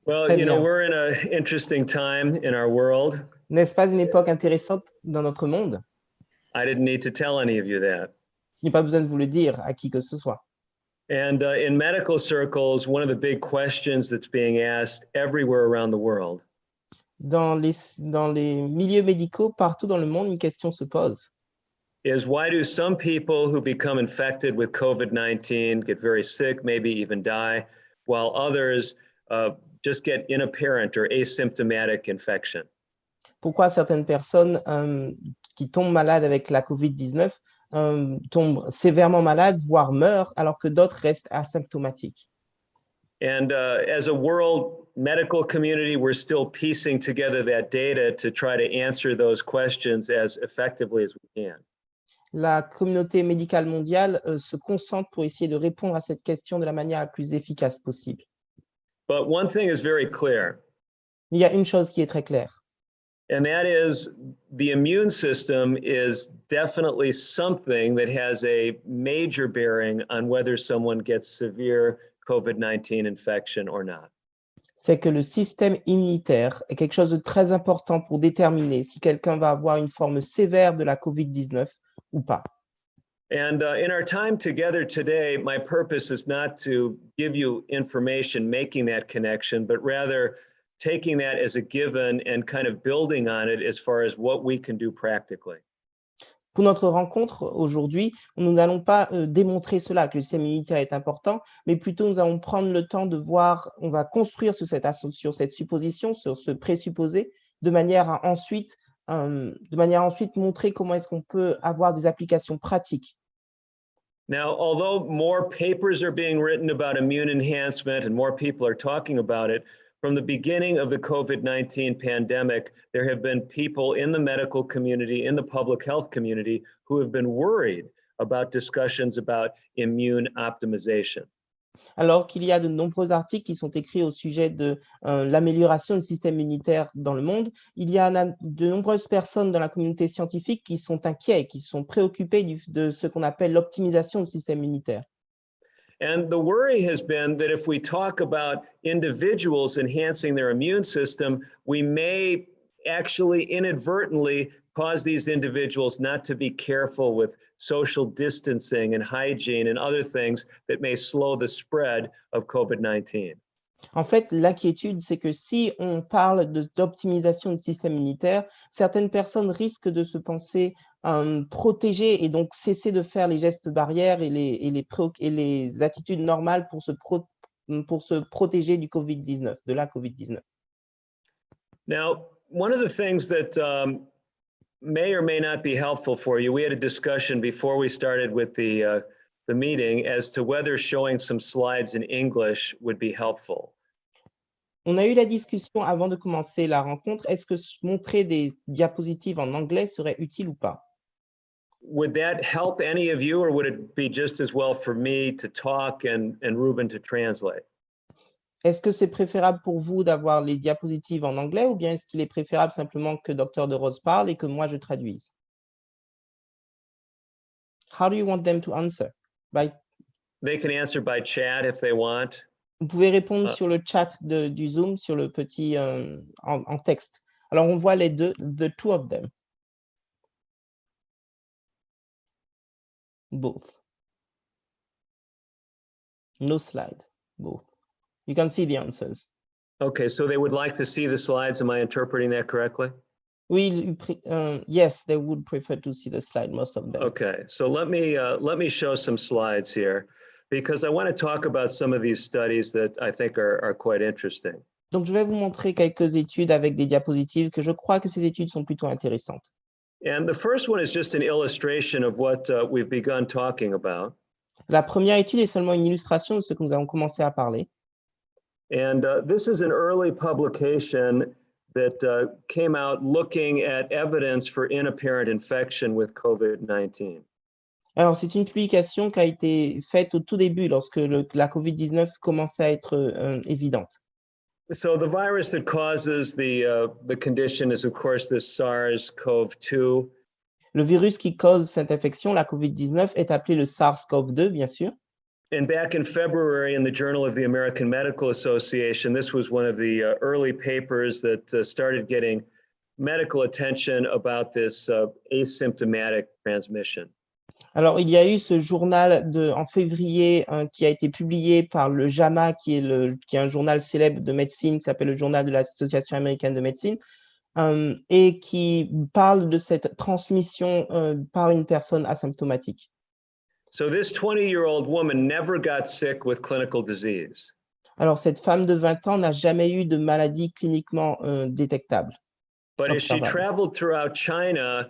Well, Très you know, bien. we're in an interesting time in our world. N'est-ce pas une époque intéressante dans notre monde? I didn't need to tell any of you that. Je n'ai pas besoin de vous le dire à qui que ce soit. And in medical circles, one of the big questions that's being asked everywhere around the world Dans les milieux médicaux, partout dans le monde, une question se pose. is why do some people who become infected with COVID-19 get very sick, maybe even die, while others just get inapparent or asymptomatic infection? Pourquoi certaines personnes qui tombent malades avec la Covid-19 tombent sévèrement malades, voire meurent, alors que d'autres restent asymptomatiques? And as a world medical community, we're still piecing together that data to try to answer those questions as effectively as we can. La communauté médicale mondiale se concentre pour essayer de répondre à cette question de la manière la plus efficace possible. But one thing is very clear, Il y a une chose qui est très claire, and that is the immune system is definitely something that has a major bearing on whether someone gets severe COVID-19 infection or not. c'est que le système immunitaire est quelque chose de très important pour déterminer si quelqu'un va avoir une forme sévère de la Covid-19 ou pas. And in our time together today, my purpose is not to give you information making that connection, but rather taking that as a given and kind of building on it as far as what we can do practically. Pour notre rencontre aujourd'hui, nous n'allons pas démontrer cela, que le système immunitaire est important, mais plutôt nous allons prendre le temps de voir, on va construire sur cette supposition, sur ce présupposé, de manière à ensuite montrer comment est-ce qu'on peut avoir des applications pratiques. Now, although more papers are being written about immune enhancement and more people are talking about it, from the beginning of the COVID-19 pandemic, there have been people in the medical community, in the public health community, who have been worried about discussions about immune optimization. Alors qu'il y a de nombreux articles qui sont écrits au sujet de l'amélioration du système immunitaire dans le monde, il y a de nombreuses personnes dans la communauté scientifique qui sont inquiets, qui sont préoccupés de ce qu'on appelle l'optimisation du système immunitaire. And the worry has been that if we talk about individuals enhancing their immune system, we may actually inadvertently cause these individuals not to be careful with social distancing and hygiene and other things that may slow the spread of COVID-19. En fait, l'inquiétude, c'est que si on parle d'optimisation du système immunitaire, certaines personnes risquent de se penser protégées et donc cesser de faire les gestes barrières et les attitudes normales pour se protéger du Covid-19, de la Covid-19. Now, one of the things that may or may not be helpful for you, we had a discussion before we started with the meeting as to whether showing some slides in English would be helpful. On a eu la discussion avant de commencer la rencontre. Est-ce que montrer des diapositives en anglais serait utile ou pas? Would that help any of you, or would it be just as well for me to talk and Ruben to translate? Est-ce que c'est préférable pour vous d'avoir les diapositives en anglais ou bien est-ce qu'il est préférable simplement que Dr. De Rose parle et que moi je traduise? How do you want them to answer? They can answer by chat if they want. Vous pouvez répondre sur le chat du Zoom, sur le petit en texte. Alors, on voit les deux, the two of them. Both. No slide, both. You can see the answers. Okay, so they would like to see the slides. Am I interpreting that correctly? Oui, yes, they would prefer to see the slide, most of them. Okay, so let me show some slides here, because I want to talk about some of these studies that I think are quite interesting. Donc, je vais vous montrer quelques études avec des diapositives que je crois que ces études sont plutôt intéressantes. And the first one is just an illustration of what we've begun talking about. La première étude est seulement une illustration de ce que nous avons commencé à parler. And this is an early publication that came out looking at evidence for inapparent infection with COVID-19. Alors, c'est une publication qui a été faite au tout début, lorsque la COVID-19 commençait à être évidente. So the virus that causes the condition is, of course, this SARS-CoV-2. Le virus qui cause cette infection, la COVID-19, est appelé le SARS-CoV-2, bien sûr. And back in February in the Journal of the American Medical Association, this was one of the early papers that started getting medical attention about this asymptomatic transmission. Alors, il y a eu ce journal en février qui a été publié par le JAMA, qui est un journal célèbre de médecine, qui s'appelle le Journal de l'Association américaine de médecine, et qui parle de cette transmission par une personne asymptomatique. So this 20-year-old woman never got sick with clinical disease. Alors, cette femme de 20 ans n'a jamais eu de maladie cliniquement détectable. But as she Observable. traveled throughout China,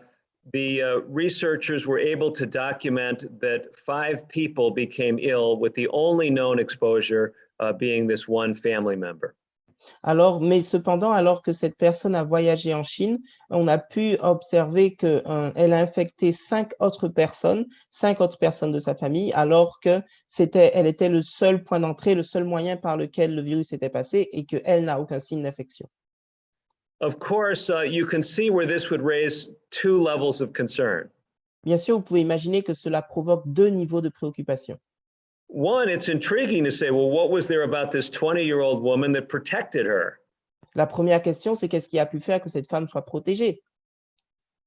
the researchers were able to document that 5 people became ill with the only known exposure being this one family member. Alors, mais cependant, alors que cette personne a voyagé en Chine, on a pu observer qu'elle a infecté 5 autres personnes de sa famille, alors que elle était le seul point d'entrée, le seul moyen par lequel le virus était passé et qu'elle n'a aucun signe d'infection. Of course, you can see where this would raise 2 levels of concern. Bien sûr, vous pouvez imaginer que cela provoque 2 niveaux de préoccupation. One, it's intriguing to say, well, what was there about this 20-year-old woman that protected her? La première question, c'est qu'est-ce qui a pu faire que cette femme soit protégée?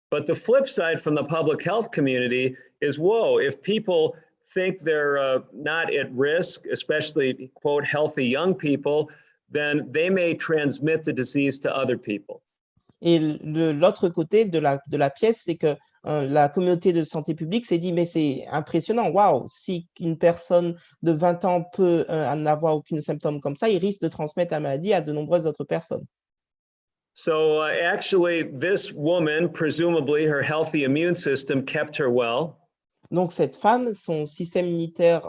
But the flip side from the public health community is, whoa, if people think they're not at risk, especially, quote, healthy young people, then they may transmit the disease to other people. Et de l'autre côté de la pièce, c'est que la communauté de santé publique s'est dit, mais c'est impressionnant, waouh, si une personne de 20 ans peut n'avoir aucun symptôme comme ça, il risque de transmettre la maladie à de nombreuses autres personnes. So actually, this woman, presumably her healthy immune system kept her well. Donc cette femme, son système immunitaire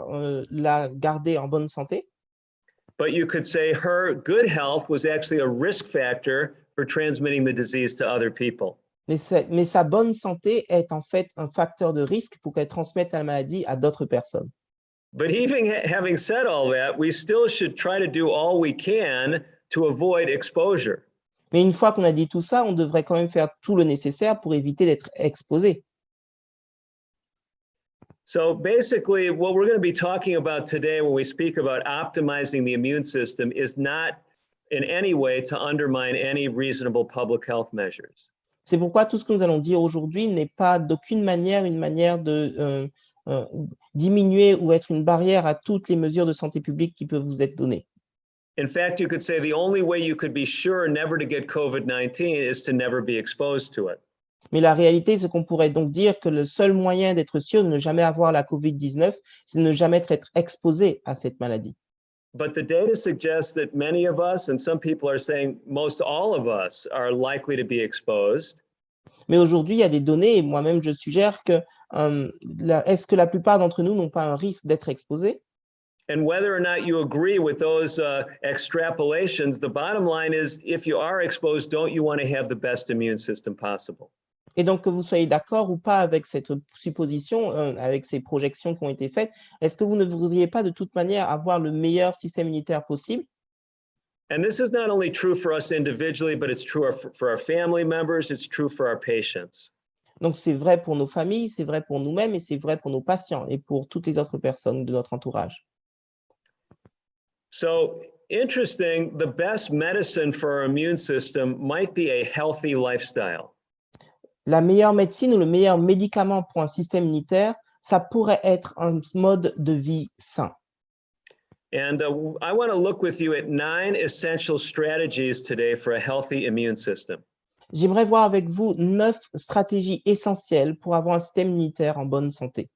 l'a gardée en bonne santé. But you could say her good health was actually a risk factor for transmitting the disease to other people. Mais sa bonne santé est en fait un facteur de risque pour qu'elle transmette la maladie à d'autres personnes. But even having said all that, we still should try to do all we can to avoid exposure. Mais une fois qu'on a dit tout ça, on devrait quand même faire tout le nécessaire pour éviter d'être exposé. So basically, what we're going to be talking about today when we speak about optimizing the immune system is not in any way to undermine any reasonable public health measures. C'est pourquoi tout ce que nous allons dire aujourd'hui n'est pas d'aucune manière une manière de diminuer ou être une barrière à toutes les mesures de santé publique qui peuvent vous être données. In fact, you could say the only way you could be sure never to get COVID-19 is to never be exposed to it. Mais la réalité, c'est qu'on pourrait donc dire que le seul moyen d'être sûr de ne jamais avoir la Covid-19, c'est de ne jamais être exposé à cette maladie. But the data suggests that many of us, and some people are saying most all of us, are likely to be exposed. Mais aujourd'hui, il y a des données, et moi-même, je suggère que est-ce que la plupart d'entre nous n'ont pas un risque d'être exposés? And whether or not you agree with those extrapolations, the bottom line is, if you are exposed, don't you want to have the best immune system possible? Et donc, que vous soyez d'accord ou pas avec cette supposition, avec ces projections qui ont été faites, est-ce que vous ne voudriez pas de toute manière avoir le meilleur système immunitaire possible? And this is not only true for us individually, but it's true for our family members, it's true for our patients. Donc, c'est vrai pour nos familles, c'est vrai pour nous-mêmes et c'est vrai pour nos patients et pour toutes les autres personnes de notre entourage. So, interesting, the best medicine for our immune system might be a healthy lifestyle. La meilleure médecine ou le meilleur médicament pour un système immunitaire, ça pourrait être un mode de vie sain. And I want to look with you at 9 essential strategies today for a healthy immune system. J'aimerais voir avec vous 9 stratégies essentielles pour avoir un système immunitaire en bonne santé.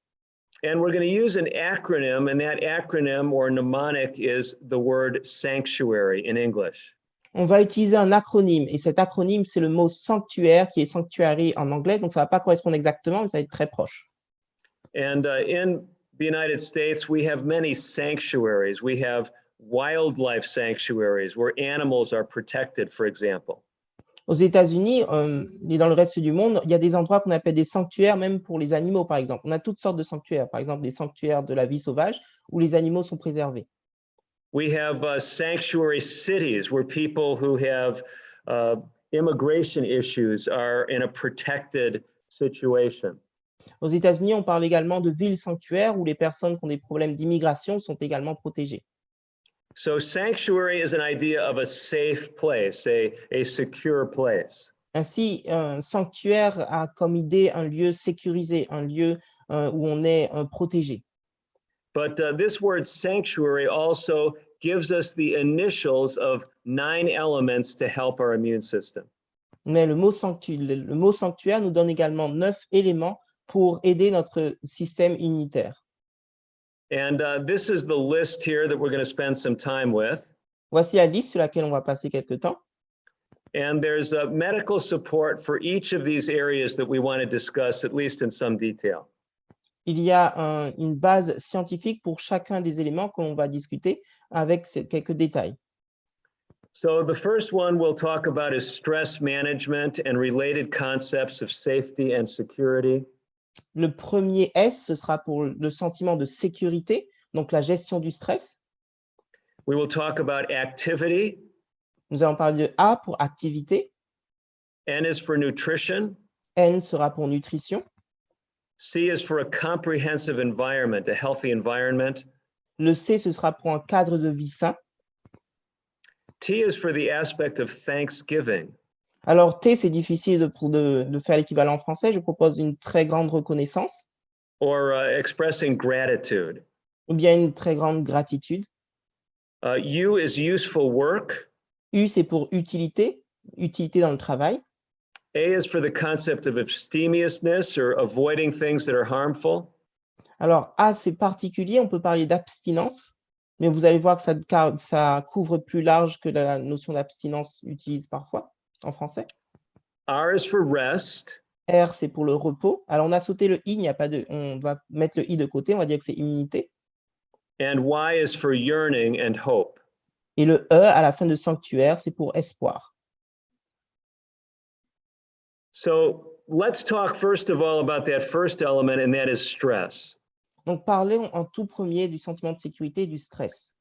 And we're going to use an acronym, and that acronym or mnemonic is the word sanctuary in English. On va utiliser un acronyme, et cet acronyme, c'est le mot sanctuaire, qui est sanctuary en anglais, donc ça ne va pas correspondre exactement, mais ça va être très proche. And in the United States, we have many sanctuaries. We have wildlife sanctuaries where animals are protected, for example. Aux États-Unis et dans le reste du monde, il y a des endroits qu'on appelle des sanctuaires, même pour les animaux, par exemple. On a toutes sortes de sanctuaires, par exemple des sanctuaires de la vie sauvage, où les animaux sont préservés. We have sanctuary cities where people who have immigration issues are in a protected situation. Aux États-Unis, on parle également de villes sanctuaires où les personnes qui ont des problèmes d'immigration sont également protégées. So sanctuary is an idea of a safe place, a secure place. Ainsi, un sanctuaire a comme idée un lieu sécurisé, un lieu où on est protégé. But this word sanctuary also gives us the initials of 9 elements to help our immune system. Mais le mot sanctuaire nous donne également 9 éléments pour aider notre système immunitaire. And this is the list here that we're going to spend some time with. Voici la liste sur laquelle on va passer quelques temps. And there's medical support for each of these areas that we want to discuss, at least in some detail. Il y a une base scientifique pour chacun des éléments que l'on va discuter avec quelques détails. So the first one we'll talk about is stress management and related concepts of safety and security. Le premier S, ce sera pour le sentiment de sécurité, donc la gestion du stress. We will talk about activity. Nous allons parler de A pour activité. N is for nutrition. N sera pour nutrition. C is for a comprehensive environment, a healthy environment. Le C, ce sera pour un cadre de vie sain. T is for the aspect of thanksgiving. Alors, T, c'est difficile de faire l'équivalent en français. Je propose une très grande reconnaissance. Or expressing gratitude. Ou bien une très grande gratitude. U is useful work. U, c'est pour utilité, utilité dans le travail. A is for the concept of abstemiousness or avoiding things that are harmful. Alors, A, c'est particulier, on peut parler d'abstinence, mais vous allez voir que ça couvre plus large que la notion d'abstinence utilise parfois en français. R is for rest. R, c'est pour le repos. Alors, on a sauté le I, il n'y a pas de, on va mettre le I de côté, on va dire que c'est immunité. And Y is for yearning and hope. Et le E, à la fin de sanctuaire, c'est pour espoir. So let's talk first of all about that first element, and that is stress. Donc, parlons en tout premier du sentiment de sécurité et du stress.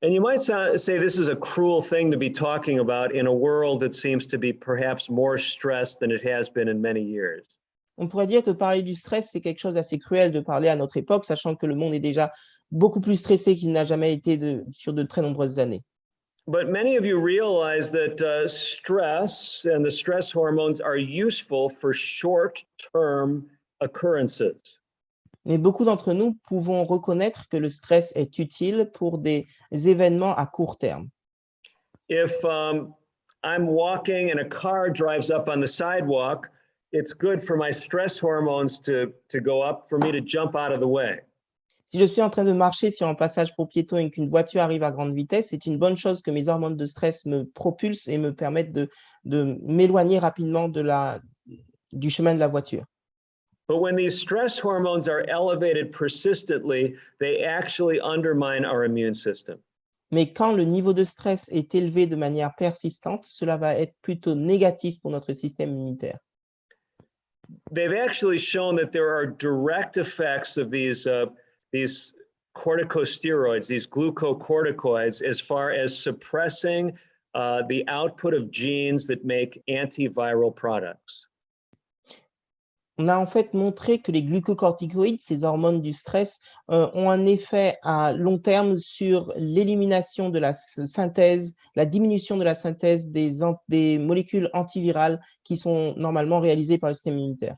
And you might say this is a cruel thing to be talking about in a world that seems to be perhaps more stressed than it has been in many years. On pourrait dire que parler du stress, c'est quelque chose d'assez cruel de parler à notre époque, sachant que le monde est déjà beaucoup plus stressé qu'il n'a jamais été sur de très nombreuses années. But many of you realize that stress and the stress hormones are useful for short-term occurrences. Mais beaucoup d'entre nous pouvons reconnaître que le stress est utile pour des événements à court terme. If I'm walking and a car drives up on the sidewalk, it's good for my stress hormones to go up for me to jump out of the way. Si je suis en train de marcher sur un passage pour piétons et qu'une voiture arrive à grande vitesse, c'est une bonne chose que mes hormones de stress me propulsent et me permettent de m'éloigner rapidement du chemin de la voiture. But when these stress hormones are elevated persistently, they actually undermine our immune system. Mais quand le niveau de stress est élevé de manière persistante, cela va être plutôt négatif pour notre système immunitaire. They've actually shown that there are direct effects of these corticosteroids, these glucocorticoids, as far as suppressing the output of genes that make antiviral products. On a en fait montré que les glucocorticoïdes, ces hormones du stress, ont un effet à long terme sur l'élimination de la synthèse, la diminution de la synthèse des molécules antivirales qui sont normalement réalisées par le système immunitaire.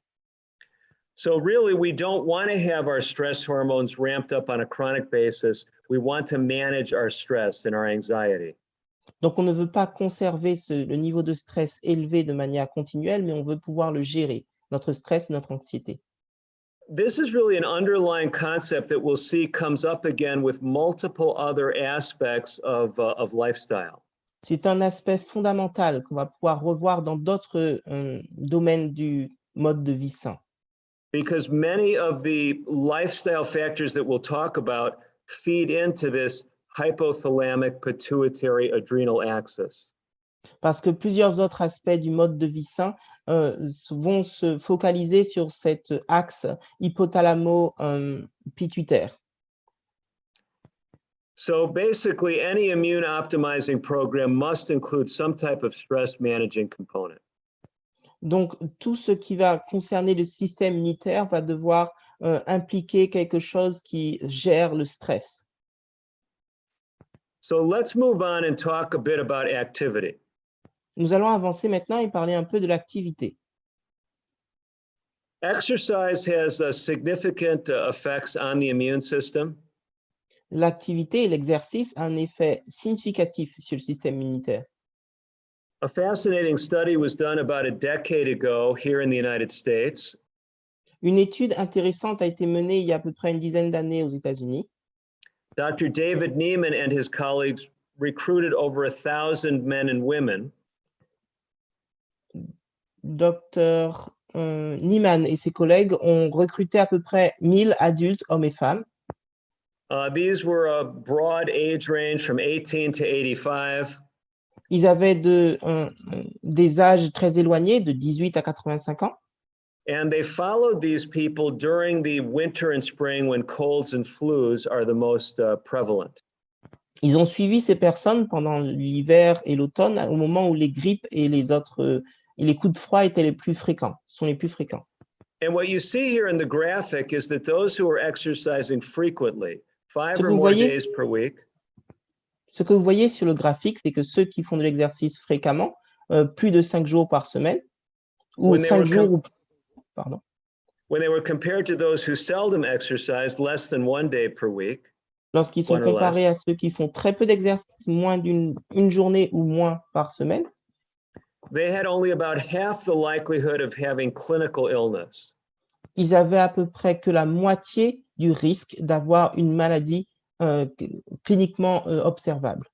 So really, we don't want to have our stress hormones ramped up on a chronic basis. We want to manage our stress and our anxiety. Donc, on ne veut pas conserver le niveau de stress élevé de manière continuelle, mais on veut pouvoir le gérer, notre stress et notre anxiété. This is really an underlying concept that we'll see comes up again with multiple other aspects of lifestyle. C'est un aspect fondamental qu'on va pouvoir revoir dans d'autres domaines du mode de vie sain. Because many of the lifestyle factors that we'll talk about feed into this hypothalamic pituitary adrenal axis. Parce que plusieurs autres aspects du mode de vie sain vont se focaliser sur cet axe hypothalamo-pituitaire. So basically, any immune optimizing program must include some type of stress managing component. Donc, tout ce qui va concerner le système immunitaire va devoir impliquer quelque chose qui gère le stress. So let's move on and talk a bit about activity. Nous allons avancer maintenant et parler un peu de l'activité. Exercise has significant effects on the immune system. L'activité et l'exercice ont un effet significatif sur le système immunitaire. A fascinating study was done about a decade ago here in the United States. Une étude intéressante a été menée il y a à peu près une dizaine d'années aux États-Unis. Dr. David Neiman and his colleagues recruited over 1,000 men and women. Dr. Neiman et ses collègues ont recruté à peu près 1000 adultes, hommes et femmes. These were a broad age range from 18 to 85. Ils avaient des âges très éloignés, de 18 à 85 ans. And they followed these people during the winter and spring when colds and flus are the most prevalent. Ils ont suivi ces personnes pendant l'hiver et l'automne, au moment où les grippes et les coups de froid étaient les plus fréquents, sont les plus fréquents. And what you see here in the graphic is that those who are exercising frequently, 5 Ce que or vous more voyez, days per week, ce que vous voyez sur le graphique, c'est que ceux qui font de l'exercice fréquemment, plus de 5 jours par semaine, ou 5 jours ou pardon. When they were compared to those who seldom exercised, less than 1 day per week. Lorsqu'ils sont comparés à ceux qui font très peu d'exercice, moins d'une journée ou moins par semaine, they had only about half the likelihood of having clinical illness. Ils avaient à peu près que la moitié du risque d'avoir une maladie cliniquement observable.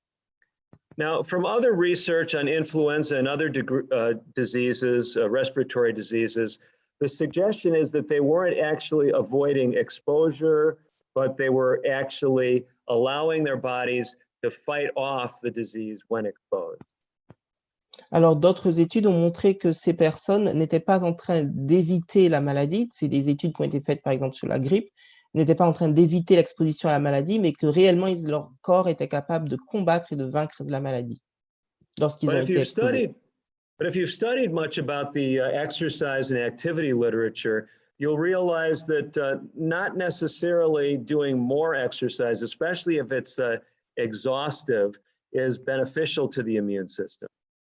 Now, from other research on influenza and other diseases, respiratory diseases, the suggestion is that they weren't actually avoiding exposure, but they were actually allowing their bodies to fight off the disease when exposed. Alors, d'autres études ont montré que ces personnes n'étaient pas en train d'éviter la maladie. C'est des études qui ont été faites, par exemple, sur la grippe, n'étaient pas en train d'éviter l'exposition à la maladie, mais que réellement, leur corps était capable de combattre et de vaincre la maladie lorsqu'ils ont été exposés. But if you've studied much about the exercise and activity literature, you'll realize that not necessarily doing more exercise, especially if it's exhaustive, is beneficial to the immune system.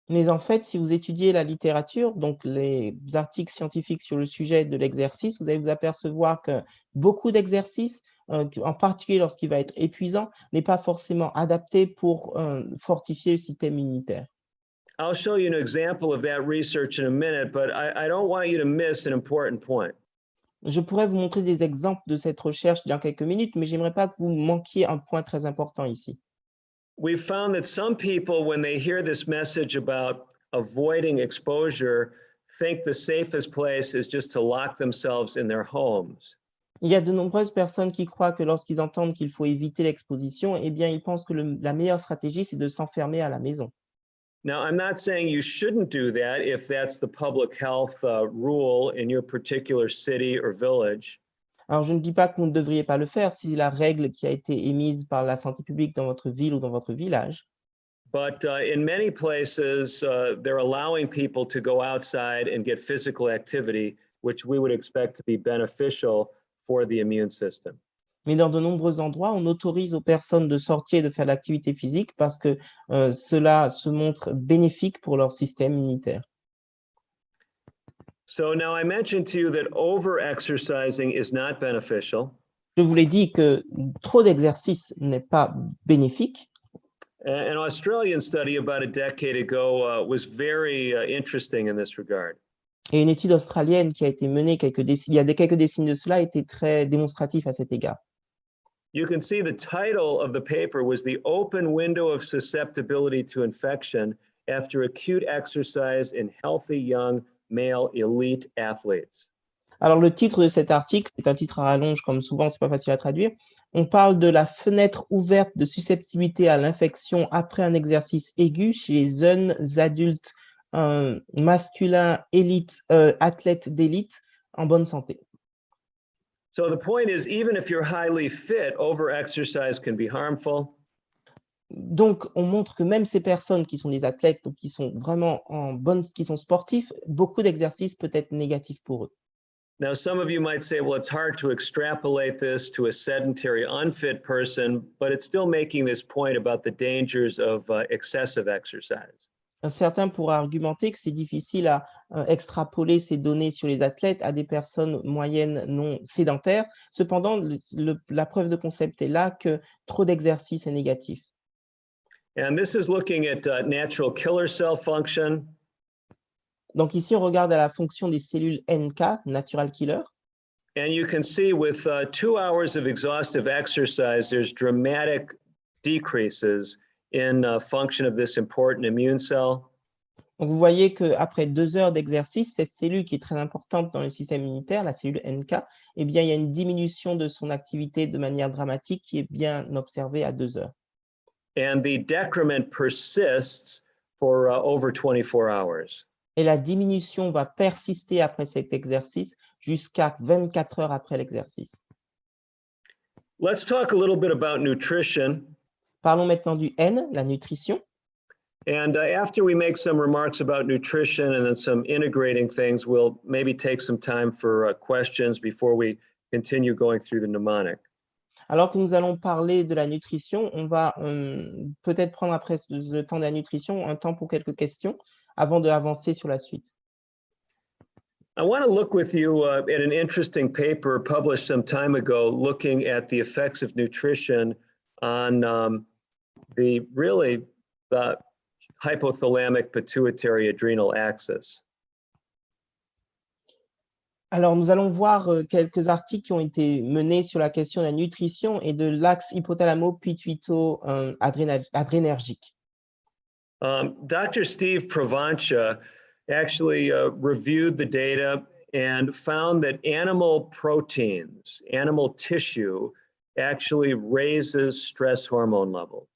Mais en fait, si vous étudiez la littérature, donc les articles scientifiques sur le sujet de l'exercice, vous allez vous apercevoir que beaucoup d'exercices, en particulier lorsqu'il va être épuisant, n'est pas forcément adapté pour fortifier le système immunitaire. I'll show you an example of that research in a minute, but I don't want you to miss an important point. Je pourrais vous montrer des exemples de cette recherche dans quelques minutes, mais j'aimerais pas que vous manquiez un point très important ici. We've found that some people, when they hear this message about avoiding exposure, think the safest place is just to lock themselves in their homes. Il y a de nombreuses personnes qui croient que lorsqu'ils entendent qu'il faut éviter l'exposition, eh bien, ils pensent que la meilleure stratégie, c'est de s'enfermer à la maison. Now, I'm not saying you shouldn't do that if that's the public health rule in your particular city or village. Alors, je ne dis pas que vous ne devriez pas le faire si c'est la règle qui a été émise par la santé publique dans votre ville ou dans votre village. But in many places, they're allowing people to go outside and get physical activity, which we would expect to be beneficial for the immune system. Mais dans de nombreux endroits, on autorise aux personnes de sortir et de faire de l'activité physique parce que cela se montre bénéfique pour leur système immunitaire. So now I mentioned to you that over-exercising is not beneficial. Je vous l'ai dit que trop d'exercice n'est pas bénéfique. An Australian study about a decade ago was very interesting in this regard. Et une étude australienne qui a été menée il y a quelques décennies de cela était très démonstrative à cet égard. You can see the title of the paper was The Open Window of Susceptibility to Infection After Acute Exercise in Healthy Young Male Elite Athletes. Alors, le titre de cet article, c'est un titre à rallonge, comme souvent, c'est pas facile à traduire. On parle de la fenêtre ouverte de susceptibilité à l'infection après un exercice aigu chez les jeunes adultes masculins athlètes d'élite en bonne santé. So the point is, even if you're highly fit, over-exercise can be harmful. Donc, on montre que même ces personnes qui sont des athlètes, donc qui sont vraiment qui sont sportifs, beaucoup d'exercices peut être négatifs pour eux. Now, some of you might say, well, it's hard to extrapolate this to a sedentary, unfit person, but it's still making this point about the dangers of excessive exercise. Certains pourraient argumenter que c'est difficile à extrapoler ces données sur les athlètes à des personnes moyennes non sédentaires. Cependant, la preuve de concept est là que trop d'exercice est négatif. And this is looking at natural killer cell function. Donc ici, on regarde à la fonction des cellules NK, natural killer. And you can see with 2 hours of exhaustive exercise, there's dramatic decreases in function of this important immune cell. Donc vous voyez qu'après 2 heures d'exercice, cette cellule qui est très importante dans le système immunitaire, la cellule NK, eh bien, il y a une diminution de son activité de manière dramatique qui est bien observée à 2 heures. And the decrement persists for over 24 hours. Et la diminution va persister après cet exercice jusqu'à 24 heures après l'exercice. Let's talk a little bit about nutrition. Parlons maintenant du N, la nutrition. And after we make some remarks about nutrition and then some integrating things, we'll maybe take some time for questions before we continue going through the mnemonic. Alors que nous allons parler de la nutrition, on va peut-être prendre après le temps de la nutrition un temps pour quelques questions avant d'avancer sur la suite. I want to look with you at an interesting paper published some time ago looking at the effects of nutrition on the hypothalamic pituitary adrenal axis. Alors, nous allons voir quelques articles qui ont été menés sur la question de la nutrition et de l'axe hypothalamo-pituito-adrénergique. Dr. Steve Provancha actually reviewed the data and found that animal proteins, animal tissue, actually raises stress hormone levels.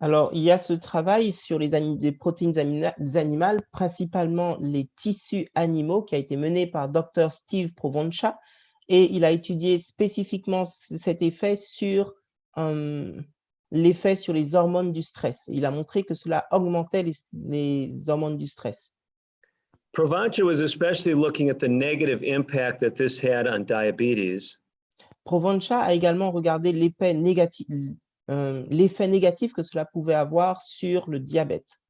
Alors, il y a ce travail sur des protéines animales, principalement les tissus animaux, qui a été mené par Dr. Steve Provancha, et il a étudié spécifiquement cet effet sur l'effet sur les hormones du stress. Il a montré que cela augmentait les hormones du stress. Provancha was especially looking at the negative impact that this had on diabetes. Provancha a également regardé l'effet négatif que cela pouvait avoir sur le diabète.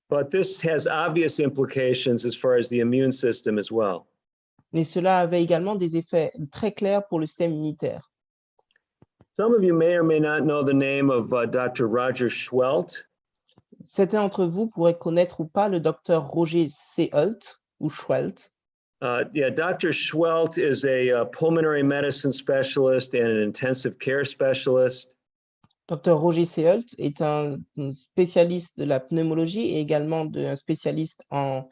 But this has obvious implications as far as the immune system as well. Mais cela avait également des effets très clairs pour le système immunitaire. Some of you may or may not know the name of Dr. Roger Schwelt. Certains d'entre vous pourraient connaître ou pas le docteur Roger Seult ou Schwelt. Yeah, Dr. Schwelt is a pulmonary medicine specialist and an intensive care specialist. Dr. Roger Seult est un spécialiste de la pneumologie et également un spécialiste en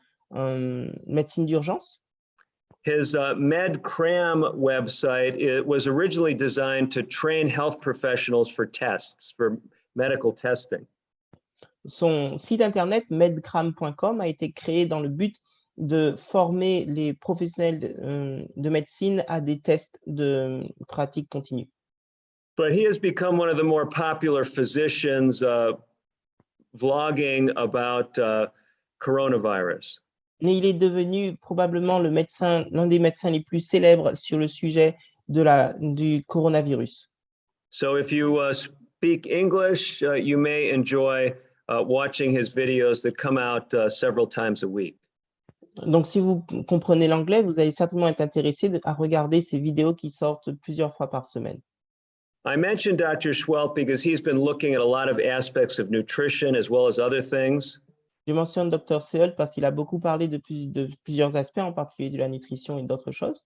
médecine d'urgence. His MedCram website was originally designed to train health professionals for tests, for medical testing. Son site internet medcram.com a été créé dans le but de former les professionnels de médecine à des tests de pratique continue. But he has become one of the more popular physicians vlogging about coronavirus. Mais il est devenu probablement l'un des médecins les plus célèbres sur le sujet du coronavirus. So if you speak English, you may enjoy watching his videos that come out several times a week. Donc, si vous comprenez l'anglais, vous allez certainement être intéressé à regarder ces vidéos qui sortent plusieurs fois par semaine. I mentioned Dr. Schwelt because he's been looking at a lot of aspects of nutrition as well as other things. Je mentionne Dr. Seult parce qu'il a beaucoup parlé de plusieurs aspects, en particulier de la nutrition et d'autres choses.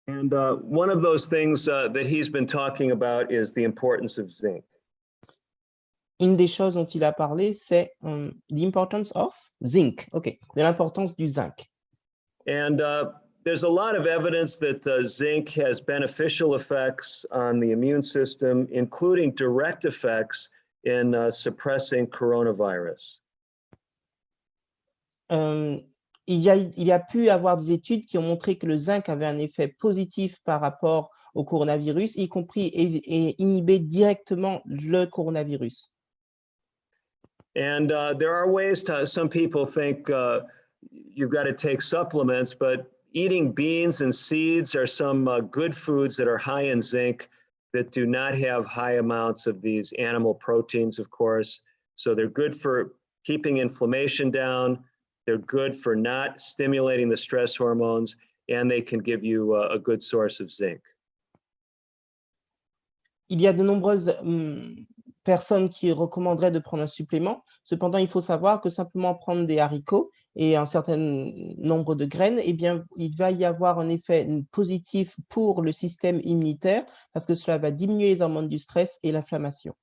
And one of those things that he's been talking about is the importance of zinc. Une des choses dont il a parlé, c'est the importance of zinc. OK, de l'importance du zinc. And there's a lot of evidence that zinc has beneficial effects on the immune system, including direct effects in suppressing coronavirus. Il y a pu avoir des études qui ont montré que le zinc avait un effet positif par rapport au coronavirus, y compris et inhiber directement le coronavirus. And there are ways to, some people think you've got to take supplements, but eating beans and seeds are some good foods that are high in zinc that do not have high amounts of these animal proteins, of course. So they're good for keeping inflammation down. They're good for not stimulating the stress hormones, and they can give you a good source of zinc. Il y a de nombreuses personnes qui recommanderaient de prendre un supplément. Cependant, il faut savoir que simplement prendre des haricots et un certain nombre de graines, eh bien, il va y avoir un effet positif pour le système immunitaire parce que cela va diminuer les hormones du stress et l'inflammation.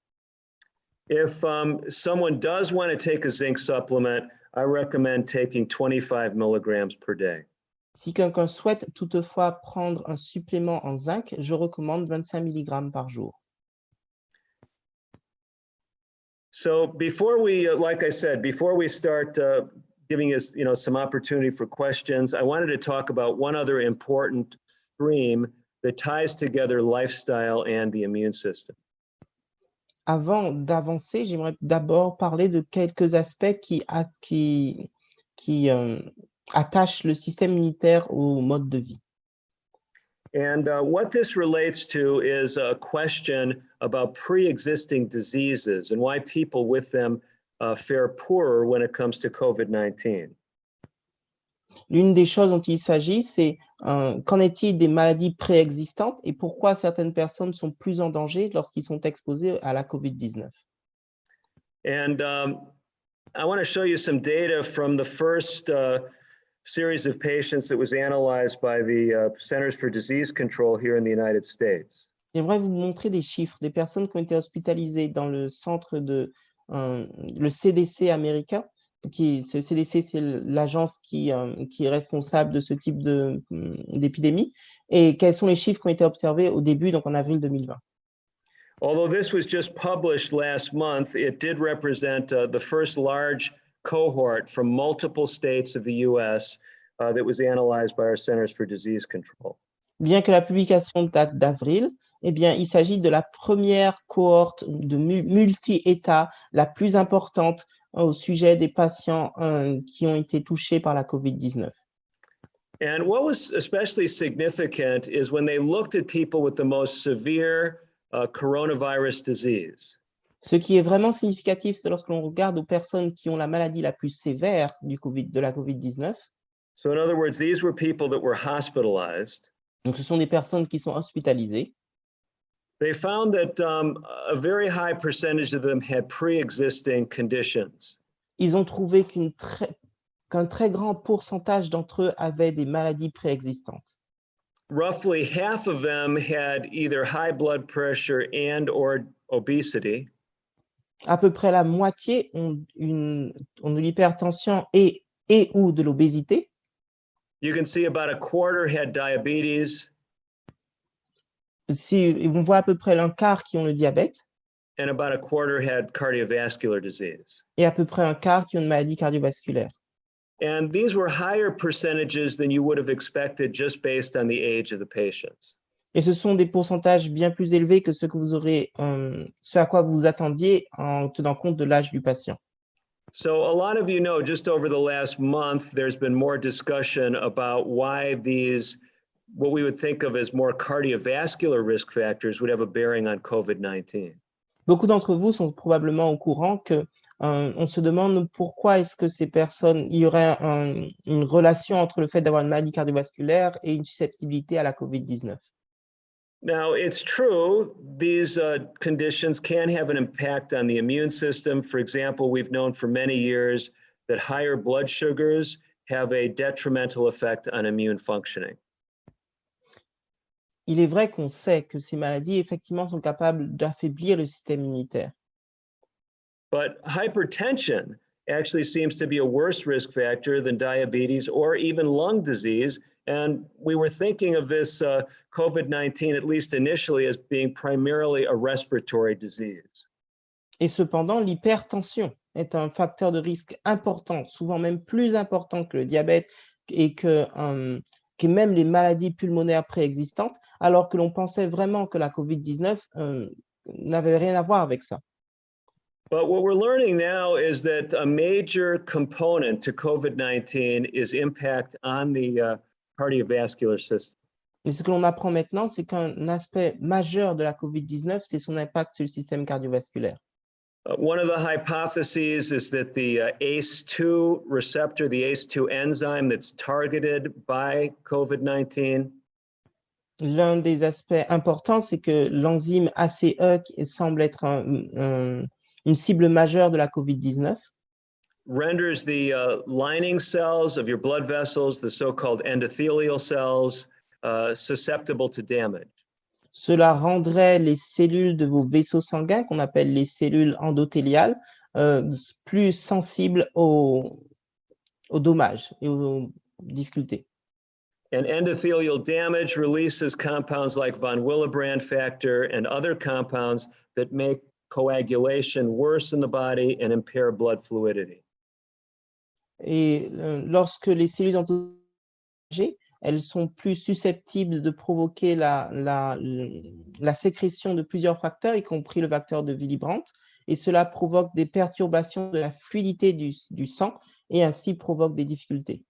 If someone does want to take a zinc supplement, I recommend taking 25 milligrams per day. Si quelqu'un souhaite toutefois prendre un supplément en zinc, je recommande 25 mg par jour. So before we, like I said, before we start giving us, some opportunity for questions, I wanted to talk about one other important stream that ties together lifestyle and the immune system. Avant d'avancer, j'aimerais d'abord parler de quelques aspects qui attachent le système immunitaire au mode de vie. And what this relates to is a question about pre-existing diseases and why people with them fare poorer when it comes to COVID-19. L'une des choses dont il s'agit, c'est qu'en est-il des maladies préexistantes et pourquoi certaines personnes sont plus en danger lorsqu'ils sont exposés à la Covid-19. And I want to show you some data from the first series of patients that was analyzed by the Centers for Disease Control here in the United States. J'aimerais vous montrer des chiffres des personnes qui ont été hospitalisées dans le centre de le CDC américain. Ce CDC, c'est l'agence qui est responsable de ce type d'épidémie. Et quels sont les chiffres qui ont été observés au début, donc en avril 2020? Although this was just published last month, it did represent the first large cohort from multiple states of the US that was analyzed by our Centers for Disease Control. Bien que la publication date d'avril, eh bien, il s'agit de la première cohorte de multi-États la plus importante au sujet des patients qui ont été touchés par la COVID-19. And what was especially significant is when they looked at people with the most severe coronavirus disease. Ce qui est vraiment significatif, c'est lorsque l'on regarde aux personnes qui ont la maladie la plus sévère de la COVID-19. So in other words, these were people that were hospitalized. Donc, ce sont des personnes qui sont hospitalisées. They found that a very high percentage of them had pre-existing conditions. Ils ont trouvé qu'un très grand pourcentage d'entre eux avaient des maladies préexistantes. Roughly half of them had either high blood pressure and or obesity. À peu près la moitié ont de l'hypertension et ou de l'obésité. You can see about a quarter had diabetes. On voit à peu près un quart qui ont le diabète. And about a quarter had cardiovascular disease. Et à peu près un quart qui ont une maladie cardiovasculaire. And these were higher percentages than you would have expected just based on the age of the patients. Et ce sont des pourcentages bien plus élevés que ce à quoi vous vous attendiez en tenant compte de l'âge du patient. So a lot of you know, just over the last month, there's been more discussion about why these, what we would think of as more cardiovascular risk factors would have a bearing on COVID-19. Beaucoup d'entre vous sont probablement au courant que on se demande pourquoi est-ce que ces personnes, il y aurait une relation entre le fait d'avoir une maladie cardiovasculaire et une susceptibilité à la COVID-19. Now, it's true, these conditions can have an impact on the immune system. For example, we've known for many years that higher blood sugars have a detrimental effect on immune functioning. Il est vrai qu'on sait que ces maladies, effectivement, sont capables d'affaiblir le système immunitaire. But hypertension actually seems to be a worse risk factor than diabetes or even lung disease. And we were thinking of this COVID-19, at least initially, as being primarily a respiratory disease. Et cependant, l'hypertension est un facteur de risque important, souvent même plus important que le diabète et que même les maladies pulmonaires préexistantes, alors que l'on pensait vraiment que la Covid-19 n'avait rien à voir avec ça. But what we're learning now is that a major component to COVID-19 is impact on the cardiovascular system. Et ce que l'on apprend maintenant, c'est qu'un aspect majeur de la Covid-19, c'est son impact sur le système cardiovasculaire. One of the hypotheses is that the ACE2 receptor, the ACE2 enzyme that's targeted by COVID-19, L'un des aspects importants, c'est que l'enzyme ACE qui semble être une cible majeure de la Covid-19 renders the lining cells of your blood vessels, the so-called endothelial cells, susceptible to damage. Cela rendrait les cellules de vos vaisseaux sanguins, qu'on appelle les cellules endothéliales, plus sensibles aux dommages et aux difficultés. And endothelial damage releases compounds like von Willebrand factor and other compounds that make coagulation worse in the body and impair blood fluidity. Et lorsque les cellules endothéliales, elles sont plus susceptibles de provoquer la sécrétion de plusieurs facteurs, y compris le facteur de Willebrand, et cela provoque des perturbations de la fluidité du sang et ainsi provoque des difficultés.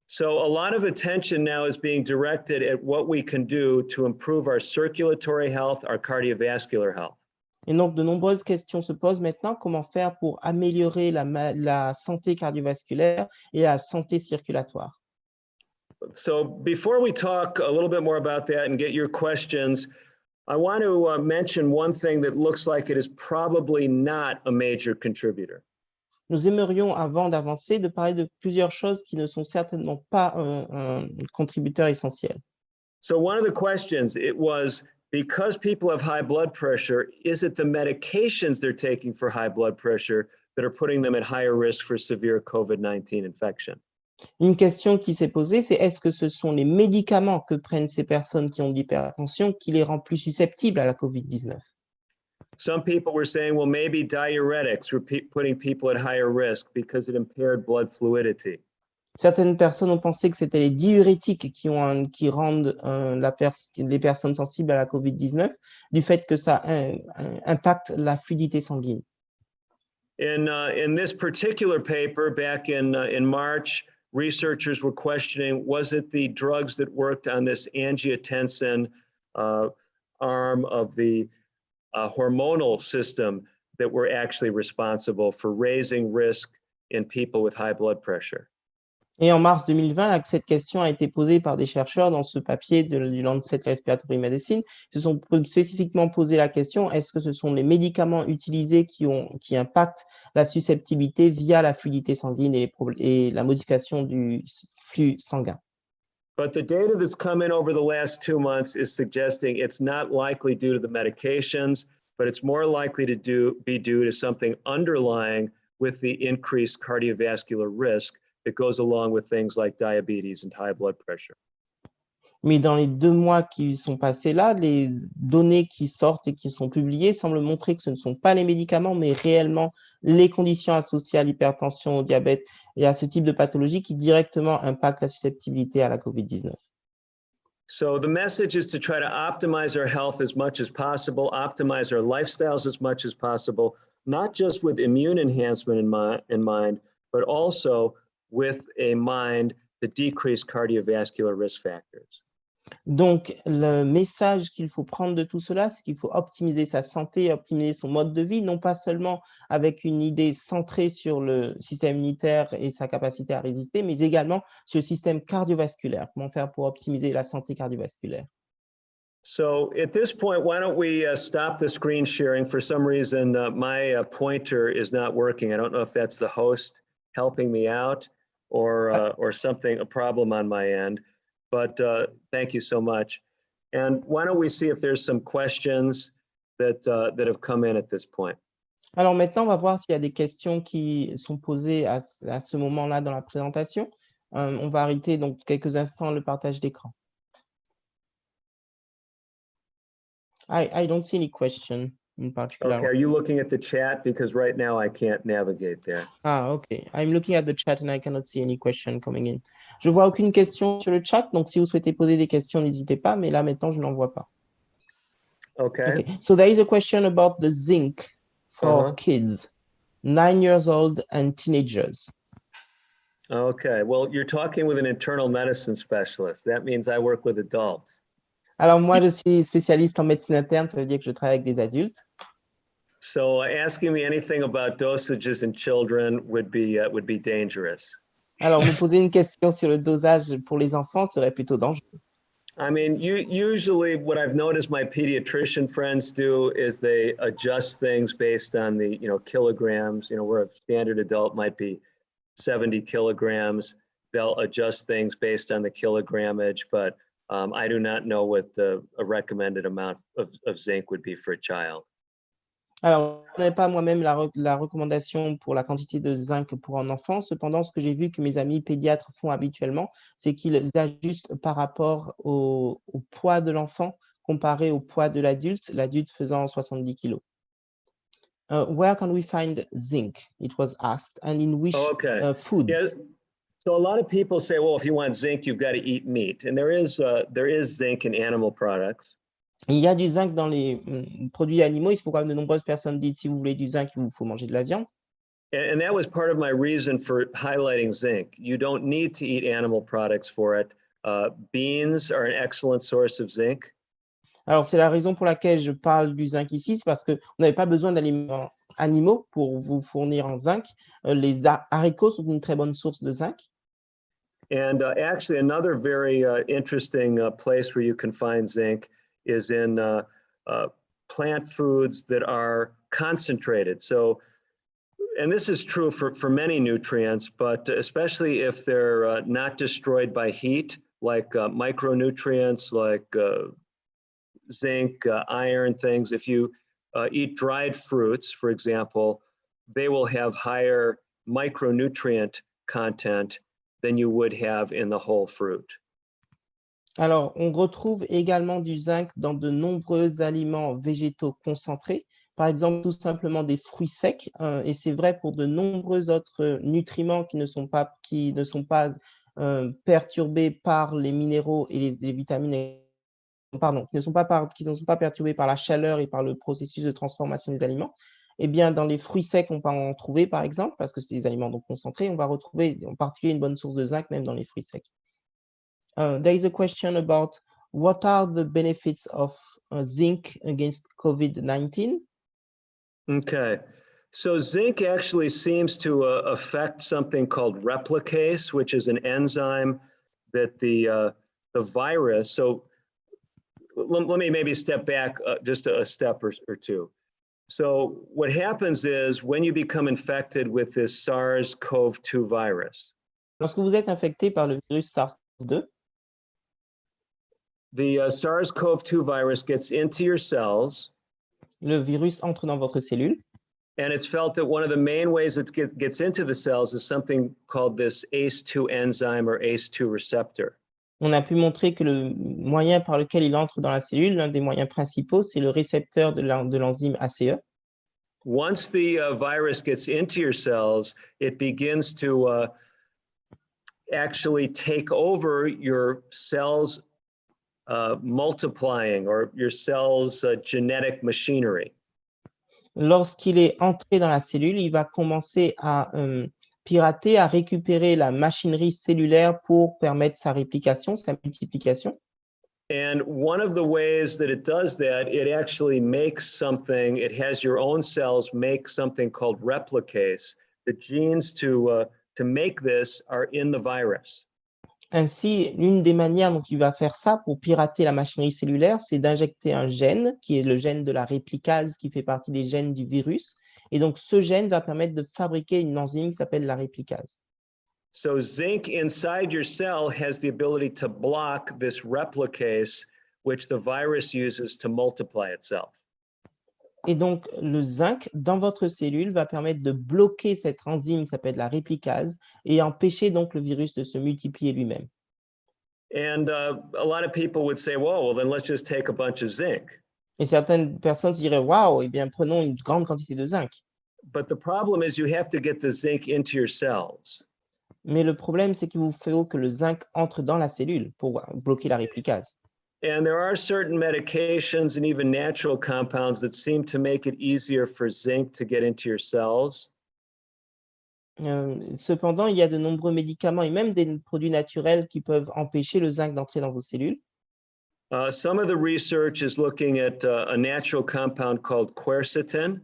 So a lot of attention now is being directed at what we can do to improve our circulatory health, our cardiovascular health. Et donc, de nombreuses questions se posent maintenant. Comment faire pour améliorer la santé cardiovasculaire et la santé circulatoire? So before we talk a little bit more about that and get your questions, I want to mention one thing that looks like it is probably not a major contributor. Nous aimerions, avant d'avancer, de parler de plusieurs choses qui ne sont certainement pas un contributeur essentiel. So one of the questions, it was, because people have high blood pressure, is it the medications they're taking for high blood pressure that are putting them at higher risk for severe COVID-19 infection? Une question qui s'est posée, c'est est-ce que ce sont les médicaments que prennent ces personnes qui ont de l'hypertension qui les rend plus susceptibles à la COVID-19? Some people were saying, well, maybe diuretics were putting people at higher risk because it impaired blood fluidity. Certaines personnes ont pensé que c'était les diurétiques qui rendent les personnes sensibles à la COVID-19 du fait que ça impacte la fluidité sanguine. In this particular paper back in March, researchers were questioning, was it the drugs that worked on this angiotensin arm of the hormonal system that were actually responsible for raising risk in people with high blood pressure? Et en mars 2020, cette question a été posée par des chercheurs dans ce papier du Lancet Respiratory Medicine. Ils se sont spécifiquement posé la question, est-ce que ce sont les médicaments utilisés qui impactent la susceptibilité via la fluidité sanguine et la modification du flux sanguin? But the data that's come in over the last 2 months is suggesting it's not likely due to the medications, but it's more likely to be due to something underlying with the increased cardiovascular risk that goes along with things like diabetes and high blood pressure. Mais dans les 2 mois qui sont passés là, les données qui sortent et qui sont publiées semblent montrer que ce ne sont pas les médicaments, mais réellement les conditions associées à l'hypertension, au diabète et à ce type de pathologie qui directement impactent la susceptibilité à la COVID-19. So the message is to try to optimize our health as much as possible, optimize our lifestyles as much as possible, not just with immune enhancement in mind, but also with a mind to decrease cardiovascular risk factors. Donc, le message qu'il faut prendre de tout cela, c'est qu'il faut optimiser sa santé, optimiser son mode de vie, non pas seulement avec une idée centrée sur le système immunitaire et sa capacité à résister, mais également sur le système cardiovasculaire. Comment faire pour optimiser la santé cardiovasculaire? So at this point, why don't we stop the screen sharing? For some reason, my pointer is not working. I don't know if that's the host helping me out or something, a problem on my end. But thank you so much. And why don't we see if there's some questions that have come in at this point? Alors maintenant, on va voir s'il y a des questions qui sont posées à ce moment-là dans la présentation. On va arrêter donc quelques instants le partage d'écran. I don't see any question. in particular. Okay, are you looking at the chat? Because right now I can't navigate there. Ah, ok. I'm looking at the chat and I cannot see any question coming in. Je vois aucune question sur le chat, donc si vous souhaitez poser des questions, n'hésitez pas, mais là maintenant, je n'en vois pas. Okay. Okay, so there is a question about the zinc for Uh-huh. kids, 9 years old and teenagers. Okay, well, you're talking with an internal medicine specialist. That means I work with adults. Alors moi, je suis spécialiste en médecine interne, ça veut dire que je travaille avec des adultes. So asking me anything about dosages in children would be dangerous. Alors, me poser une question sur le dosage pour les enfants serait plutôt dangereux. I mean, usually what I've noticed my pediatrician friends do is they adjust things based on the, kilograms, where a standard adult might be 70 kilograms. They'll adjust things based on the kilogrammage, but I do not know what a recommended amount of zinc would be for a child. Alors, je n'ai pas moi-même la recommandation pour la quantité de zinc pour un enfant. Cependant, ce que j'ai vu que mes amis pédiatres font habituellement, c'est qu'ils ajustent par rapport au poids de l'enfant comparé au poids de l'adulte faisant 70 kg. Where can we find zinc? It was asked, and in which foods? Yeah. So a lot of people say, well, if you want zinc, you've got to eat meat, and there is zinc in animal products. Il y a du zinc dans les produits animaux. Il se pourquoi de nombreuses personnes disent si vous voulez du zinc, il vous faut manger de la viande. And that was part of my reason for highlighting zinc. You don't need to eat animal products for it. Beans are an excellent source of zinc. Alors, c'est la raison pour laquelle je parle du zinc ici, c'est parce que vous n'avez pas besoin d'aliments animaux pour vous fournir en zinc. Les haricots sont une très bonne source de zinc. And actually, another very interesting place where you can find zinc is in plant foods that are concentrated. So, and this is true for many nutrients, but especially if they're not destroyed by heat, like micronutrients, like zinc, iron, things. If you eat dried fruits, for example, they will have higher micronutrient content than you would have in the whole fruit. Alors, on retrouve également du zinc dans de nombreux aliments végétaux concentrés, par exemple tout simplement des fruits secs, et c'est vrai pour de nombreux autres nutriments qui ne sont pas perturbés par les minéraux et les vitamines, pardon, qui ne sont pas perturbés par la chaleur et par le processus de transformation des aliments. Eh bien, dans les fruits secs, on peut en trouver, par exemple, parce que c'est des aliments donc concentrés, on va retrouver en particulier une bonne source de zinc même dans les fruits secs. There is a question about what are the benefits of zinc against COVID-19? Okay, so zinc actually seems to affect something called replicase, which is an enzyme that the virus. So let me maybe step back just a step or two. So what happens is when you become infected with this SARS-CoV-2 virus. Lorsque vous êtes infecté par le virus SARS-CoV-2, the SARS-CoV-2 virus gets into your cells. Le virus entre dans votre cellule. And it's felt that one of the main ways it gets into the cells is something called this ACE2 enzyme or ACE2 receptor. On a pu montrer que le moyen par lequel il entre dans la cellule, l'un des moyens principaux, c'est le récepteur de l'enzyme ACE. Once the virus gets into your cells, it begins to actually take over your cells multiplying or your cells genetic machinery. Lorsqu'il est entré dans la cellule, il va commencer à pirater, à récupérer la machinerie cellulaire pour permettre sa réplication, sa multiplication. And one of the ways that it does that, it actually makes something, it has your own cells make something called replicase. The genes to make this are in the virus. Ainsi, l'une des manières dont il va faire ça pour pirater la machinerie cellulaire, c'est d'injecter un gène, qui est le gène de la réplicase, qui fait partie des gènes du virus. Et donc, ce gène va permettre de fabriquer une enzyme qui s'appelle la réplicase. So zinc inside your cell has the ability to block this replicase, which the virus uses to multiply itself. Et donc, le zinc dans votre cellule va permettre de bloquer cette enzyme qui s'appelle la réplicase et empêcher donc le virus de se multiplier lui-même. And a lot of people would say, well, then let's just take a bunch of zinc. Et certaines personnes se diraient, waouh, eh bien, prenons une grande quantité de zinc. But the problem is you have to get the zinc into your cells. Mais le problème, c'est qu'il vous faut que le zinc entre dans la cellule pour bloquer la réplicase. And there are certain medications and even natural compounds that seem to make it easier for zinc to get into your cells. Cependant, il y a de nombreux médicaments et même des produits naturels qui peuvent empêcher le zinc d'entrer dans vos cellules. Some of the research is looking at a natural compound called quercetin.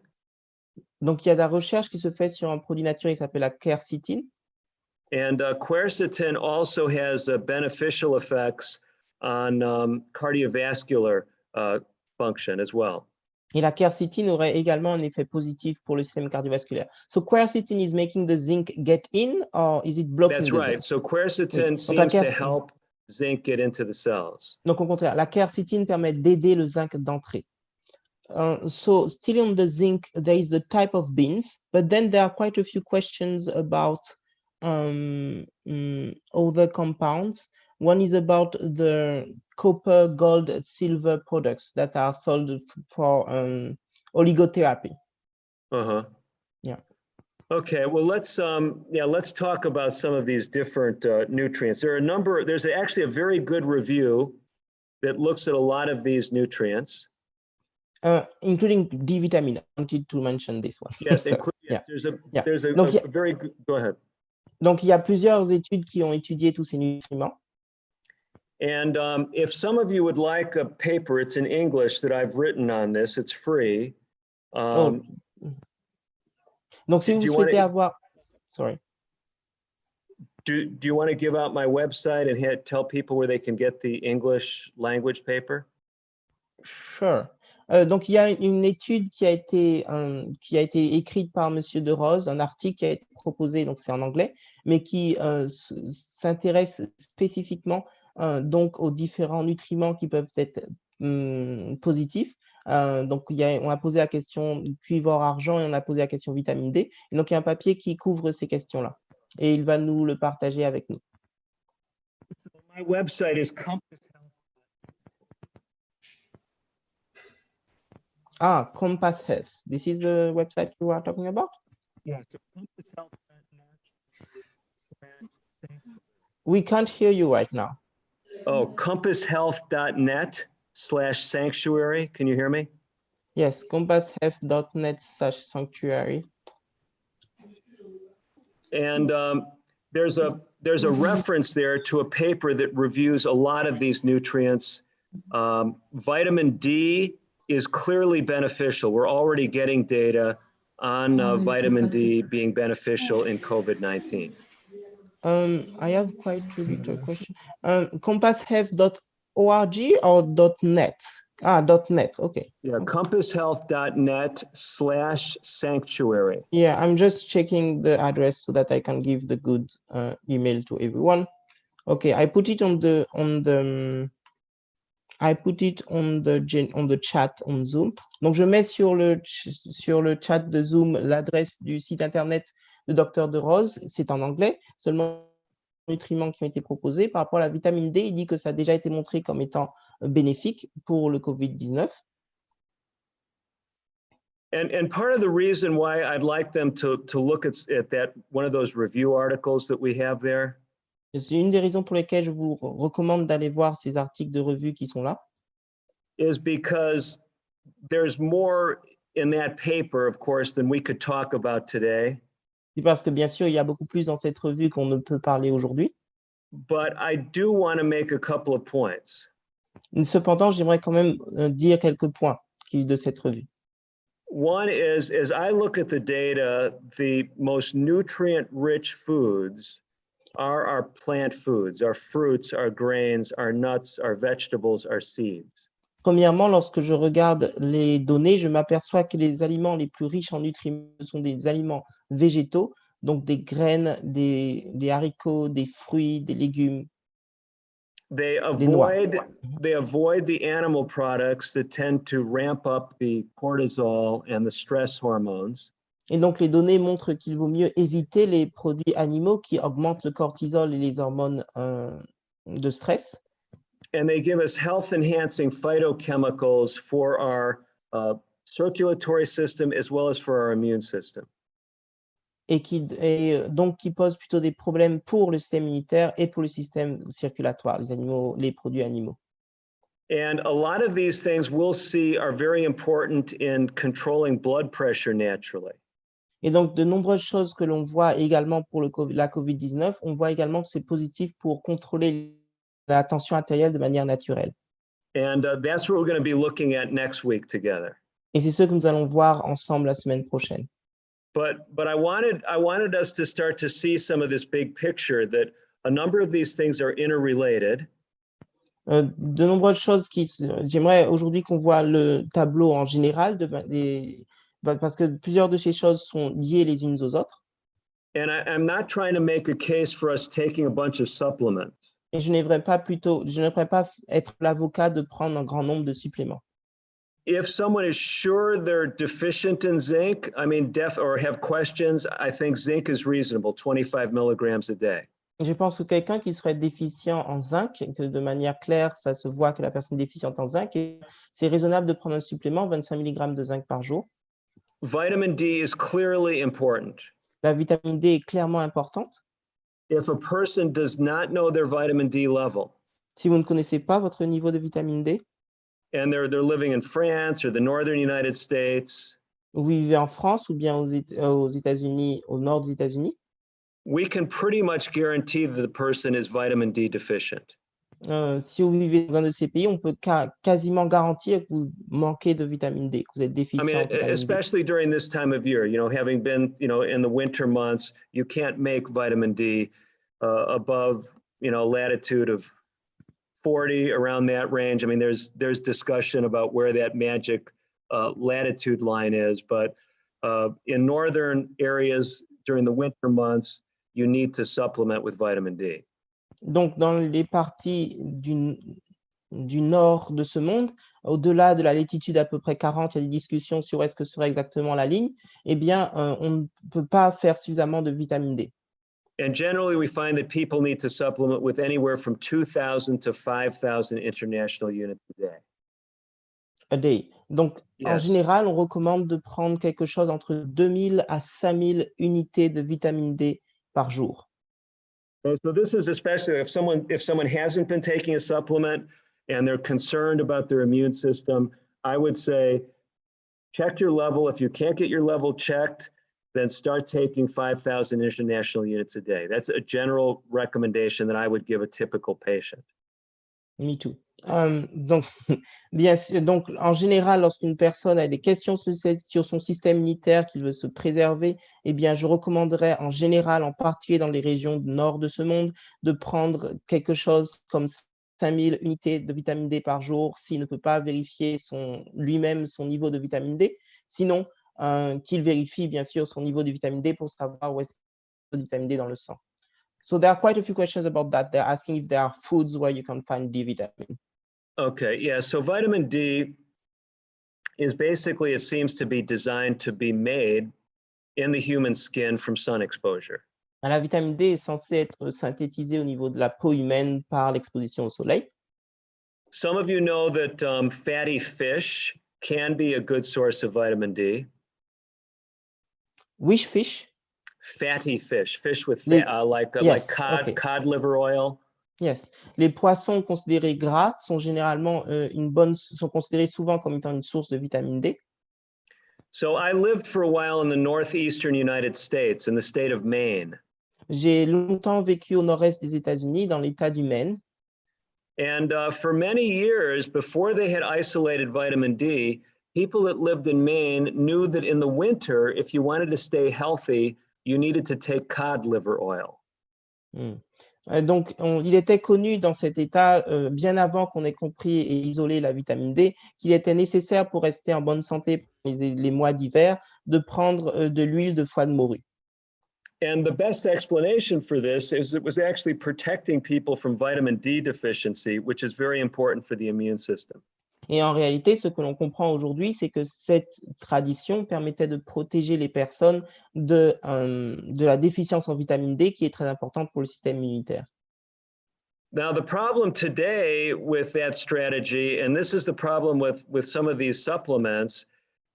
Donc, il y a de la recherche qui se fait sur un produit naturel qui s'appelle la quercétine. And quercetin also has beneficial effects on cardiovascular function as well. Et la quercétine aurait également un effet positif pour le système cardiovasculaire. So quercetin is making the zinc get in, or is it blocking That's the right. zinc? So quercetin Donc, la seems to help zinc get into the cells. Donc, au contraire, la quercétine permet d'aider le zinc d'entrer. So still on the zinc, there is the type of beans, but then there are quite a few questions about other compounds. One is about the copper, gold, silver products that are sold for oligotherapy. Uh-huh. Yeah. Okay, well, let's talk about some of these different nutrients. There's actually a very good review that looks at a lot of these nutrients. Including D vitamin. I wanted to mention this one. Yes, So, yes, yeah. there's a Donc, very good, go ahead. Donc, il y a plusieurs études qui ont étudié tous ces nutriments. And if some of you would like a paper, it's in English that I've written on this, it's free. Donc, si vous souhaitez avoir... Sorry. Do you want to give out my website and tell people where they can get the English language paper? Sure. Donc, il y a une étude qui a été écrite par Monsieur de Rose, un article qui a été proposé, donc c'est en anglais, mais qui s'intéresse spécifiquement donc aux différents nutriments qui peuvent être positifs. Donc, on a posé la question cuivre, or, argent et on a posé la question vitamine D. Et donc, il y a un papier qui couvre ces questions-là. Et il va nous le partager avec nous. So my website is Compass Health. Compass Health. This is the website you are talking about? Yeah, so compasshealth.net. We can't hear you right now. Oh, compasshealth.net/sanctuary. Can you hear me? Yes, compasshealth.net/sanctuary. And there's a reference there to a paper that reviews a lot of these nutrients. Vitamin D is clearly beneficial. We're already getting data on vitamin D being beneficial in COVID-19. I have quite a little question. Compasshealth.org or .net? .net, okay. Yeah, compasshealth.net/sanctuary. Yeah, I'm just checking the address so that I can give the good email to everyone. Okay, I put it on the chat on Zoom. Donc, je mets sur le chat de Zoom l'adresse du site internet de Dr de Rose. C'est en anglais, seulement les nutriments qui ont été proposés. Par rapport à la vitamine D, il dit que ça a déjà été montré comme étant bénéfique pour le Covid-19. And part of the reason why I'd like them to look at that one of those review articles that we have there. C'est une des raisons pour lesquelles je vous recommande d'aller voir ces articles de revue qui sont là. Is because there's more in that paper, of course, than we could talk about today. C'est parce que bien sûr, il y a beaucoup plus dans cette revue qu'on ne peut parler aujourd'hui. But I do want to make a couple of points. Cependant, j'aimerais quand même dire quelques points de cette revue. One is, as I look at the data, the most nutrient-rich foods are our plant foods, our fruits, our grains, our nuts, our vegetables, our seeds. Premièrement, lorsque je regarde les données, je m'aperçois que les aliments les plus riches en nutriments sont des aliments végétaux, donc des graines, des haricots, des fruits, des légumes. They avoid the animal products that tend to ramp up the cortisol and the stress hormones. Et donc, les données montrent qu'il vaut mieux éviter les produits animaux qui augmentent le cortisol et les hormones de stress. And they give us health-enhancing phytochemicals for our circulatory system as well as for our immune system. Et donc qui posent plutôt des problèmes pour le système immunitaire et pour le système circulatoire, les produits animaux. And a lot of these things we'll see are very important in controlling blood pressure naturally. Et donc, de nombreuses choses que l'on voit également pour la Covid-19, on voit également que c'est positif pour contrôler la tension artérielle de manière naturelle. And that's what we're going to be looking at next week together. Et c'est ce que nous allons voir ensemble la semaine prochaine. But I wanted us to start to see some of this big picture that a number of these things are interrelated. De nombreuses choses j'aimerais aujourd'hui qu'on voit le tableau en général parce que plusieurs de ces choses sont liées les unes aux autres. And I'm not trying to make a case for us taking a bunch of supplements. Et je n'aimerais pas être l'avocat de prendre un grand nombre de suppléments. If someone is sure they're deficient in zinc, or have questions, I think zinc is reasonable, 25 milligrams a day. Je pense que quelqu'un qui serait déficient en zinc, que de manière claire, ça se voit que la personne est déficiente en zinc, c'est raisonnable de prendre un supplément, 25 mg de zinc par jour. Vitamin D is clearly important. La vitamine D est clairement importante. If a person does not know their vitamin D level, si vous ne connaissez pas votre niveau de vitamine D, and they're living in France or the northern United States, vous vivez en France ou bien aux États-Unis, au nord des États-Unis, we can pretty much guarantee that the person is vitamin D deficient. Si vous vivez dans un de ces pays, on peut quasiment garantir que vous manquez de vitamine D, que vous êtes déficient en vitamine D. Especially during this time of year, having been, in the winter months, you can't make vitamin D above, latitude of 40, around that range. There's discussion about where that magic latitude line is, but in northern areas during the winter months, you need to supplement with vitamin D. Donc, dans les parties du nord de ce monde, au-delà de la latitude à peu près 40, il y a des discussions sur est-ce que ce serait exactement la ligne, eh bien, on ne peut pas faire suffisamment de vitamine D. And generally, we find that people need to supplement with anywhere from 2,000 to 5,000 international units a day. A day. Donc, en Yes. général, on recommande de prendre quelque chose entre 2000 à 5000 unités de vitamine D par jour. So this is especially if someone hasn't been taking a supplement and they're concerned about their immune system, I would say check your level. If you can't get your level checked, then start taking 5,000 international units a day. That's a general recommendation that I would give a typical patient. Me too. Donc, bien sûr, donc, en général, lorsqu'une personne a des questions sur son système immunitaire, qu'il veut se préserver, eh bien, je recommanderais en général, en particulier dans les régions du nord de ce monde, de prendre quelque chose comme 5000 unités de vitamine D par jour s'il ne peut pas vérifier lui-même son niveau de vitamine D. Sinon, qu'il vérifie bien sûr son niveau de vitamine D pour savoir où est-ce qu'il y a de vitamine D dans le sang. So there are quite a few questions about that. They're asking if there are foods where you can find D vitamin. Okay, yeah, so vitamin D is basically, it seems to be designed to be made in the human skin from sun exposure. La vitamine D est censée être synthétisée au niveau de la peau humaine par l'exposition au soleil. Some of you know that fatty fish can be a good source of vitamin D. Which fish? Fatty fish with fat, like cod, okay. Cod liver oil. Yes. Les poissons considérés gras sont généralement sont considérés souvent comme étant une source de vitamine D. So I lived for a while in the northeastern United States, in the state of Maine. J'ai longtemps vécu au nord-est des États-Unis, dans l'État du Maine. And for many years, before they had isolated vitamin D, people that lived in Maine knew that in the winter, if you wanted to stay healthy, you needed to take cod liver oil. Donc, il était connu dans cet état, bien avant qu'on ait compris et isolé la vitamine D, qu'il était nécessaire pour rester en bonne santé pour les mois d'hiver, de prendre de l'huile de foie de morue. And the best explanation for this is it was actually protecting people from vitamin D deficiency, which is very important for the immune system. Et en réalité, ce que l'on comprend aujourd'hui, c'est que cette tradition permettait de protéger les personnes de la déficience en vitamine D, qui est très importante pour le système immunitaire. Now, the problem today with that strategy, and this is the problem with some of these supplements,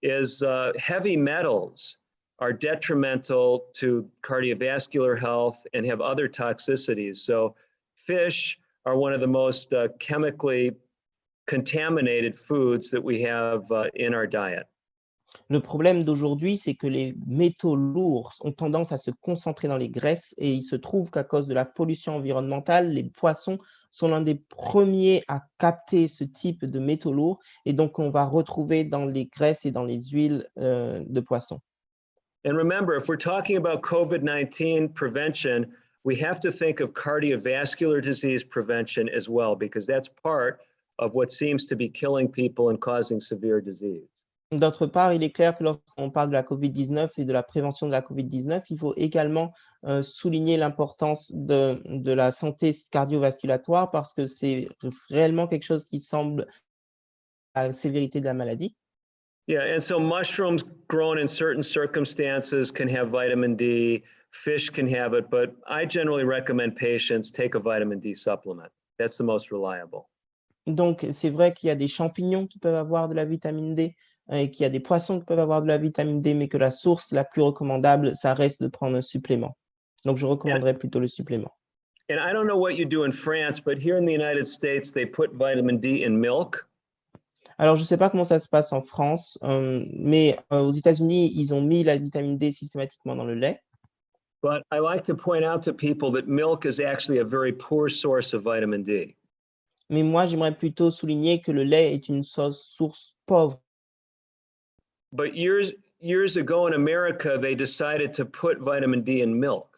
is heavy metals are detrimental to cardiovascular health and have other toxicities. So fish are one of the most chemically contaminated foods that we have in our diet. Le problème d'aujourd'hui, c'est que les métaux lourds ont tendance à se concentrer dans les graisses et il se trouve qu'à cause de la pollution environnementale, les poissons sont l'un des premiers à capter ce type de métaux lourds et donc on va retrouver dans les graisses et dans les huiles de poisson. And remember, if we're talking about COVID-19 prevention, we have to think of cardiovascular disease prevention as well, because that's part of what seems to be killing people and causing severe disease. D'autre part, il est clair que lorsqu'on parle de la Covid-19 et de la prévention de la Covid-19, il faut également souligner l'importance de la santé cardiovasculatoire parce que c'est réellement quelque chose qui semble à la sévérité de la maladie. Yeah, and so mushrooms grown in certain circumstances can have vitamin D, fish can have it, but I generally recommend patients take a vitamin D supplement. That's the most reliable. Donc, c'est vrai qu'il y a des champignons qui peuvent avoir de la vitamine D et qu'il y a des poissons qui peuvent avoir de la vitamine D, mais que la source la plus recommandable, ça reste de prendre un supplément. Donc, je recommanderais plutôt le supplément. And I don't know what you do in France, but here in the United States, they put vitamin D in milk. Alors, je ne sais pas comment ça se passe en France, mais aux États-Unis, ils ont mis la vitamine D systématiquement dans le lait. But I like to point out to people that milk is actually a very poor source of vitamin D. Mais moi, j'aimerais plutôt souligner que le lait est une source pauvre. But years ago in America, they decided to put vitamin D in milk.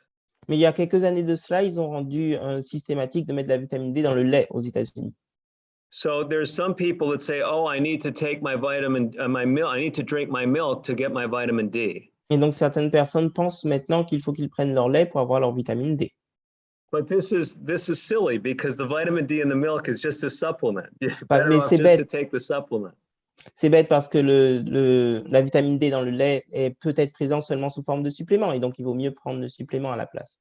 Mais il y a quelques années de cela, ils ont rendu systématique de mettre de la vitamine D dans le lait aux États-Unis. So there's some people that say, "Oh, I need to take my vitamin, my milk. I need to drink my milk to get my vitamin D." Et donc, certaines personnes pensent maintenant qu'il faut qu'ils prennent leur lait pour avoir leur vitamine D. But this is silly because the vitamin D in the milk is just a supplement. You're Bah, better mais off c'est just to bête. take the supplement. C'est bête parce que la vitamine D dans le lait est peut-être présente seulement sous forme de supplément et donc il vaut mieux prendre le supplément à la place.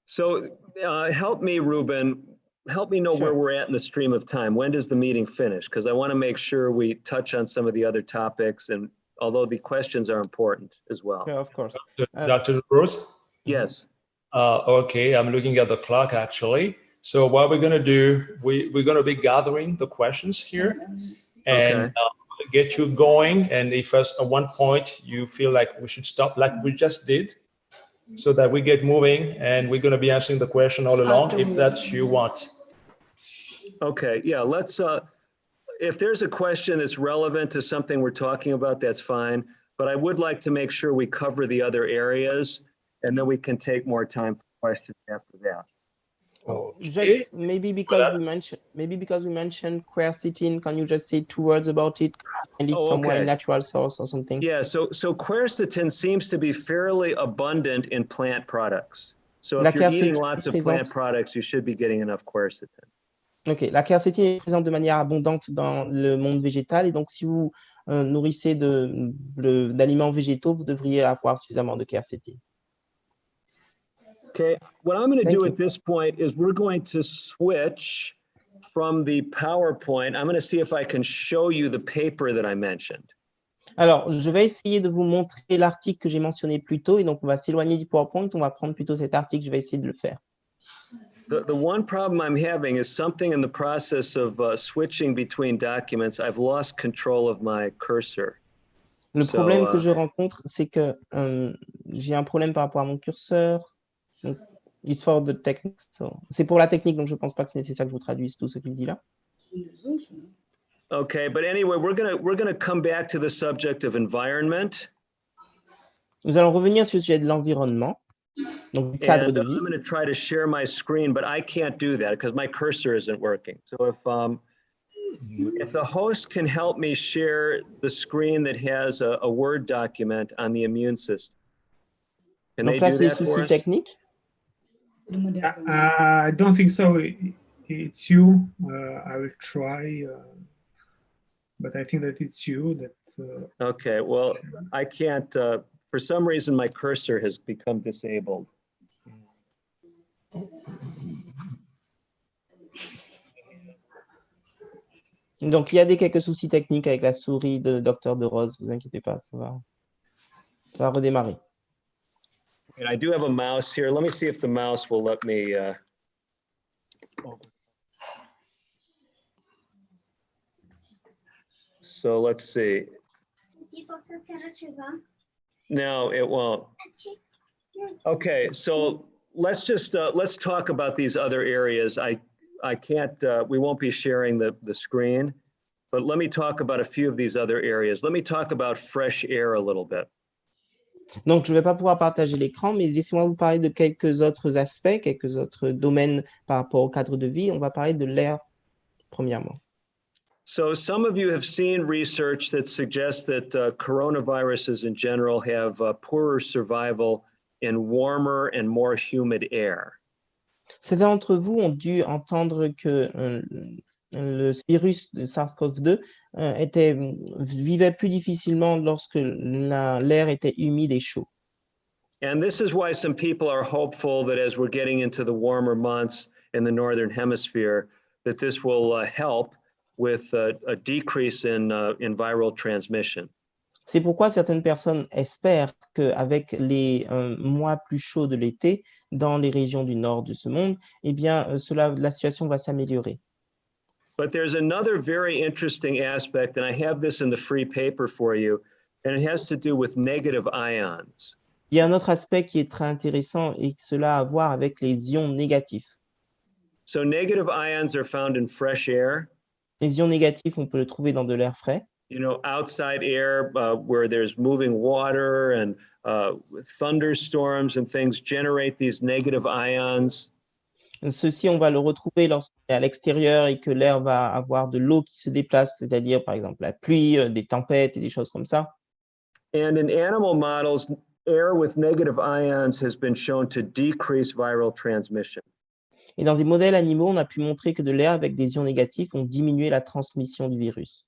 So help me, Ruben. Help me know where Sure. we're at in the stream of time. When does the meeting finish? Because I want to make sure we touch on some of the other topics, and although the questions are important as well. Yeah, of course. Dr. Bruce? Yes. Okay, I'm looking at the clock actually. So what we're going to do, we're going to be gathering the questions here and get you going. And if at one point you feel like we should stop like we just did, so that we get moving, and we're going to be answering the question all along if that's you want. Okay, yeah, let's, if there's a question that's relevant to something we're talking about, that's fine. But I would like to make sure we cover the other areas, and then we can take more time for questions after that. Okay. Just maybe because we mentioned quercetin, can you just say 2 words about it? Find it somewhere in natural source or something? Yeah, so quercetin seems to be fairly abundant in plant products. So if you're eating lots of plant products, you should be getting enough quercetin. Ok, la quercétine est présente de manière abondante dans le monde végétal et donc si vous nourrissez d'aliments végétaux, vous devriez avoir suffisamment de quercétine. Okay, what I'm going to do at this point is we're going to switch from the PowerPoint. I'm going to see if I can show you the paper that I mentioned. Alors, je vais essayer de vous montrer l'article que j'ai mentionné plus tôt et donc on va s'éloigner du PowerPoint, on va prendre plutôt cet article, je vais essayer de le faire. The one problem I'm having is something in the process of switching between documents. I've lost control of my cursor. Le problème que je rencontre, c'est que j'ai un problème par rapport à mon curseur. Donc, it's for the technique. So, c'est pour la technique, donc je ne pense pas que c'est nécessaire que je vous traduise tout ce qu'il dit là. Okay, but anyway, we're gonna come back to the subject of environment. Nous allons revenir sur le sujet de l'environnement, donc du cadre de vie. I'm going to try to share my screen, but I can't do that because my cursor isn't working. So if the host can help me share the screen that has a Word document on the immune system. Can donc they là, do c'est les that for soucis us? techniques. I don't think so. It's you. I will try, but I think that it's you. That. Okay. Well, I can't. For some reason, my cursor has become disabled. Donc, il y a quelques soucis techniques avec la souris de Docteur de Rose, vous inquiétez pas, ça va redémarrer. And I do have a mouse here. Let me see if the mouse will let me. So let's see. No, it won't. Okay, so let's just let's talk about these other areas. I can't. We won't be sharing the screen, but let me talk about a few of these other areas. Let me talk about fresh air a little bit. Donc, je ne vais pas pouvoir partager l'écran, mais laissez-moi vous parler de quelques autres aspects, quelques autres domaines par rapport au cadre de vie. On va parler de l'air, premièrement. So some of you have seen research that suggests that coronaviruses in general have poorer survival in warmer and more humid air. Certains d'entre vous ont dû entendre que le virus de SARS-CoV-2 vivait plus difficilement lorsque l'air était humide et chaud. And this is why some people are hopeful that as we're getting into the warmer months in the Northern Hemisphere, that this will help with a decrease in viral transmission. C'est pourquoi certaines personnes espèrent qu'avec les mois plus chauds de l'été, dans les régions du nord de ce monde, eh bien, la situation va s'améliorer. But there's another very interesting aspect, and I have this in the free paper for you, and it has to do with negative ions. Il y a un autre aspect qui est très intéressant et cela a à voir avec les ions négatifs. So negative ions are found in fresh air. Les ions négatifs, on peut les trouver dans de l'air frais. You know, outside air where there's moving water and thunderstorms and things generate these negative ions. Ceci, on va le retrouver lorsqu'on est à l'extérieur et que l'air va avoir de l'eau qui se déplace, c'est-à-dire par exemple la pluie, des tempêtes et des choses comme ça. And in animal models, air with negative ions has been shown to decrease viral transmission. Et dans des modèles animaux, on a pu montrer que de l'air avec des ions négatifs ont diminué la transmission du virus.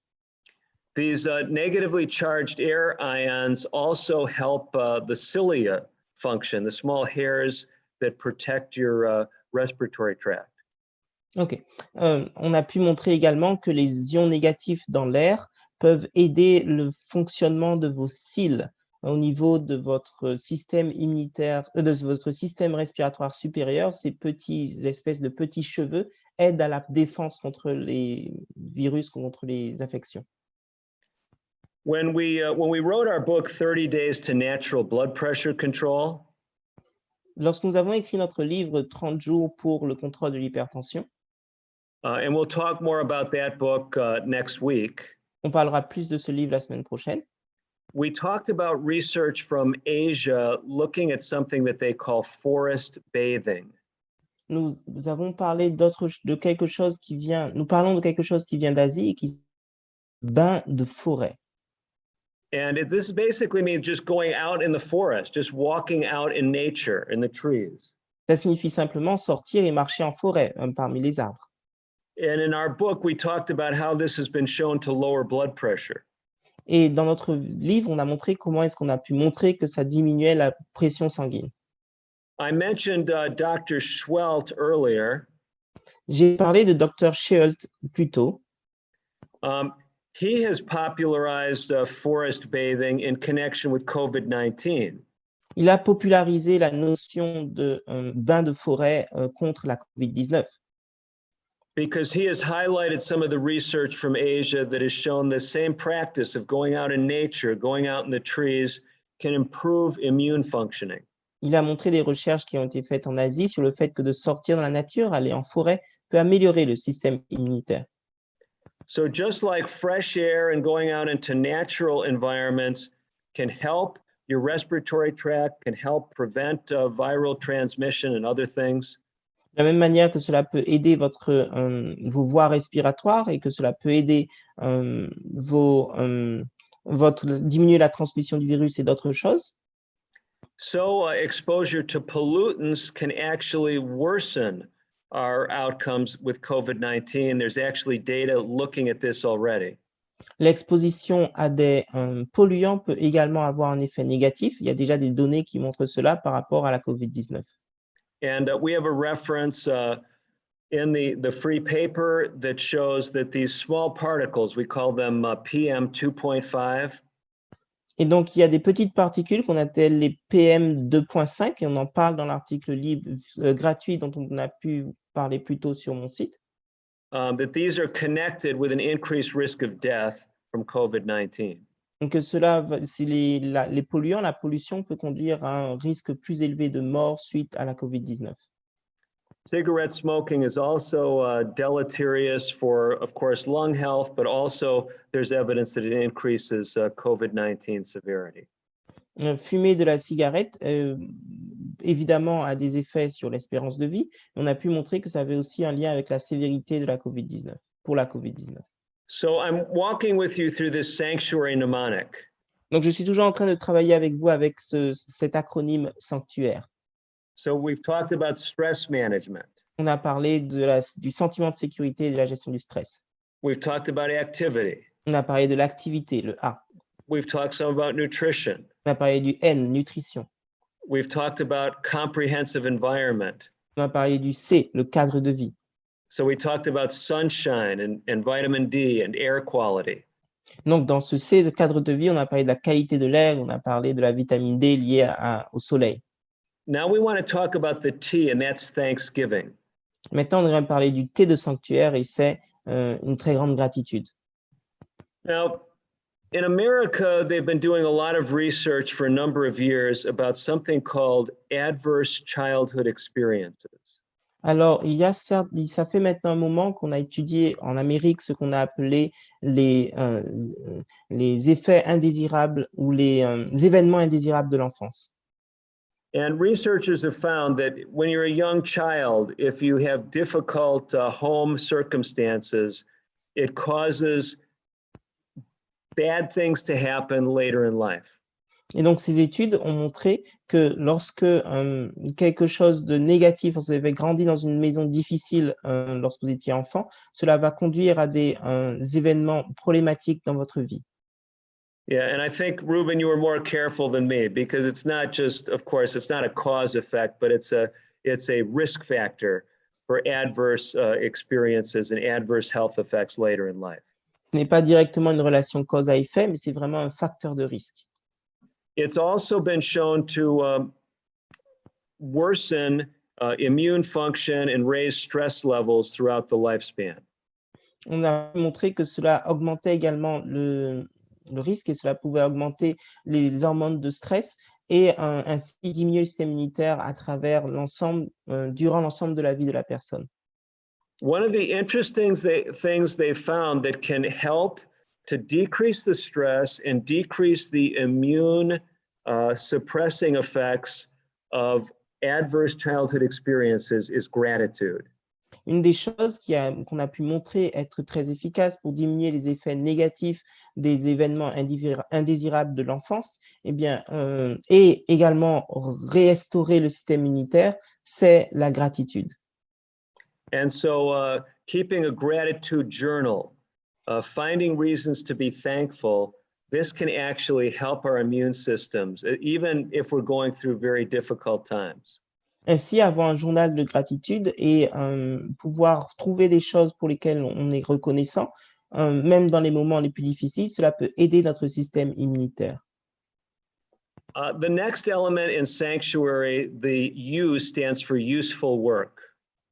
These negatively charged air ions also help the cilia function, the small hairs that protect your respiratory tract. Ok. On a pu montrer également que les ions négatifs dans l'air peuvent aider le fonctionnement de vos cils au niveau de votre système immunitaire, de votre système respiratoire supérieur. Ces espèces de petits cheveux aident à la défense contre les virus, contre les infections. When we wrote our book 30 Days to Natural Blood Pressure Control, lorsque nous avons écrit notre livre 30 jours pour le contrôle de l'hypertension, and we'll talk more about that book next week. On parlera plus de ce livre la semaine prochaine. We talked about research from Asia looking at something that they call forest bathing. Nous avons parlé de quelque chose qui vient, nous parlons de quelque chose qui vient d'Asie et qui bain de forêt. And this basically means just going out in the forest, just walking out in nature, in the trees. Ça signifie simplement sortir et marcher en forêt, parmi les arbres. And in our book, we talked about how this has been shown to lower blood pressure. Et dans notre livre, on a montré comment est-ce qu'on a pu montrer que ça diminuait la pression sanguine. I mentioned Dr. Schwelt earlier. J'ai parlé de Dr. Schwelt plus tôt. He has popularized forest bathing in connection with COVID-19. Il a popularisé la notion de bain de forêt contre la Covid-19. Because he has highlighted some of the research from Asia that has shown the same practice of going out in nature, going out in the trees, can improve immune functioning. Il a montré des recherches qui ont été faites en Asie sur le fait que de sortir dans la nature, aller en forêt, peut améliorer le système immunitaire. So just like fresh air and going out into natural environments can help your respiratory tract, can help prevent viral transmission and other things. De la même manière que cela peut aider vos voies respiratoires et que cela peut aider diminuer la transmission du virus et d'autres choses. So exposure to pollutants can actually worsen our outcomes with COVID-19. There's actually data looking at this already. L'exposition à des polluants peut également avoir un effet négatif. Il y a déjà des données qui montrent cela par rapport à la COVID-19. And we have a reference in the free paper that shows that these small particles, we call them PM 2.5. Et donc, il y a des petites particules qu'on appelle les PM 2.5 et on en parle dans l'article libre gratuit dont on a pu parler plus tôt sur mon site. That these are connected with an increased risk of death from COVID-19. Donc, si les polluants, la pollution peut conduire à un risque plus élevé de mort suite à la COVID-19. Cigarette smoking is also deleterious for, of course, lung health, but also there's evidence that it increases COVID-19 severity. Fumer de la cigarette, évidemment, a des effets sur l'espérance de vie. On a pu montrer que ça avait aussi un lien avec la sévérité de la COVID-19, pour la COVID-19. So I'm walking with you through this sanctuary mnemonic. Donc, je suis toujours en train de travailler avec vous avec cet acronyme sanctuaire. So we've talked about stress management. On a parlé du sentiment de sécurité et de la gestion du stress. We've talked about activity. On a parlé de l'activité, le A. We've talked some about nutrition. On a parlé du N, nutrition. We've talked about comprehensive environment. On a parlé du C, le cadre de vie. So we talked about sunshine and vitamin D and air quality. Donc, dans ce C de cadre de vie, on a parlé de la qualité de l'air, on a parlé de la vitamine D liée au soleil. Now we want to talk about the T, and that's Thanksgiving. Maintenant, on va parler du T de sanctuaire et c'est une très grande gratitude. Now, in America, they've been doing a lot of research for a number of years about something called adverse childhood experiences. Alors, ça fait maintenant un moment qu'on a étudié en Amérique ce qu'on a appelé les effets indésirables ou les événements indésirables de l'enfance. And researchers have found that when you're a young child, if you have difficult home circumstances, it causes bad things to happen later in life. Et donc, ces études ont montré que lorsque quelque chose de négatif, lorsque vous avez grandi dans une maison difficile lorsque vous étiez enfant, cela va conduire à des événements problématiques dans votre vie. Yeah, and I think, Ruben, you were more careful than me because it's not just, of course, it's not a cause effect, but it's a risk factor for adverse experiences and adverse health effects later in life. Ce n'est pas directement une relation cause à effet, mais c'est vraiment un facteur de risque. It's also been shown to worsen immune function and raise stress levels throughout the lifespan. On a montré que cela augmentait également le risque et cela pouvait augmenter les hormones de stress et ainsi diminuer le système immunitaire à travers durant l'ensemble de la vie de la personne. One of the interesting things they found that can help to decrease the stress and decrease the immune suppressing effects of adverse childhood experiences is gratitude. Une des choses qu'on a pu montrer être très efficace pour diminuer les effets négatifs des événements indésirables de l'enfance, et également restaurer le système immunitaire, c'est la gratitude. And so keeping a gratitude journal, finding reasons to be thankful, this can actually help our immune systems, even if we're going through very difficult times. Ainsi, avoir un journal de gratitude et pouvoir trouver des choses pour lesquelles on est reconnaissant, même dans les moments les plus difficiles, cela peut aider notre système immunitaire. The next element in sanctuary, the U stands for useful work.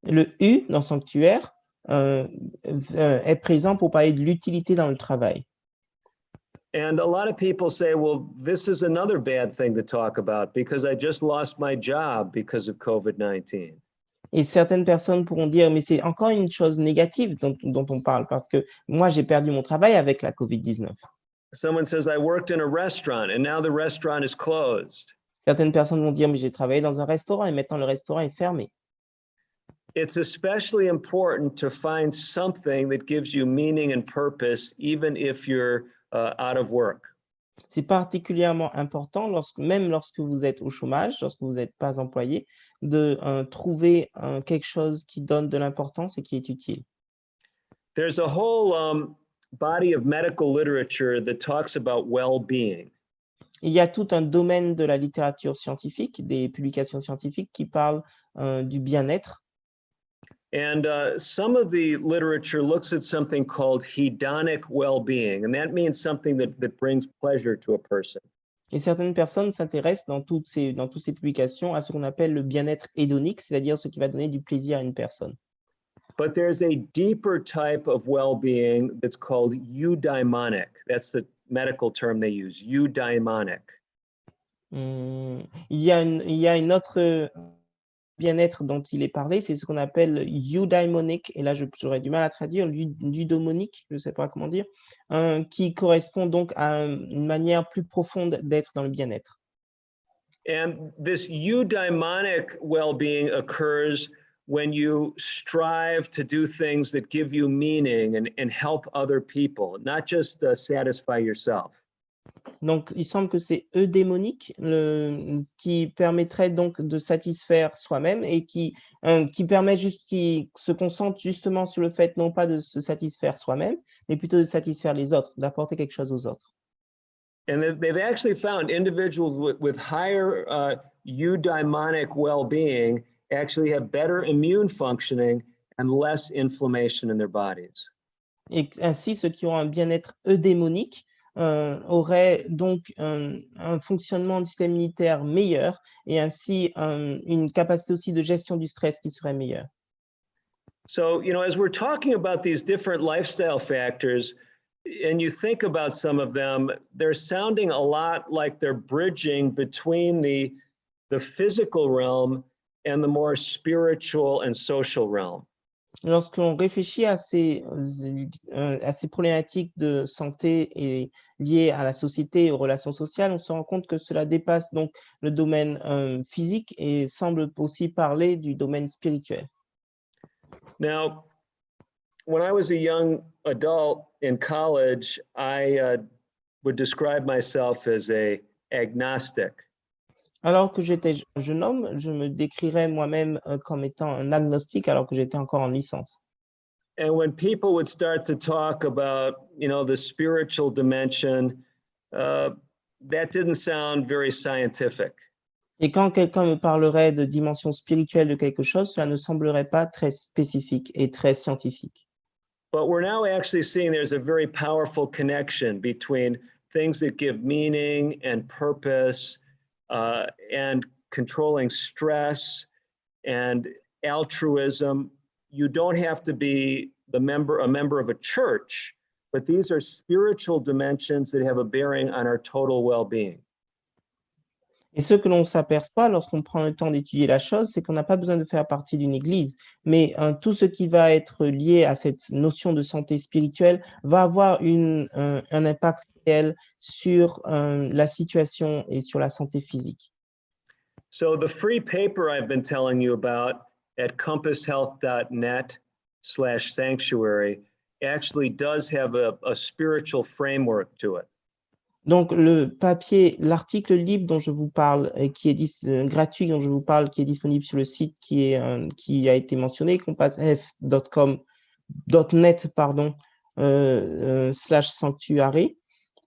Le U dans sanctuaire est présent pour parler de l'utilité dans le travail. And a lot of people say, well, this is another bad thing to talk about because I just lost my job because of COVID-19. Et certaines personnes pourront dire, mais c'est encore une chose négative dont on parle parce que moi, j'ai perdu mon travail avec la COVID-19. Someone says, I worked in a restaurant and now the restaurant is closed. Certaines personnes vont dire, mais j'ai travaillé dans un restaurant et maintenant le restaurant est fermé. It's especially important to find something that gives you meaning and purpose, even if you're out of work. C'est particulièrement important, même lorsque vous êtes au chômage, lorsque vous n'êtes pas employé, de trouver quelque chose qui donne de l'importance et qui est utile. There's a whole body of medical literature that talks about well-being. Il y a tout un domaine de la littérature scientifique, des publications scientifiques qui parlent du bien-être. And some of the literature looks at something called hedonic well-being, and that means something that brings pleasure to a person. Et certaines personnes s'intéressent dans toutes ces publications à ce qu'on appelle le bien-être hédonique, c'est-à-dire ce qui va donner du plaisir à une personne. But there's a deeper type of well-being that's called eudaimonic. That's the medical term they use, eudaimonic. Il y a une autre bien-être dont il est parlé, c'est ce qu'on appelle eudaimonic, et là j'aurais du mal à traduire, eudaimonique, je ne sais pas comment dire, qui correspond donc à une manière plus profonde d'être dans le bien-être. And this eudaimonic well-being occurs when you strive to do things that give you meaning and help other people, not just satisfy yourself. Donc, il semble que c'est eudémonique, qui permettrait donc de satisfaire soi-même et qui se concentre justement sur le fait non pas de se satisfaire soi-même, mais plutôt de satisfaire les autres, d'apporter quelque chose aux autres. And they've actually found individuals with higher eudaimonic well-being actually have better immune functioning and less inflammation in their bodies. Et ainsi, ceux qui ont un bien-être eudémonique auraient donc un fonctionnement du système immunitaire meilleur et ainsi une capacité aussi de gestion du stress qui serait meilleure. So, as we're talking about these different lifestyle factors, and you think about some of them, they're sounding a lot like they're bridging between the physical realm and the more spiritual and social realm. Lorsqu'on réfléchit à ces problématiques de santé et liées à la société et aux relations sociales, on se rend compte que cela dépasse donc le domaine physique et semble aussi parler du domaine spirituel. Now, when I was a young adult in college, I would describe myself as an agnostic. Alors que j'étais jeune homme, je me décrirais moi-même comme étant un agnostique alors que j'étais encore en licence. And when people would start to talk about, the spiritual dimension, that didn't sound very scientific. Et quand quelqu'un me parlerait de dimension spirituelle de quelque chose, cela ne semblerait pas très spécifique et très scientifique. But we're now actually seeing there's a very powerful connection between things that give meaning and purpose, and controlling stress and altruism. You don't have to be a member of a church, but these are spiritual dimensions that have a bearing on our total well-being. Et ce que l'on s'aperçoit lorsqu'on prend le temps d'étudier la chose, c'est qu'on n'a pas besoin de faire partie d'une église, mais tout ce qui va être lié à cette notion de santé spirituelle va avoir un impact réel sur la situation et sur la santé physique. So the free paper I've been telling you about at compasshealth.net/sanctuary actually does have a spiritual framework to it. Donc, l'article libre dont je vous parle, et qui est gratuit, dont je vous parle, qui est disponible sur le site qui a été mentionné, compasshealth.net/sanctuary.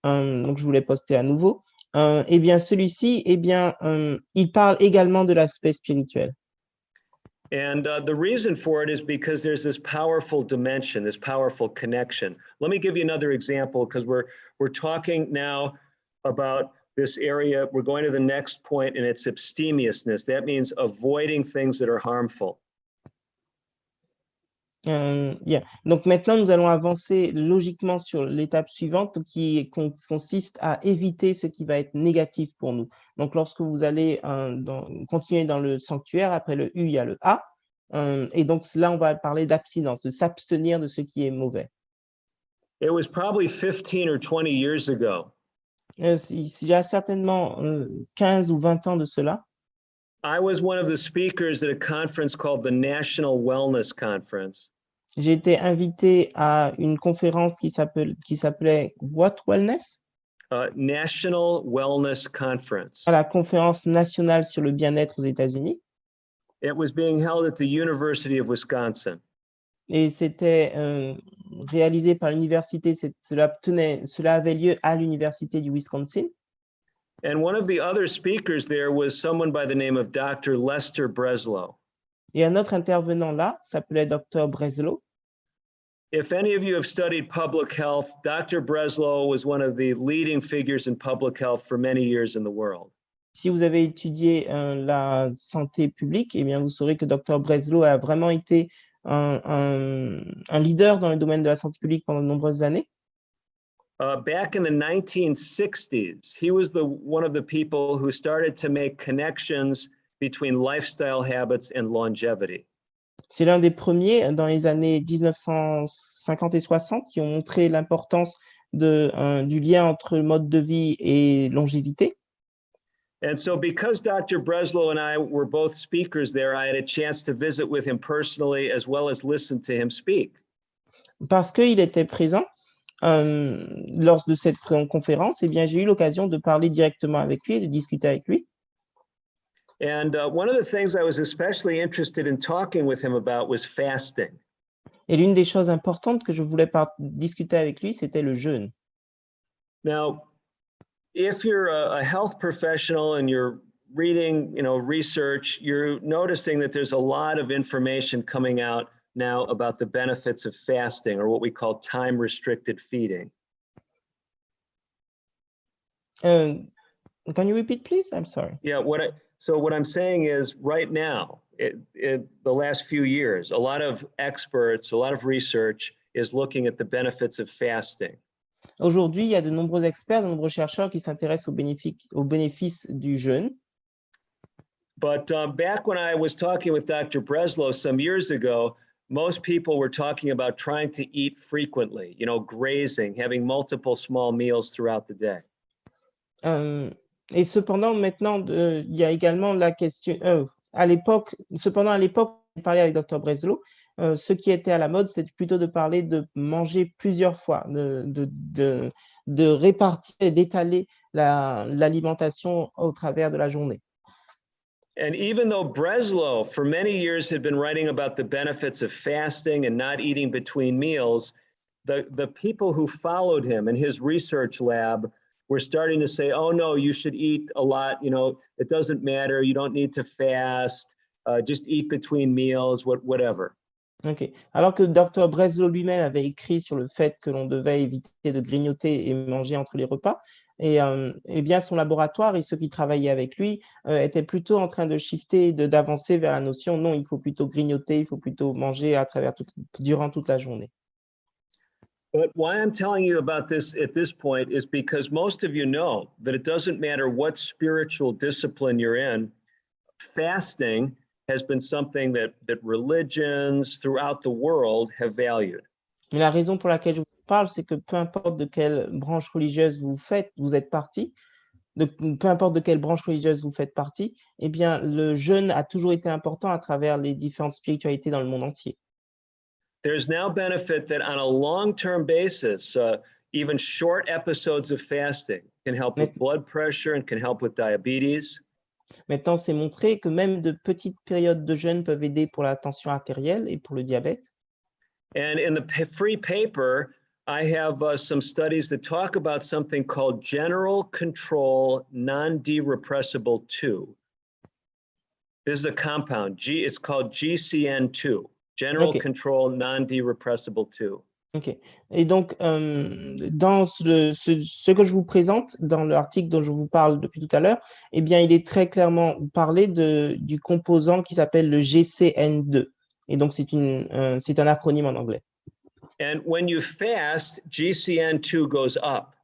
Donc, je vous l'ai posté à nouveau. Eh bien, celui-ci, il parle également de l'aspect spirituel. And the reason for it is because there's this powerful dimension, this powerful connection. Let me give you another example, because we're talking now about this area. We're going to the next point, and it's abstemiousness. That means avoiding things that are harmful. Donc maintenant, nous allons avancer logiquement sur l'étape suivante qui consiste à éviter ce qui va être négatif pour nous. Donc lorsque vous allez continuer dans le sanctuaire, après le U, il y a le A. Et donc là, on va parler d'abstinence, de s'abstenir de ce qui est mauvais. It was probably 15 or 20 years ago. Il y a certainement 15 ou 20 ans de cela. I was one of the speakers at a conference called the National Wellness Conference. J'ai été invité à une conférence qui s'appelait What Wellness? National Wellness Conference. À la conférence nationale sur le bien-être aux États-Unis. It was being held at the University of Wisconsin. Et c'était réalisé par l'université, cela avait lieu à l'université du Wisconsin. And one of the other speakers there was someone by the name of Dr. Lester Breslow. Et un autre intervenant là s'appelait Dr. Breslow. If any of you have studied public health, Dr. Breslow was one of the leading figures in public health for many years in the world. Si vous avez étudié la santé publique, eh bien, vous saurez que Dr. Breslow a vraiment été un leader dans le domaine de la santé publique pendant de nombreuses années. Back in the 1960s, he was one of the people who started to make connections between lifestyle habits and longevity. C'est l'un des premiers dans les années 1950 et 60 qui ont montré l'importance du lien entre le mode de vie et longévité. And so because Dr. Breslow and I were both speakers there, I had a chance to visit with him personally as well as listen to him speak. Parce qu'il était présent lors de cette conférence, eh bien, j'ai eu l'occasion de parler directement avec lui et de discuter avec lui. And one of the things I was especially interested in talking with him about was fasting. Et l'une des choses importantes que je voulais discuter avec lui, c'était le jeûne. Now, if you're a health professional and you're reading, research, you're noticing that there's a lot of information coming out now about the benefits of fasting, or what we call time-restricted feeding. Can you repeat, please? I'm sorry. Yeah, so what I'm saying is right now, in the last few years, a lot of experts, a lot of research is looking at the benefits of fasting. Aujourd'hui, il y a de nombreux experts, de nombreux chercheurs qui s'intéressent aux bénéfices du jeûne. But back when I was talking with Dr. Breslow some years ago, most people were talking about trying to eat frequently, grazing, having multiple small meals throughout the day. Et cependant, maintenant, il y a également la question, à l'époque, on parlait avec Dr. Breslow, ce qui était à la mode, c'était plutôt de parler de manger plusieurs fois, de répartir et d'étaler l'alimentation au travers de la journée. And even though Breslow, for many years, had been writing about the benefits of fasting and not eating between meals, the people who followed him in his research lab were starting to say, oh, no, you should eat a lot. It doesn't matter. You don't need to fast. Just eat between meals, whatever. OK. Alors que Dr. Breslow lui-même avait écrit sur le fait que l'on devait éviter de grignoter et manger entre les repas, et bien son laboratoire et ceux qui travaillaient avec lui étaient plutôt en train de shifter, d'avancer vers la notion non, il faut plutôt grignoter, il faut plutôt manger durant toute la journée. But why I'm telling you about this at this point is because most of you know that it doesn't matter what spiritual discipline you're in, fasting has been something that religions throughout the world have valued. Mais la raison pour laquelle je vous parle, c'est que peu importe de quelle branche religieuse vous êtes partie, peu importe de quelle branche religieuse vous faites partie, eh bien, le jeûne a toujours été important à travers les différentes spiritualités dans le monde entier. There's now benefit that on a long-term basis, even short episodes of fasting can help with blood pressure and can help with diabetes. Maintenant, c'est montré que même de petites périodes de jeûne peuvent aider pour la tension artérielle et pour le diabète. And in the free paper, I have some studies that talk about something called general control non-derepressible 2. This is a compound. It's called GCN2, general control non-derepressible 2. OK. Et donc, dans ce que je vous présente, dans l'article dont je vous parle depuis tout à l'heure, eh bien, il est très clairement parlé du composant qui s'appelle le GCN2. Et donc, c'est un acronyme en anglais. And when you fast, GCN2 goes up.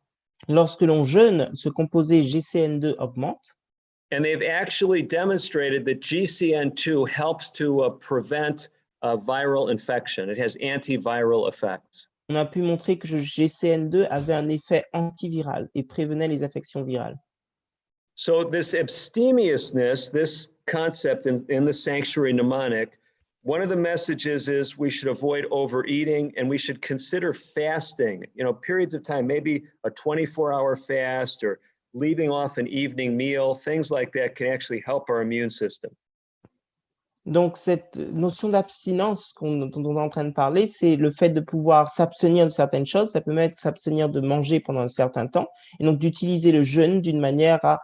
Lorsque l'on jeûne, ce composé GCN2 augmente. And they've actually demonstrated that GCN2 helps to prevent viral infection. It has antiviral effects. On a pu montrer que le GCN2 avait un effet antiviral et prévenait les infections virales. So this abstemiousness, this concept in the sanctuary mnemonic, one of the messages is we should avoid overeating and we should consider fasting, periods of time, maybe a 24-hour fast or leaving off an evening meal, things like that can actually help our immune system. Donc, cette notion d'abstinence dont on est en train de parler, c'est le fait de pouvoir s'abstenir de certaines choses. Ça peut être s'abstenir de manger pendant un certain temps et donc d'utiliser le jeûne d'une manière à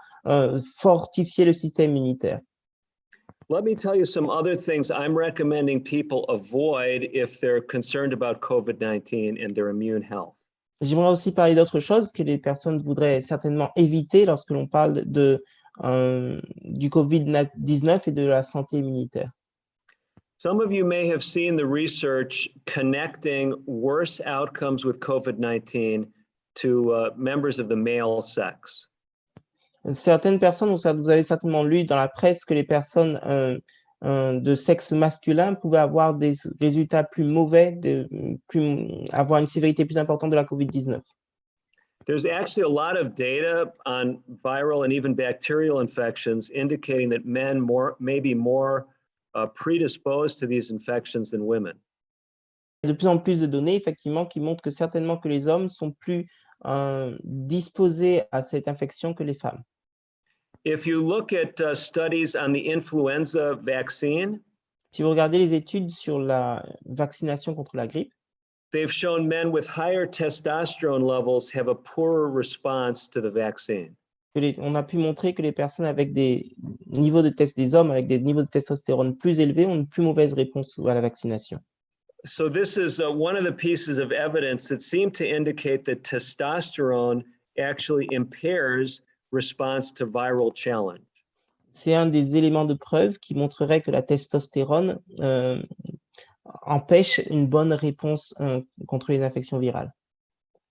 fortifier le système immunitaire. Let me tell you some other things I'm recommending people avoid if they're concerned about COVID-19 and their immune health. J'aimerais aussi parler d'autre chose que les personnes voudraient certainement éviter lorsque l'on parle du Covid-19 et de la santé immunitaire. Some of you may have seen the research connecting worse outcomes with COVID-19 to members of the male sex. Certaines personnes, vous avez certainement lu dans la presse que les personnes de sexe masculin pouvaient avoir des résultats plus mauvais, avoir une sévérité plus importante de la COVID-19. There's actually a lot of data on viral and even bacterial infections indicating that men may be more predisposed to these infections than women. Il y a de plus en plus de données, effectivement, qui montrent que certainement que les hommes sont plus disposés à cette infection que les femmes. If you look at studies on the influenza vaccine, si vous regardez les études sur la vaccination contre la grippe, they've shown men with higher testosterone levels have a poorer response to the vaccine. On a pu montrer que les personnes avec des niveaux de des hommes avec des niveaux de testostérone plus élevés ont une plus mauvaise réponse à la vaccination. So this is one of the pieces of evidence that seem to indicate that testosterone actually impairs response to viral challenge. C'est un des éléments de preuve qui montrerait que la testostérone empêche une bonne réponse contre les infections virales.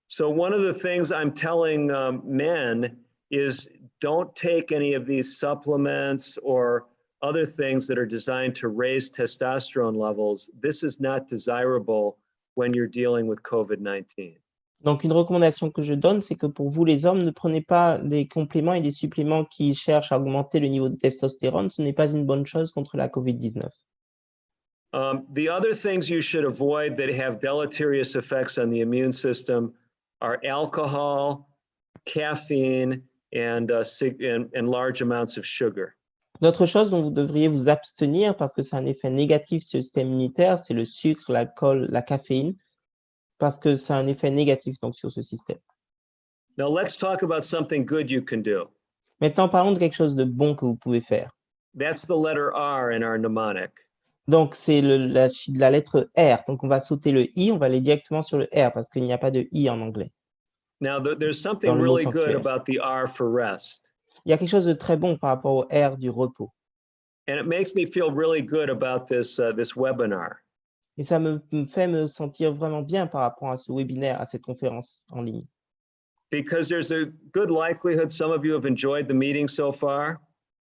So one of the things I'm telling men is don't take any of these supplements or other things that are designed to raise testosterone levels. This is not desirable when you're dealing with COVID-19. Donc, une recommandation que je donne, c'est que pour vous, les hommes, ne prenez pas des compléments et des suppléments qui cherchent à augmenter le niveau de testostérone. Ce n'est pas une bonne chose contre la COVID-19. The other things you should avoid that have deleterious effects on the immune system are alcohol, caffeine, and large amounts of sugar. D'autres choses dont vous devriez vous abstenir parce que ça a un effet négatif sur le système immunitaire, c'est le sucre, l'alcool, la caféine, parce que ça a un effet négatif donc, sur ce système. Now let's talk about something good you can do. Maintenant, parlons de quelque chose de bon que vous pouvez faire. That's the letter R in our mnemonic. Donc, c'est la lettre R. Donc, on va sauter le I, on va aller directement sur le R parce qu'il n'y a pas de I en anglais. Now, there's something really good about the R for rest. Il y a quelque chose de très bon par rapport au R du repos. And it makes me feel really good about this webinar. Et ça me fait me sentir vraiment bien par rapport à ce webinaire, à cette conférence en ligne. Because there's a good likelihood some of you have enjoyed the meeting so far.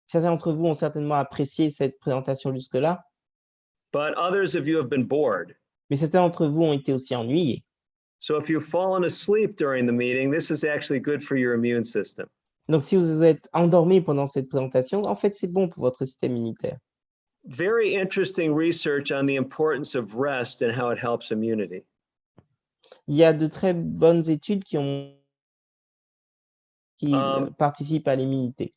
Certains d'entre vous ont certainement apprécié cette présentation jusque-là. But others of you have been bored. Mais certains d'entre vous ont été aussi ennuyés. So if you've fallen asleep during the meeting, this is actually good for your immune system. Donc, si vous êtes endormi pendant cette présentation, en fait, c'est bon pour votre système immunitaire. Very interesting research on the importance of rest and how it helps immunity. Il y a de très bonnes études qui participent à l'immunité.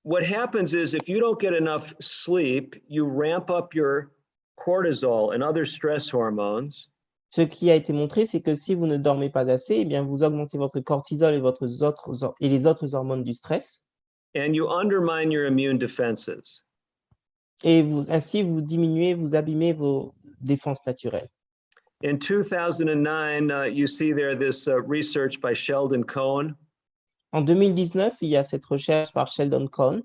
What happens is if you don't get enough sleep, you ramp up your cortisol and other stress hormones. Ce qui a été montré, c'est que si vous ne dormez pas assez, eh bien, vous augmentez votre cortisol et les autres hormones du stress. And you undermine your immune defenses. Et ainsi, vous diminuez, vous abîmez vos défenses naturelles. In 2009, you see there this research by Sheldon Cohen. En 2019, il y a cette recherche par Sheldon Cohen.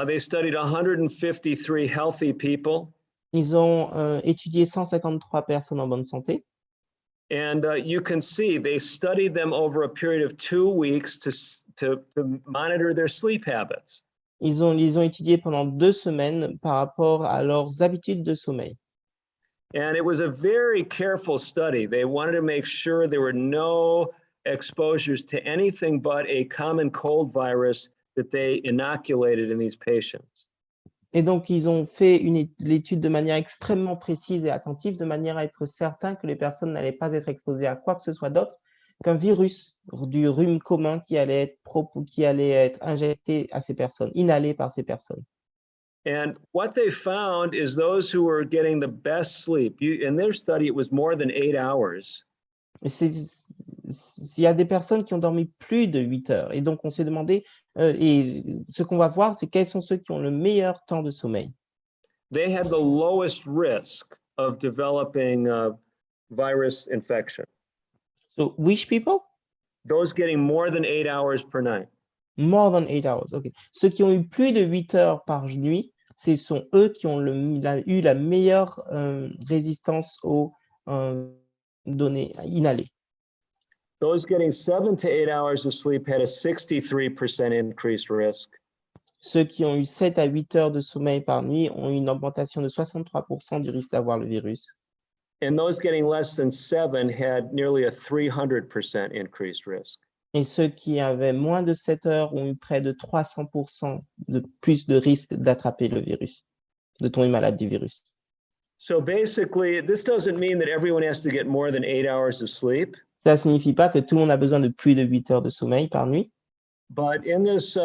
They studied 153 healthy people. Ils ont étudié 153 personnes en bonne santé. And you can see they studied them over a period of 2 weeks to monitor their sleep habits. Ils ont étudié pendant 2 semaines par rapport à leurs habitudes de sommeil. And it was a very careful study. They wanted to make sure there were no exposures to anything but a common cold virus that they inoculated in these patients. Et donc, ils ont fait l'étude de manière extrêmement précise et attentive, de manière à être certain que les personnes n'allaient pas être exposées à quoi que ce soit d'autre qu'un virus du rhume commun qui allait être injecté à ces personnes, inhalé par ces personnes. And what they found is those who were getting the best sleep, in their study, it was more than 8 hours. Et s'il y a des personnes qui ont dormi plus de 8 heures. Et donc, on s'est demandé, et ce qu'on va voir, c'est quels sont ceux qui ont le meilleur temps de sommeil. They had the lowest risk of developing virus infection. So, which people? Those getting more than 8 hours per night. More than 8 hours, ok. Ceux qui ont eu plus de 8 heures par nuit, ce sont eux qui ont eu la meilleure résistance aux données inhalées. Those getting 7 to 8 hours of sleep had a 63% increased risk. Ceux qui ont eu 7 à 8 heures de sommeil par nuit ont eu une augmentation de 63% du risque d'avoir le virus. And those getting less than 7 had nearly a 300% increased risk. Et ceux qui avaient moins de 7 heures ont eu près de 300% de plus de risque d'attraper le virus, de tomber malade du virus. So basically, this doesn't mean that everyone has to get more than 8 hours of sleep. Ça ne signifie pas que tout le monde a besoin de plus de 8 heures de sommeil par nuit. But in this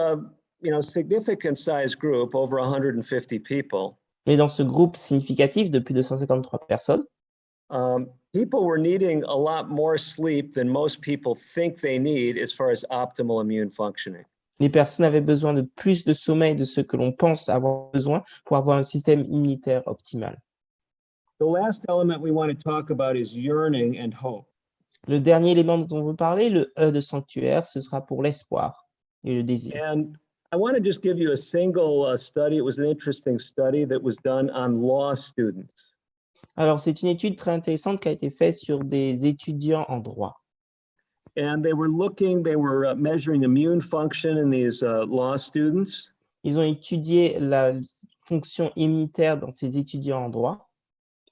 significant size group, over 150 people, Mais dans ce groupe significatif de plus de 153 personnes, people were needing a lot more sleep than most people think they need as far as optimal immune functioning. les personnes avaient besoin de plus de sommeil de ce que l'on pense avoir besoin pour avoir un système immunitaire optimal. The last element we want to talk about is yearning and hope. Le dernier élément dont on veut parler, le E de sanctuaire, ce sera pour l'espoir et le désir. And I want to just give you a single study. It was an interesting study that was done on law students. Alors, c'est une étude très intéressante qui a été faite sur des étudiants en droit. And they were measuring immune function in these law students. Ils ont étudié la fonction immunitaire dans ces étudiants en droit,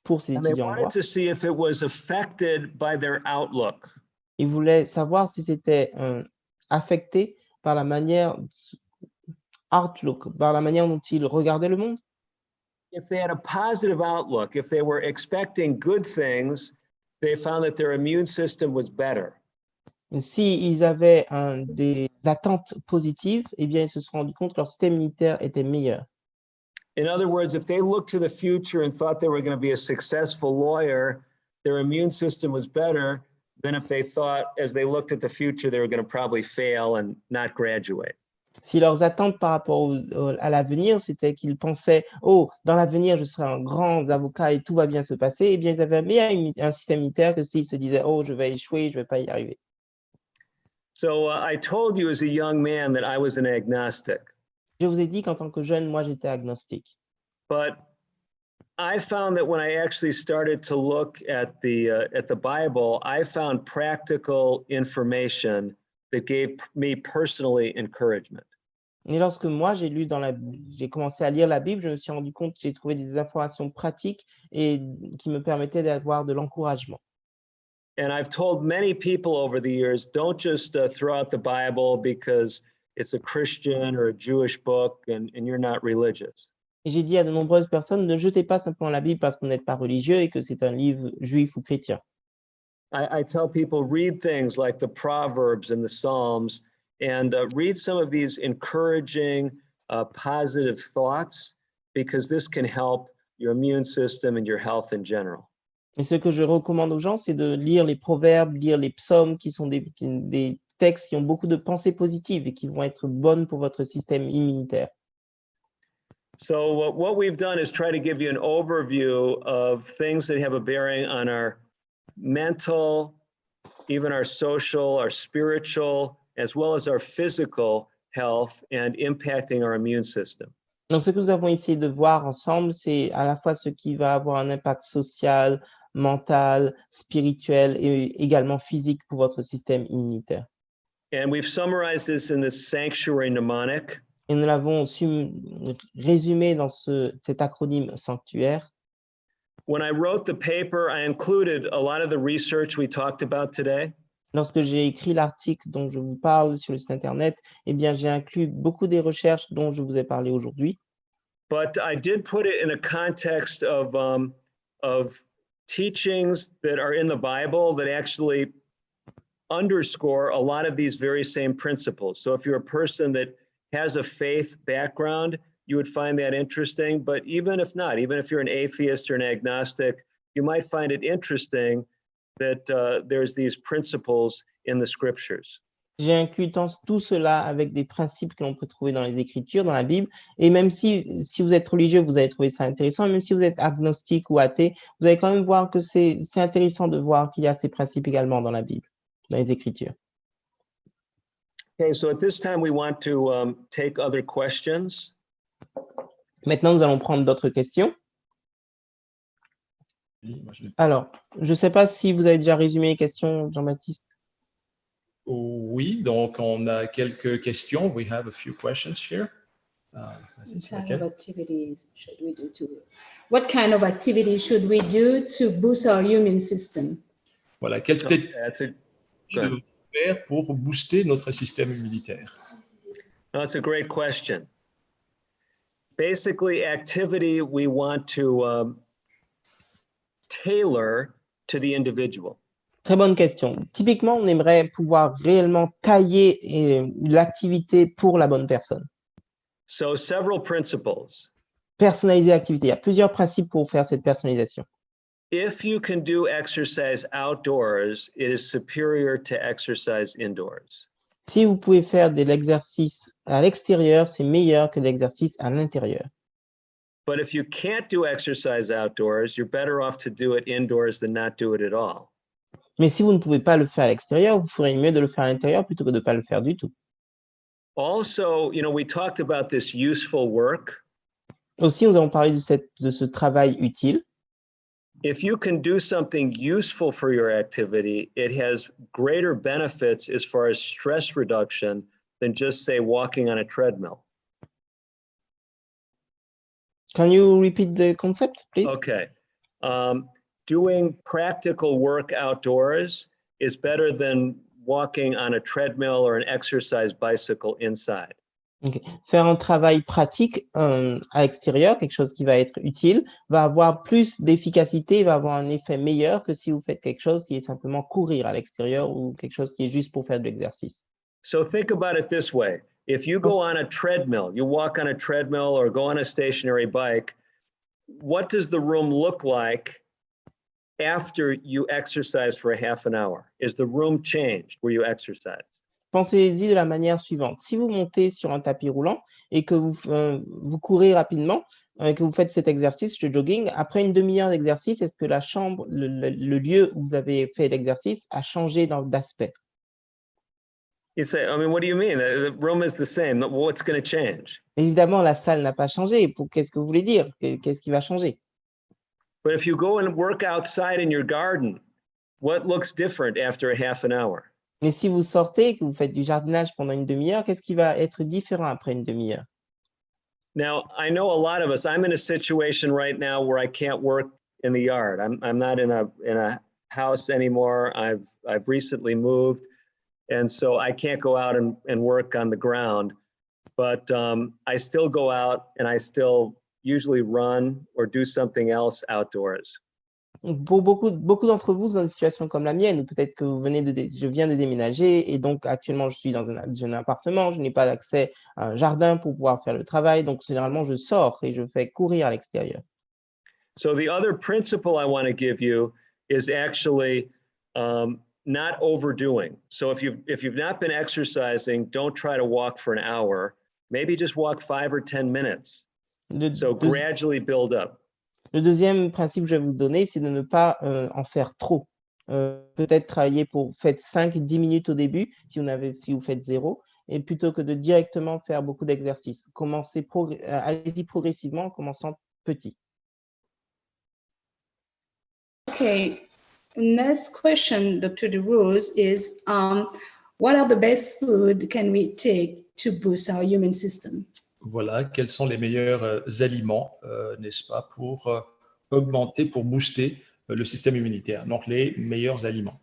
pour ces And they étudiants en droit. wanted to see if it was affected by their outlook. Ils voulaient savoir si c'était affecté par la manière outlook, par la manière dont ils regardaient le monde. If they had a positive outlook, if they were expecting good things, they found that their immune system was better. Si ils avaient des attentes positives, eh bien, ils se sont rendus compte que leur système immunitaire était meilleur. In other words, if they looked to the future and thought they were going to be a successful lawyer, their immune system was better than if they thought, as they looked at the future, they were going to probably fail and not graduate. Si leurs attentes par rapport à l'avenir, c'était qu'ils pensaient, oh, dans l'avenir, je serai un grand avocat et tout va bien se passer, eh bien, ils avaient un système immunitaire que s'ils se disaient, oh, je vais échouer, je ne vais pas y arriver. So I told you as a young man that I was an agnostic. Je vous ai dit qu'en tant que jeune, moi, j'étais agnostique. But I found that when I actually started to look at the Bible, I found practical information that gave me personally encouragement. Et lorsque moi, j'ai commencé à lire la Bible, je me suis rendu compte que j'ai trouvé des informations pratiques et qui me permettaient d'avoir de l'encouragement. And I've told many people over the years, don't just throw out the Bible because it's a Christian or a Jewish book and you're not religious. Et j'ai dit à de nombreuses personnes, ne jetez pas simplement la Bible parce que vous n'êtes pas religieux et que c'est un livre juif ou chrétien. I tell people, read things like the Proverbs and the Psalms and read some of these encouraging, positive thoughts because this can help your immune system and your health in general. Et ce que je recommande aux gens, c'est de lire les proverbes, lire les psaumes, qui sont des textes qui ont beaucoup de pensées positives et qui vont être bonnes pour votre système immunitaire. So what we've done is try to give you an overview of things that have a bearing on our mental, even our social, our spiritual, as well as our physical health and impacting our immune system. Donc, ce que nous avons essayé de voir ensemble, c'est à la fois ce qui va avoir un impact social, mental, spirituel et également physique pour votre système immunitaire. And we've summarized this in this sanctuary mnemonic. Et nous l'avons résumé dans cet acronyme sanctuaire. When I wrote the paper, I included a lot of the research we talked about today. Lorsque j'ai écrit l'article dont je vous parle sur le site internet, eh bien, j'ai inclus beaucoup des recherches dont je vous ai parlé aujourd'hui. But I did put it in a context of teachings that are in the Bible that actually underscore a lot of these very same principles. So if you're a person that has a faith background, you would find that interesting. But even if not, even if you're an atheist or an agnostic, you might find it interesting that there's these principles in the scriptures. J'ai inclus tout cela avec des principes que l'on peut trouver dans les Écritures, dans la Bible. Et même si vous êtes religieux, vous allez trouver ça intéressant. Même si vous êtes agnostique ou athée, vous allez quand même voir que c'est intéressant de voir qu'il y a ces principes également dans la Bible, dans les Écritures. Okay, so at this time we want to take other questions. Maintenant, nous allons prendre d'autres questions. Alors, je ne sais pas si vous avez déjà résumé les questions, Jean-Baptiste. Oui, donc on a quelques questions. We have a few questions here. What kind of activities should we do to boost our immune system? Voilà, quelle Good. devons-nous faire pour booster notre système immunitaire? That's a great question. Basically, activity we want to tailor to the individual. Très bonne question. Typiquement, on aimerait pouvoir réellement tailler l'activité pour la bonne personne. So several principles. Personnaliser l'activité. Il y a plusieurs principes pour faire cette personnalisation. If you can do exercise outdoors, it is superior to exercise indoors. Si vous pouvez faire de l'exercice à l'extérieur, c'est meilleur que l'exercice à l'intérieur. But if you can't do exercise outdoors, you're better off to do it indoors than not do it at all. Mais si vous ne pouvez pas le faire à l'extérieur, vous ferez mieux de le faire à l'intérieur plutôt que de ne pas le faire du tout. Also, we talked about this useful work. Aussi, nous avons parlé de ce travail utile. If you can do something useful for your activity, it has greater benefits as far as stress reduction than just, say, walking on a treadmill. Can you repeat the concept, please? Okay. Doing practical work outdoors is better than walking on a treadmill or an exercise bicycle inside. Okay. Faire un travail pratique à l'extérieur, quelque chose qui va être utile, va avoir plus d'efficacité, va avoir un effet meilleur que si vous faites quelque chose qui est simplement courir à l'extérieur ou quelque chose qui est juste pour faire de l'exercice. So think about it this way. If you go on a treadmill, you walk on a treadmill or go on a stationary bike, what does the room look like after you exercise for a half an hour? Is the room changed where you exercise? Pensez-y de la manière suivante. Si vous montez sur un tapis roulant et que vous courez rapidement, que vous faites cet exercice de jogging, après une demi-heure d'exercice, est-ce que la chambre, le lieu où vous avez fait l'exercice a changé d'aspect? You say, I mean, what do you mean? The room is the same. What's going to change? Évidemment, la salle n'a pas changé. Qu'est-ce que vous voulez dire? Qu'est-ce qui va changer? But if you go and work outside in your garden, what looks different after a half an hour? Mais si vous sortez et que vous faites du jardinage pendant une demi-heure, qu'est-ce qui va être différent après une demi-heure? Now, I know a lot of us, I'm in a situation right now where I can't work in the yard. I'm not in a house anymore. I've recently moved. And so I can't go out and work on the ground, but I still go out and I still usually run or do something else outdoors. Pour beaucoup d'entre vous, dans une situation comme la mienne, ou peut-être que je viens de déménager et donc actuellement je suis dans un appartement, je n'ai pas d'accès à un jardin pour pouvoir faire le travail, donc généralement je sors et je fais courir à l'extérieur. So the other principle I want to give you is actually not overdoing. So if you've not been exercising, don't try to walk for an hour. Maybe just walk 5 or 10 minutes. So gradually build up. Le deuxième principe que je vais vous donner, c'est de ne pas en faire trop. Peut-être faites 5-10 minutes au début si vous faites 0, et plutôt que de directement faire beaucoup d'exercices. Allez-y progressivement en commençant petit. Okay. Next question, Dr. DeRose, is what are the best food can we take to boost our immune system? Voilà, quels sont les meilleurs aliments, n'est-ce pas, pour augmenter, pour booster le système immunitaire. Donc, les meilleurs aliments.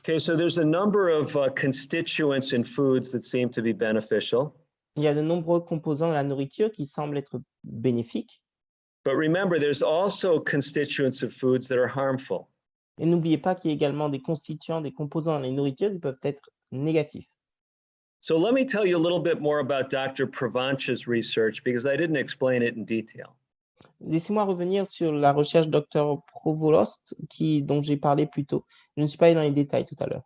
Okay, so there's a number of constituents in foods that seem to be beneficial. Il y a de nombreux composants de la nourriture qui semblent être bénéfiques. But remember, there's also constituents of foods that are harmful. Et n'oubliez pas qu'il y a également des constituants, des composants dans les nourritures qui peuvent être négatifs. So let me tell you a little bit more about Dr. Pravanch's research because I didn't explain it in detail. Laissez-moi revenir sur la recherche Dr Provost dont j'ai parlé plus tôt. Je ne suis pas allé dans les détails tout à l'heure.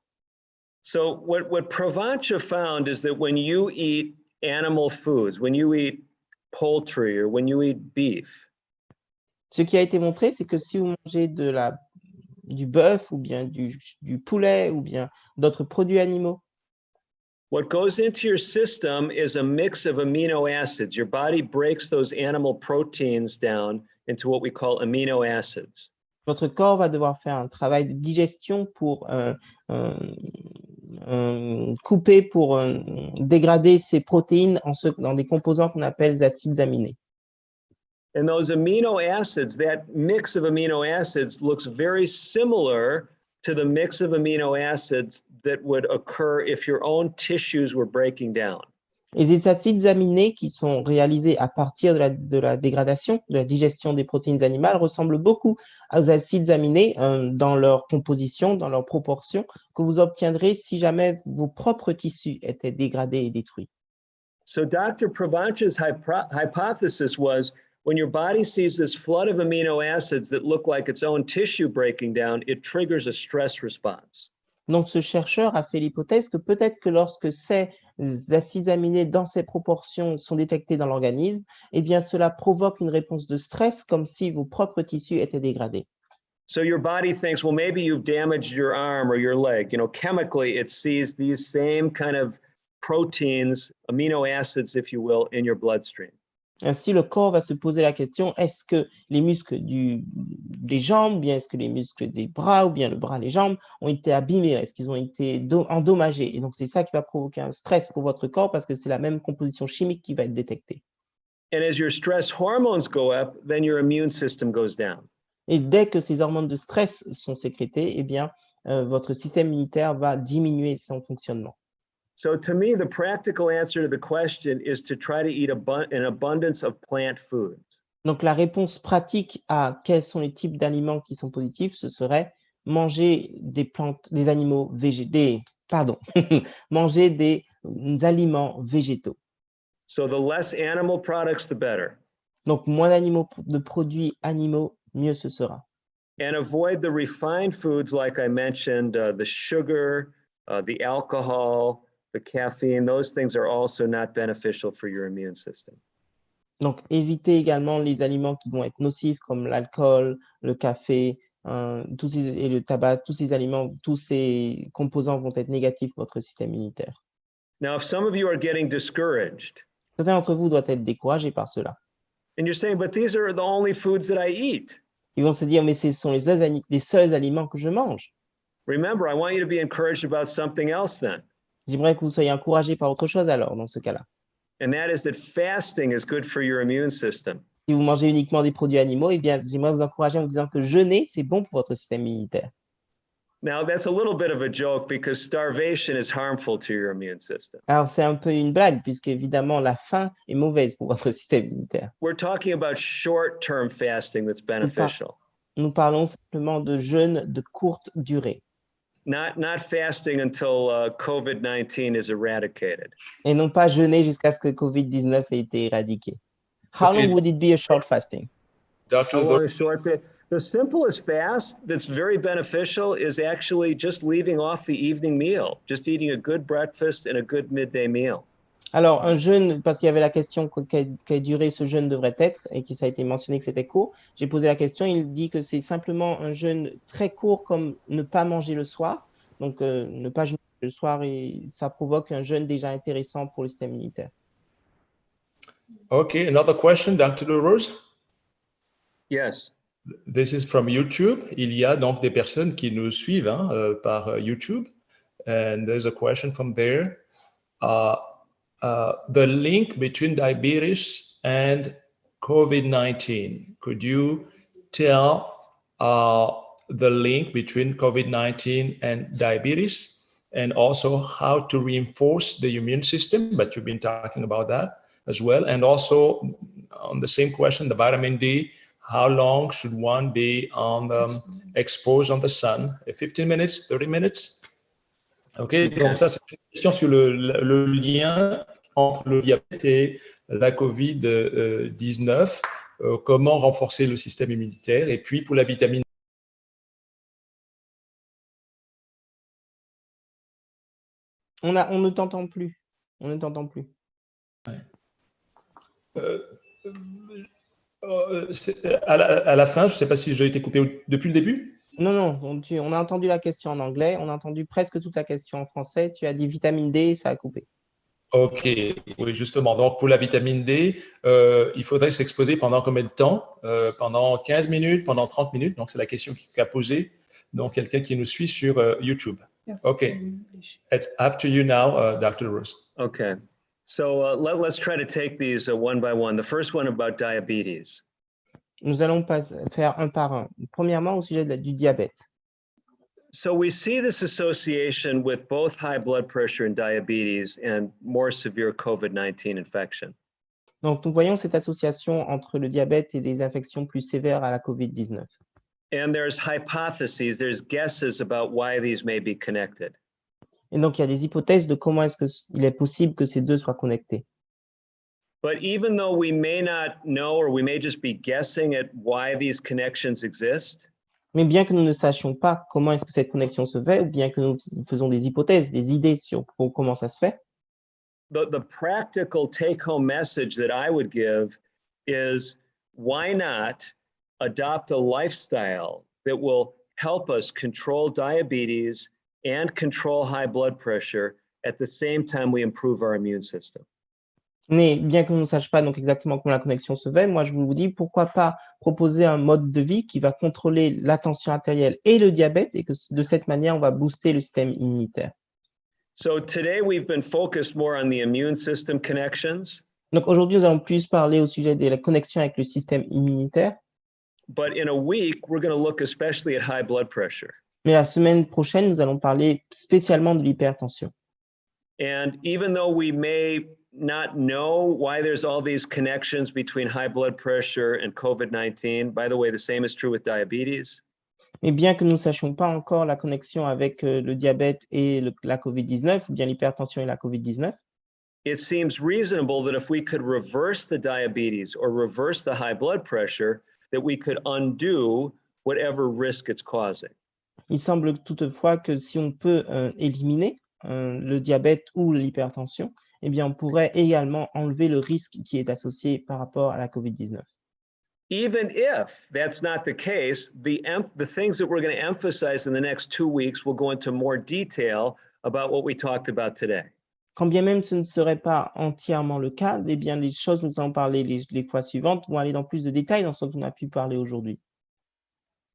So what Provancha found is that when you eat animal foods, when you eat poultry or when you eat beef, Ce qui a été montré, c'est que si vous mangez du bœuf ou bien du poulet ou bien d'autres produits animaux, what goes into your system is a mix of amino acids. Your body breaks those animal proteins down into what we call amino acids. votre corps va devoir faire un travail de digestion pour couper, pour dégrader ces protéines dans des composants qu'on appelle les acides aminés. And those amino acids, that mix of amino acids looks very similar to the mix of amino acids that would occur if your own tissues were breaking down. Et ces acides aminés qui sont réalisés à partir de la dégradation, de la digestion des protéines animales, ressemblent beaucoup aux acides aminés dans leur composition, dans leur proportion, que vous obtiendrez si jamais vos propres tissus étaient dégradés et détruits. So Dr. Provancha's hypothesis was when your body sees this flood of amino acids that look like its own tissue breaking down, it triggers a stress response. Donc, ce chercheur a fait l'hypothèse que peut-être que lorsque ces acides aminés dans ces proportions sont détectés dans l'organisme, eh bien, cela provoque une réponse de stress comme si vos propres tissus étaient dégradés. So your body thinks, well, maybe you've damaged your arm or your leg. You know, chemically, it sees these same kind of proteins, amino acids, if you will, in your bloodstream. Ainsi, le corps va se poser la question, est-ce que les muscles des jambes, bien est-ce que les muscles des bras, ou bien le bras, les jambes, ont été abîmés, est-ce qu'ils ont été endommagés? Et donc, c'est ça qui va provoquer un stress pour votre corps parce que c'est la même composition chimique qui va être détectée. And as your stress hormones go up, then your immune system goes down. Et dès que ces hormones de stress sont sécrétées, eh bien, votre système immunitaire va diminuer son fonctionnement. So to me, the practical answer to the question is to try to eat an abundance of plant foods. Donc, la réponse pratique à quels sont les types d'aliments qui sont positifs, ce serait manger des aliments végétaux, manger des aliments végétaux. So the less animal products, the better. Donc, moins de produits animaux, mieux ce sera. And avoid the refined foods like I mentioned, the sugar, the alcohol, the caffeine. Those things are also not beneficial for your immune system. Donc, évitez également les aliments qui vont être nocifs comme l'alcool, le café, et le tabac. Tous ces aliments, tous ces composants vont être négatifs pour votre système immunitaire. Now, if some of you are getting discouraged, certains d'entre vous doivent être découragés par cela. And you're saying, but these are the only foods that I eat. Ils vont se dire, mais ce sont les seuls aliments que je mange. Remember, I want you to be encouraged about something else then. J'aimerais que vous soyez encouragés par autre chose alors, dans ce cas-là. And that is that fasting is good for your immune system. Si vous mangez uniquement des produits animaux, eh bien, j'aimerais vous encourager en vous disant que jeûner, c'est bon pour votre système immunitaire. Now, that's a little bit of a joke because starvation is harmful to your immune system. Alors, c'est un peu une blague, puisque évidemment, la faim est mauvaise pour votre système immunitaire. We're talking about short-term fasting that's beneficial. Nous parlons simplement de jeûne de courte durée. Not fasting until COVID-19 is eradicated. Et non pas jeûner jusqu'à ce que Covid-19 ait été éradiqué. How long would it be a short fasting? The simplest fast that's very beneficial is actually just leaving off the evening meal, just eating a good breakfast and a good midday meal. Alors, un jeûne, parce qu'il y avait la question quelle durée ce jeûne devrait être et que ça a été mentionné que c'était court, j'ai posé la question, il dit que c'est simplement un jeûne très court comme ne pas manger le soir. Donc, ne pas jeûner le soir, et ça provoque un jeûne déjà intéressant pour le système immunitaire. Okay, another question, Dr. Rose? Yes. This is from YouTube. Il y a donc des personnes qui nous suivent par YouTube. And there's a question from there. The link between diabetes and COVID-19. Could you tell the link between COVID-19 and diabetes, and also how to reinforce the immune system? But you've been talking about that as well. And also on the same question, the vitamin D, how long should one be exposed on the sun? 15 minutes, 30 minutes? Okay. Donc ça, c'est une question sur le lien entre le diabète et la Covid-19. comment renforcer le système immunitaire. Et puis pour la vitamine On ne t'entend plus. On ne t'entend plus. à la fin, je ne sais pas si j'ai été coupé depuis le début. Non, on a entendu la question en anglais, on a entendu presque toute la question en français. Tu as dit vitamine D, ça a coupé. Ok, oui, justement. Donc, pour la vitamine D, il faudrait s'exposer pendant combien de temps? Pendant 15 minutes, pendant 30 minutes. Donc, c'est la question qu'a posée donc quelqu'un qui nous suit sur YouTube. Ok, it's up to you now, Dr. Rose. Okay, so let's try to take these one by one. The first one about diabetes. Nous allons faire un par un. Premièrement, au sujet du diabète. So we see this association with both high blood pressure and diabetes and more severe COVID-19 infection. Donc, nous voyons cette association entre le diabète et des infections plus sévères à la Covid-19. And there's hypotheses, there's guesses about why these may be connected. Et donc, il y a des hypothèses de comment il est possible que ces deux soient connectés. But even though we may not know, or we may just be guessing at why these connections exist, Mais bien que nous ne sachions pas comment est-ce que cette connexion se fait, ou bien que nous faisons des hypothèses, des idées sur comment ça se fait, the practical take-home message that I would give is, why not adopt a lifestyle that will help us control diabetes and control high blood pressure at the same time we improve our immune system. mais bien que nous ne sachions pas donc exactement comment la connexion se fait, moi je vous dis pourquoi pas proposer un mode de vie qui va contrôler la tension artérielle et le diabète, et que de cette manière on va booster le système immunitaire. So today we've been focused more on the immune system connections. Donc aujourd'hui nous allons plus parler au sujet de la connexion avec le système immunitaire. But in a week, we're going to look especially at high blood pressure. Mais la semaine prochaine, nous allons parler spécialement de l'hypertension. And even though we may not know why there's all these connections between high blood pressure and COVID-19, by the way, the same is true with diabetes. Mais bien que nous ne sachions pas encore la connexion avec le diabète et la COVID-19, ou bien l'hypertension et la COVID-19, it seems reasonable that if we could reverse the diabetes or reverse the high blood pressure, that we could undo whatever risk it's causing. il semble toutefois que si on peut éliminer le diabète ou l'hypertension, eh bien on pourrait également enlever le risque qui est associé par rapport à la COVID-19. Even if that's not the case, the things that we're going to emphasize in the next 2 weeks will go into more detail about what we talked about today. Quand bien même ce ne serait pas entièrement le cas, eh bien les choses dont nous allons parler les fois suivantes vont aller dans plus de détails dans ce dont on a pu parler aujourd'hui.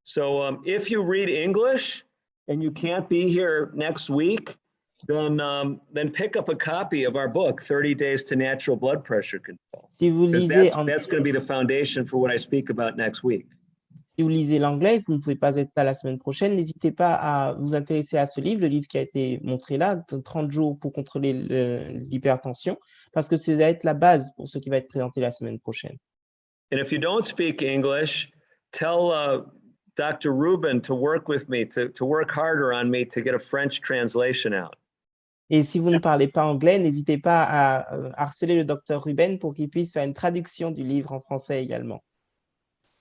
So if you read English and you can't be here next week, then pick up a copy of our book, 30 Days to Natural Blood Pressure Control. Si vous Because lisez that's going to be the foundation for what I speak about next week. Si vous lisez l'anglais et que vous ne pouvez pas être là la semaine prochaine, n'hésitez pas à vous intéresser à ce livre, le livre qui a été montré là, 30 jours pour contrôler l'hypertension, parce que ça va être la base pour ce qui va être présenté la semaine prochaine. And if you don't speak English, tell Dr. Rubin to work with me, to work harder on me to get a French translation out. Et si vous ne parlez pas anglais, n'hésitez pas à harceler le docteur Ruben pour qu'il puisse faire une traduction du livre en français également.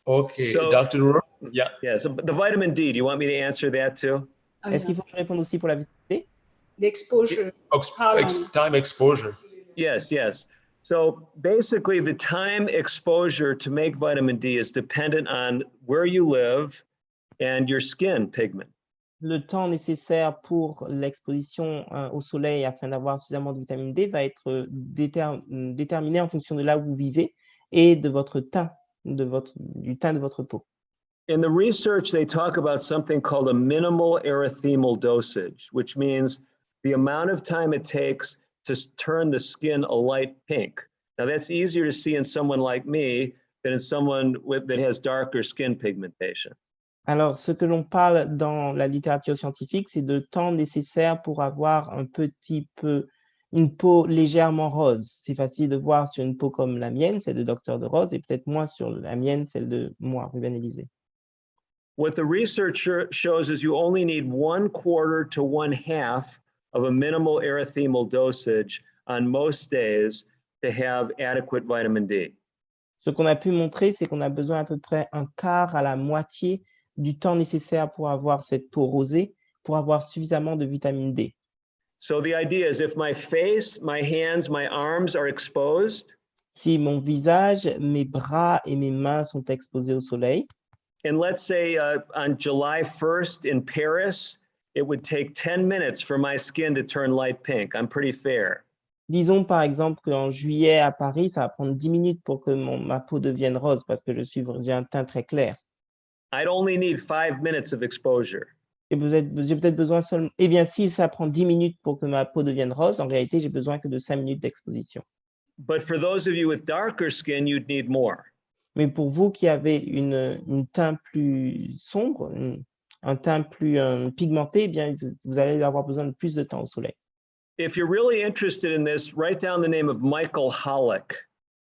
Okay, So- Dr. Rose, yeah. Yeah, so the vitamin D, do you want me to answer that too? Est-ce qu'il faut que je réponde aussi pour la vitamine D? L'exposure. Time exposure. Yes, yes. So basically the time exposure to make vitamin D is dependent on where you live and your skin pigment. Le temps nécessaire pour l'exposition au soleil afin d'avoir suffisamment de vitamine D va être déterminé en fonction de là où vous vivez et de votre teint, du teint de votre peau. In the research, they talk about something called a minimal erythemal dosage, which means the amount of time it takes to turn the skin a light pink. Now that's easier to see in someone like me than in someone that has darker skin pigmentation. Alors, ce que l'on parle dans la littérature scientifique, c'est de temps nécessaire pour avoir un petit peu une peau légèrement rose. C'est facile de voir sur une peau comme la mienne, celle de Docteur de Rose, et peut-être moins sur la mienne, celle de moi, Ruben Élisée. What the research shows is you only need 1/4 to 1/2 of a minimal erythemal dosage on most days to have adequate vitamin D. Ce qu'on a pu montrer, c'est qu'on a besoin à peu près un quart à la moitié du temps nécessaire pour avoir cette peau rosée, pour avoir suffisamment de vitamine D. So the idea is if my face, my hands, my arms are exposed, Si mon visage, mes bras et mes mains sont exposés au soleil, and let's say on July 1st in Paris, it would take 10 minutes for my skin to turn light pink. I'm pretty fair. disons par exemple qu'en juillet à Paris, ça va prendre 10 minutes pour que ma peau devienne rose parce que j'ai un teint très clair. I'd only need 5 minutes of exposure. Et j'ai peut-être besoin seulement. Eh bien, si ça prend 10 minutes pour que ma peau devienne rose, en réalité, j'ai besoin que de 5 minutes d'exposition. But for those of you with darker skin, you'd need more. Mais pour vous qui avez une teint plus sombre, un teint plus pigmenté, eh bien, vous allez avoir besoin de plus de temps au soleil. If you're really interested in this, write down the name of Michael Hollick,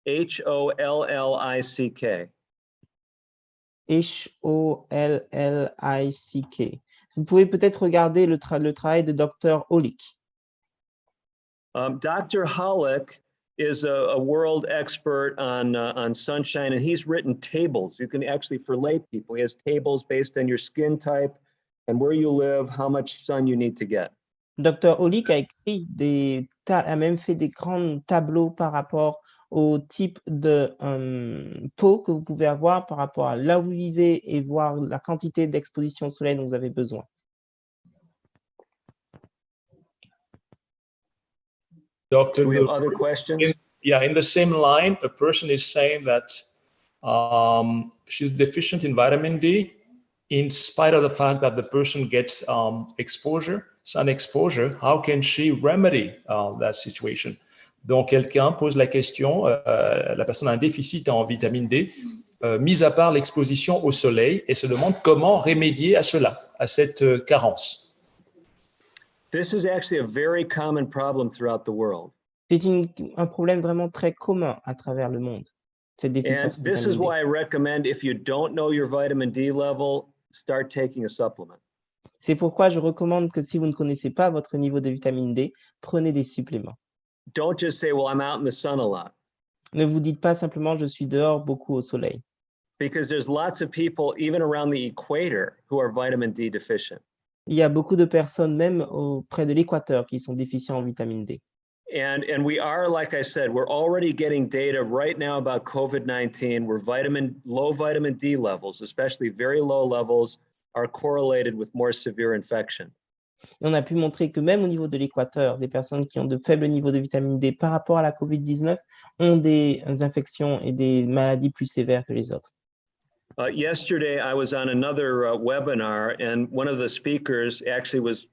Hollick. Hollick. Vous pouvez peut-être regarder le travail de Dr. Hollick. Dr. Hollick is a world expert on sunshine, and he's written tables. You can actually, for lay people, he has tables based on your skin type and where you live, how much sun you need to get. Dr. Hollick a même fait des grands tableaux par rapport au type de peau que vous pouvez avoir par rapport à là où vous vivez et voir la quantité d'exposition au soleil dont vous avez besoin. Doctor, Do we have other questions? In the same line, a person is saying that she's deficient in vitamin D in spite of the fact that the person gets sun exposure. How can she remedy that situation? Donc, quelqu'un pose la question, la personne a un déficit en vitamine D, mis à part l'exposition au soleil, et se demande comment remédier à cela, à cette carence. This is actually a very common problem throughout the world. C'est un problème vraiment très commun à travers le monde, cette déficience And de this is vitamine D. why I recommend if you don't know your vitamin D level, start taking a supplement. C'est pourquoi je recommande que si vous ne connaissez pas votre niveau de vitamine D, prenez des suppléments. Don't just say, well, I'm out in the sun a lot. Ne vous dites pas simplement je suis dehors beaucoup au soleil. Because there's lots of people, even around the equator, who are vitamin D deficient. Il y a beaucoup de personnes, même près de l'équateur, qui sont déficients en vitamine D. And we are, like I said, we're already getting data right now about COVID-19 where low vitamin D levels, especially very low levels, are correlated with more severe infection. Et on a pu montrer que même au niveau de l'équateur, des personnes qui ont de faibles niveaux de vitamine D par rapport à la Covid-19 ont des infections et des maladies plus sévères que les autres. Yesterday, I was on another webinar, and one of the speakers actually was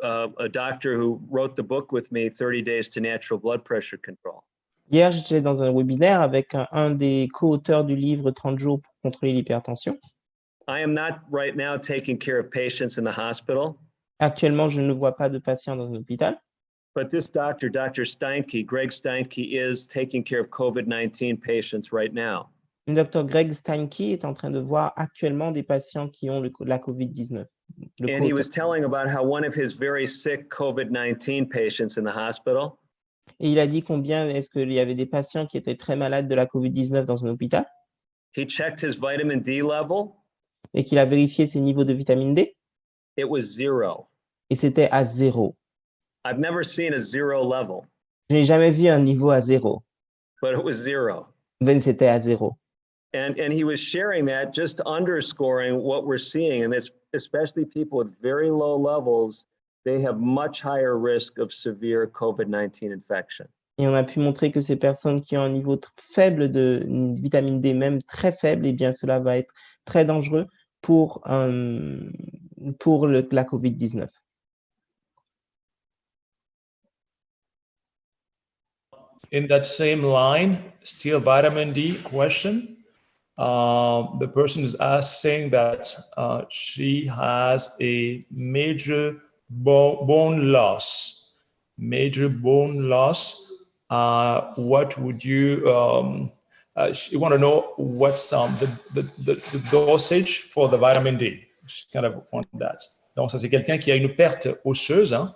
a doctor who wrote the book with me, 30 Days to Natural Blood Pressure Control. Hier, j'étais dans un webinaire avec un des co-auteurs du livre 30 jours pour contrôler l'hypertension. I am not right now taking care of patients in the hospital. Actuellement, je ne vois pas de patients dans un hôpital. But this doctor, Dr. Steinke, Greg Steinke, is taking care of COVID-19 patients right now. Le Dr. Greg Steinke est en train de voir actuellement des patients qui ont la COVID-19. And he was telling about how one of his very sick COVID-19 patients in the hospital. Et il a dit combien est-ce qu'il y avait des patients qui étaient très malades de la COVID-19 dans un hôpital. He checked his vitamin D level. Et qu'il a vérifié ses niveaux de vitamine D. It was 0. Et c'était à 0. I've never seen a 0 level. Je n'ai jamais vu un niveau à 0. But it was 0. Ben, c'était à 0. And he was sharing that, just underscoring what we're seeing. And it's especially people with very low levels, they have much higher risk of severe COVID-19 infection. Et on a pu montrer que ces personnes qui ont un niveau faible de vitamine D, même très faible, eh bien, cela va être très dangereux pour la COVID-19. In that same line, still vitamin D question. The person is saying that she has a major bone loss. Major bone loss. What would you? You want to know what's the dosage for the vitamin D? She kind of want that. Donc ça c'est quelqu'un qui a une perte osseuse, hein,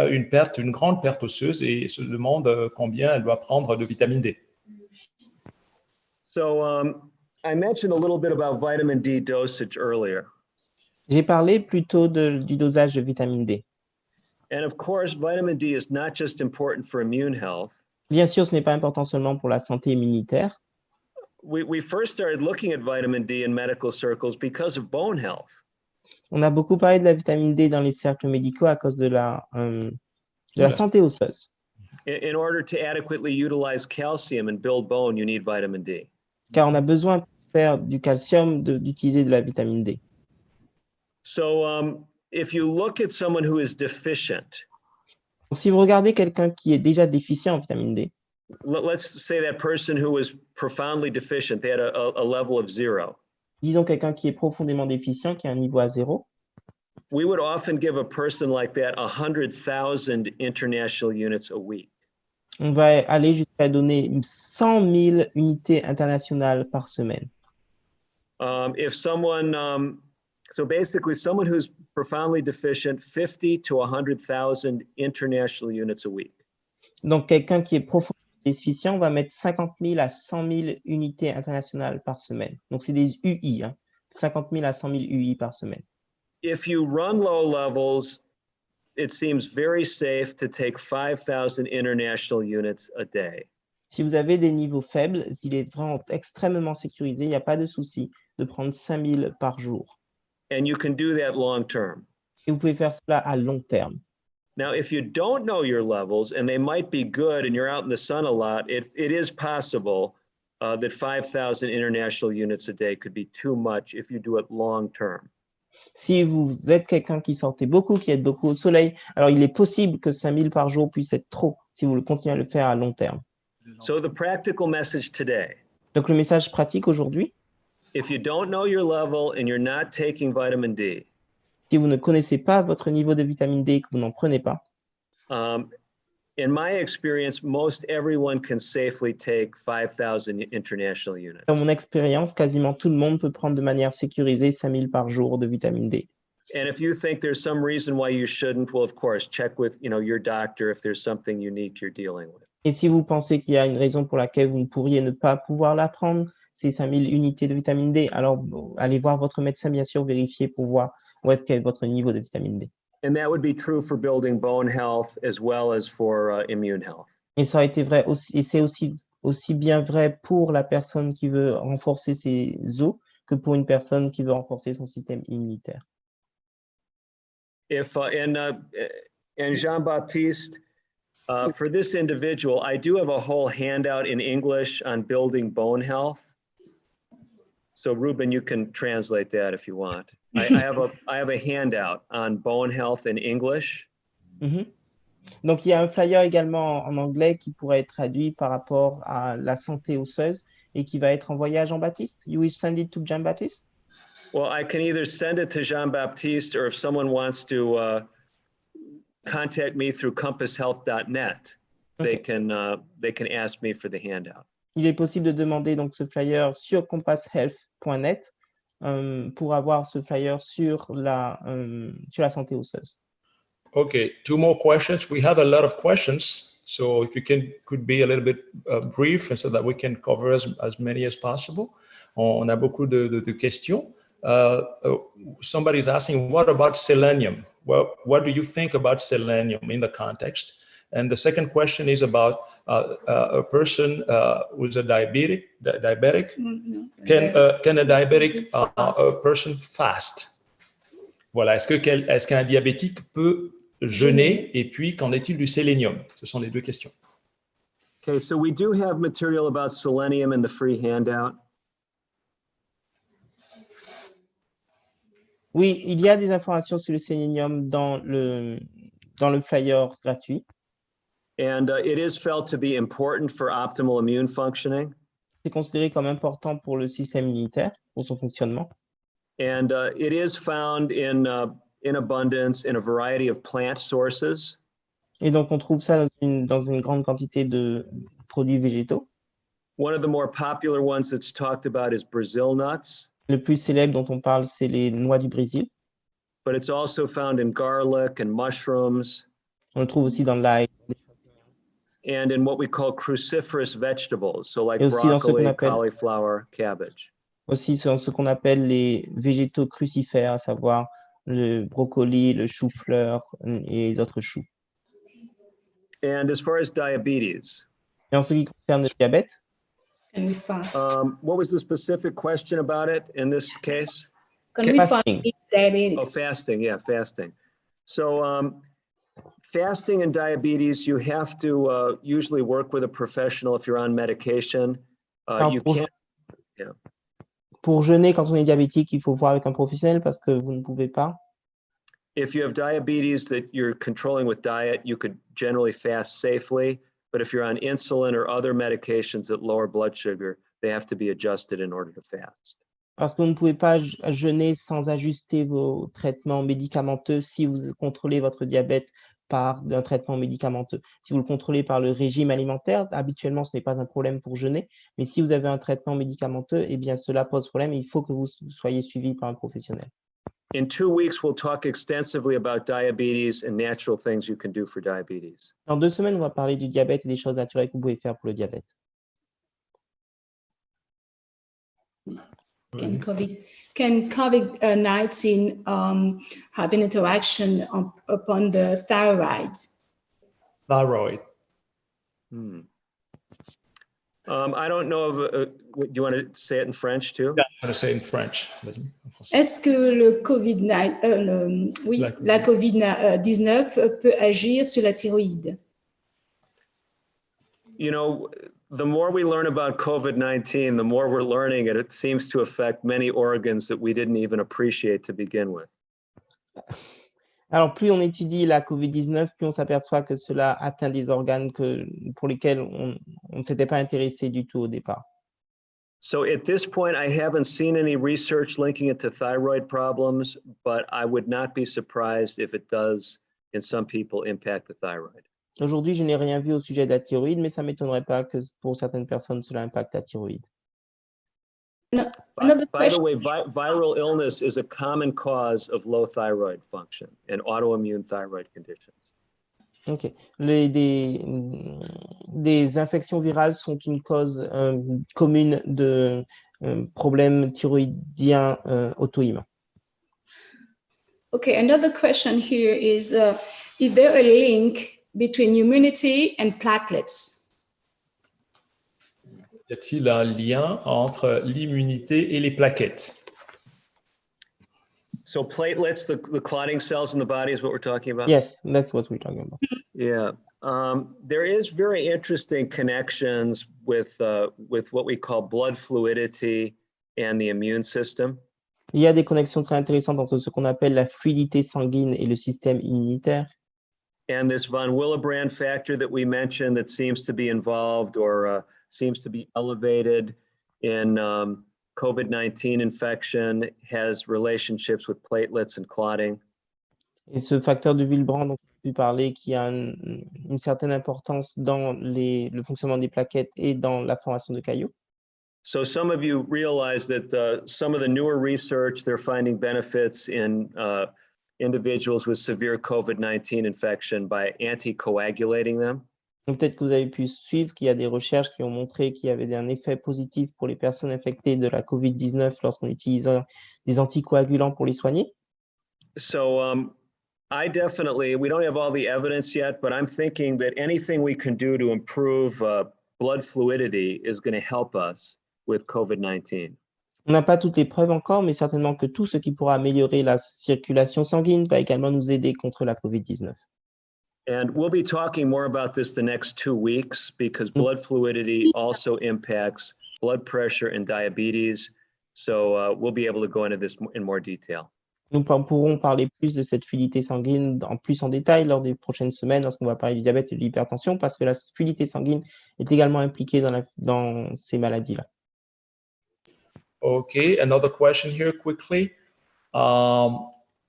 une grande perte osseuse et se demande combien elle doit prendre de vitamine D. So I mentioned a little bit about vitamin D dosage earlier. J'ai parlé plutôt du dosage de vitamine D. And of course, vitamin D is not just important for immune health. Bien sûr, ce n'est pas important seulement pour la santé immunitaire. We first started looking at vitamin D in medical circles because of bone health. On a beaucoup parlé de la vitamine D dans les cercles médicaux à cause de la santé osseuse. In order to adequately utilize calcium and build bone, you need vitamin D. Car on a besoin pour faire du calcium d'utiliser de la vitamine D. So if you look at someone who is deficient, Donc, si vous regardez quelqu'un qui est déjà déficient en vitamine D, let's say that person who was profoundly deficient, they had a level of 0. disons quelqu'un qui est profondément déficient, qui a un niveau à 0, We would often give a person like that 100,000 international units a week. on va aller jusqu'à donner 100 000 unités internationales par semaine. If someone, so basically someone who's profoundly deficient, 50 to 100,000 international units a week. Donc, quelqu'un qui est profondément déficient, on va mettre 50 000 à 100 000 unités internationales par semaine. Donc, c'est des UI, hein, 50 000 à 100 000 UI par semaine. If you run low levels, it seems very safe to take 5,000 international units a day. Si vous avez des niveaux faibles, il est vraiment extrêmement sécurisé, il n'y a pas de souci de prendre 5 000 par jour. And you can do that long term. Et vous pouvez faire cela à long terme. Now, if you don't know your levels, and they might be good and you're out in the sun a lot, it is possible that 5,000 international units a day could be too much if you do it long term. Si vous êtes quelqu'un qui sortait beaucoup, qui êtes beaucoup au soleil, alors il est possible que 5 000 par jour puisse être trop si vous le continuez à le faire à long terme. So the practical message today, Donc le message pratique aujourd'hui, if you don't know your level and you're not taking vitamin D, si vous ne connaissez pas votre niveau de vitamine D et que vous n'en prenez pas, in my experience, most everyone can safely take 5,000 international units. dans mon expérience, quasiment tout le monde peut prendre de manière sécurisée 5 000 par jour de vitamine D. And if you think there's some reason why you shouldn't, well, of course, check with your doctor if there's something unique you're dealing with. Et si vous pensez qu'il y a une raison pour laquelle vous ne pourriez ne pas pouvoir la prendre, ces 5 000 unités de vitamine D, alors allez voir votre médecin, bien sûr, vérifier pour voir où est-ce qu'est votre niveau de vitamine D. And that would be true for building bone health as well as for immune health. Et ça a été vrai aussi, et c'est aussi bien vrai pour la personne qui veut renforcer ses os que pour une personne qui veut renforcer son système immunitaire. If and Jean-Baptiste, for this individual, I do have a whole handout in English on building bone health. So Ruben, you can translate that if you want. I have a handout on bone health in English. Mm-hmm. Donc, il y a un flyer également en anglais qui pourrait être traduit par rapport à la santé osseuse et qui va être envoyé à Jean-Baptiste. You will send it to Jean-Baptiste? Well, I can either send it to Jean-Baptiste, or if someone wants to contact me through compasshealth.net, they can ask me for the handout. Il est possible de demander donc ce flyer sur compasshealth.net pour avoir ce flyer sur la santé osseuse. Okay, 2 more questions. We have a lot of questions, so if you could be a little bit brief, and so that we can cover as many as possible. On a beaucoup de questions. Somebody's asking, what about selenium? Well, what do you think about selenium in the context? And the second question is about a person who's a diabetic. Can a diabetic a person fast? Voilà, est-ce qu'un diabétique peut jeûner? Et puis, qu'en est-il du sélénium? Ce sont les 2 questions. Okay, so we do have material about selenium in the free handout. Oui, il y a des informations sur le sélénium dans le flyer gratuit. And it is felt to be important for optimal immune functioning. C'est considéré comme important pour le système immunitaire, pour son fonctionnement. And it is found in abundance in a variety of plant sources. Et donc, on trouve ça dans une grande quantité de produits végétaux. One of the more popular ones that's talked about is Brazil nuts. Le plus célèbre dont on parle, c'est les noix du Brésil. But it's also found in garlic and mushrooms. On le trouve aussi dans l'ail. and in what we call cruciferous vegetables, so like Et aussi dans ce qu'on broccoli, appelle, cauliflower, cabbage. aussi dans ce qu'on appelle les végétaux crucifères, à savoir le brocoli, le chou-fleur et les autres choux. And as far as diabetes, Et en ce qui concerne le diabète, Can we fast? what was the specific question about it in this case? Can we fast fasting. in diabetes? Oh, fasting, yeah, fasting. So fasting and diabetes, you have to usually work with a professional if you're on medication. Alors, You pour, can't, yeah. pour jeûner quand on est diabétique, il faut voir avec un professionnel parce que vous ne pouvez pas. If you have diabetes that you're controlling with diet, you could generally fast safely. But if you're on insulin or other medications that lower blood sugar, they have to be adjusted in order to fast. Parce que vous ne pouvez pas jeûner sans ajuster vos traitements médicamenteux si vous contrôlez votre diabète par un traitement médicamenteux. Si vous le contrôlez par le régime alimentaire, habituellement, ce n'est pas un problème pour jeûner. Mais si vous avez un traitement médicamenteux, eh bien, cela pose problème et il faut que vous soyez suivi par un professionnel. In 2 weeks, we'll talk extensively about diabetes and natural things you can do for diabetes. Dans 2 semaines, on va parler du diabète et des choses naturelles que vous pouvez faire pour le diabète. Can COVID-19 have an interaction upon the thyroid? Thyroid. I don't know if, do you want to say it in French too? Yeah, I'm going to say it in French. Vas-y, en français. Est-ce que le la COVID-19 peut agir sur la thyroïde? You know, the more we learn about COVID-19, the more we're learning it. It seems to affect many organs that we didn't even appreciate to begin with. Alors, plus on étudie la COVID-19, plus on s'aperçoit que cela atteint des organes pour lesquels on ne s'était pas intéressé du tout au départ. So at this point, I haven't seen any research linking it to thyroid problems, but I would not be surprised if it does, in some people, impact the thyroid. Aujourd'hui, je n'ai rien vu au sujet de la thyroïde, mais ça ne m'étonnerait pas que pour certaines personnes, cela impacte la thyroïde. By the way, viral illness is a common cause of low thyroid function and autoimmune thyroid conditions. Ok. Des infections virales sont une cause commune de problèmes thyroïdiens auto-immuns. Okay, another question here is there a link between immunity and platelets? Y a-t-il un lien entre l'immunité et les plaquettes? So platelets, the clotting cells in the body is what we're talking about? Yes, that's what we're talking about. Yeah. There is very interesting connections with what we call blood fluidity and the immune system. Il y a des connexions très intéressantes entre ce qu'on appelle la fluidité sanguine et le système immunitaire. And this von Willebrand factor that we mentioned that seems to be involved or seems to be elevated in COVID-19 infection has relationships with platelets and clotting. Et ce facteur de Willebrand dont on a pu parler, qui a une certaine importance dans le fonctionnement des plaquettes et dans la formation de caillots. So some of you realize that some of the newer research, they're finding benefits in individuals with severe COVID-19 infection by anticoagulating them. Donc peut-être que vous avez pu suivre qu'il y a des recherches qui ont montré qu'il y avait un effet positif pour les personnes infectées de la COVID-19 lorsqu'on utilise des anticoagulants pour les soigner. So I definitely, we don't have all the evidence yet, but I'm thinking that anything we can do to improve blood fluidity is going to help us with COVID-19. On n'a pas toutes les preuves encore, mais certainement que tout ce qui pourra améliorer la circulation sanguine va également nous aider contre la COVID-19. And we'll be talking more about this the next 2 weeks because blood fluidity also impacts blood pressure and diabetes. So we'll be able to go into this in more detail. Nous pourrons parler plus de cette fluidité sanguine en détail lors des prochaines semaines lorsqu'on va parler du diabète et de l'hypertension parce que la fluidité sanguine est également impliquée dans ces maladies-là. Okay, another question here quickly.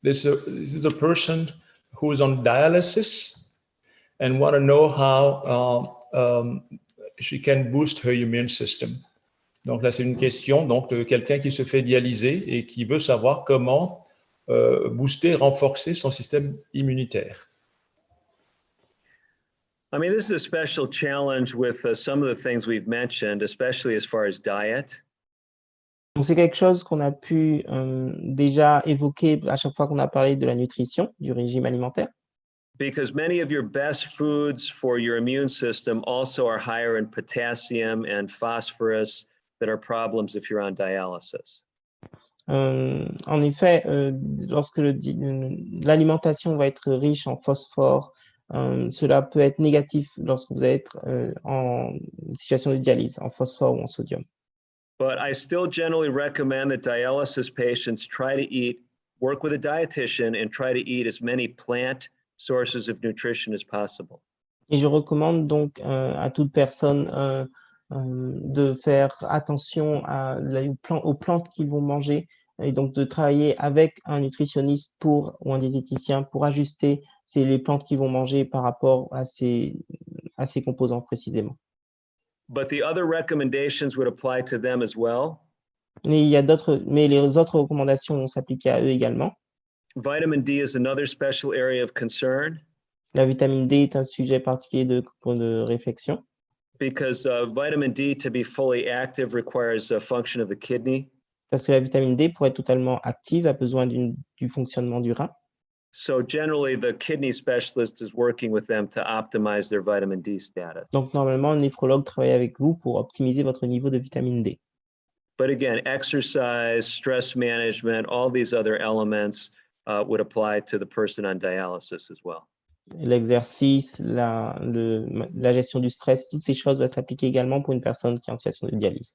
This is a person who is on dialysis and want to know how she can boost her immune system. Donc là, c'est une question de quelqu'un qui se fait dialyser et qui veut savoir comment booster, renforcer son système immunitaire. I mean, this is a special challenge with some of the things we've mentioned, especially as far as diet. Donc, c'est quelque chose qu'on a pu déjà évoquer à chaque fois qu'on a parlé de la nutrition, du régime alimentaire. Because many of your best foods for your immune system also are higher in potassium and phosphorus that are problems if you're on dialysis. En effet, lorsque l'alimentation va être riche en phosphore, cela peut être négatif lorsque vous allez être en situation de dialyse, en phosphore ou en sodium. But I still generally recommend that dialysis patients try to work with a dietitian and try to eat as many plant sources of nutrition as possible. Et je recommande donc à toute personne de faire attention aux plantes qu'ils vont manger et donc de travailler avec un nutritionniste ou un diététicien pour ajuster les plantes qu'ils vont manger par rapport à ces composants précisément. But the other recommendations would apply to them as well. Mais les autres recommandations vont s'appliquer à eux également. Vitamin D is another special area of concern. La vitamine D est un sujet particulier de réflexion. Because vitamin D to be fully active requires a function of the kidney. Parce que la vitamine D, pour être totalement active, a besoin du fonctionnement du rein. So generally, the kidney specialist is working with them to optimize their vitamin D status. Donc normalement, un néphrologue travaille avec vous pour optimiser votre niveau de vitamine D. But again, exercise, stress management, all these other elements would apply to the person on dialysis as well. L'exercice, la gestion du stress, toutes ces choses vont s'appliquer également pour une personne qui est en situation de dialyse.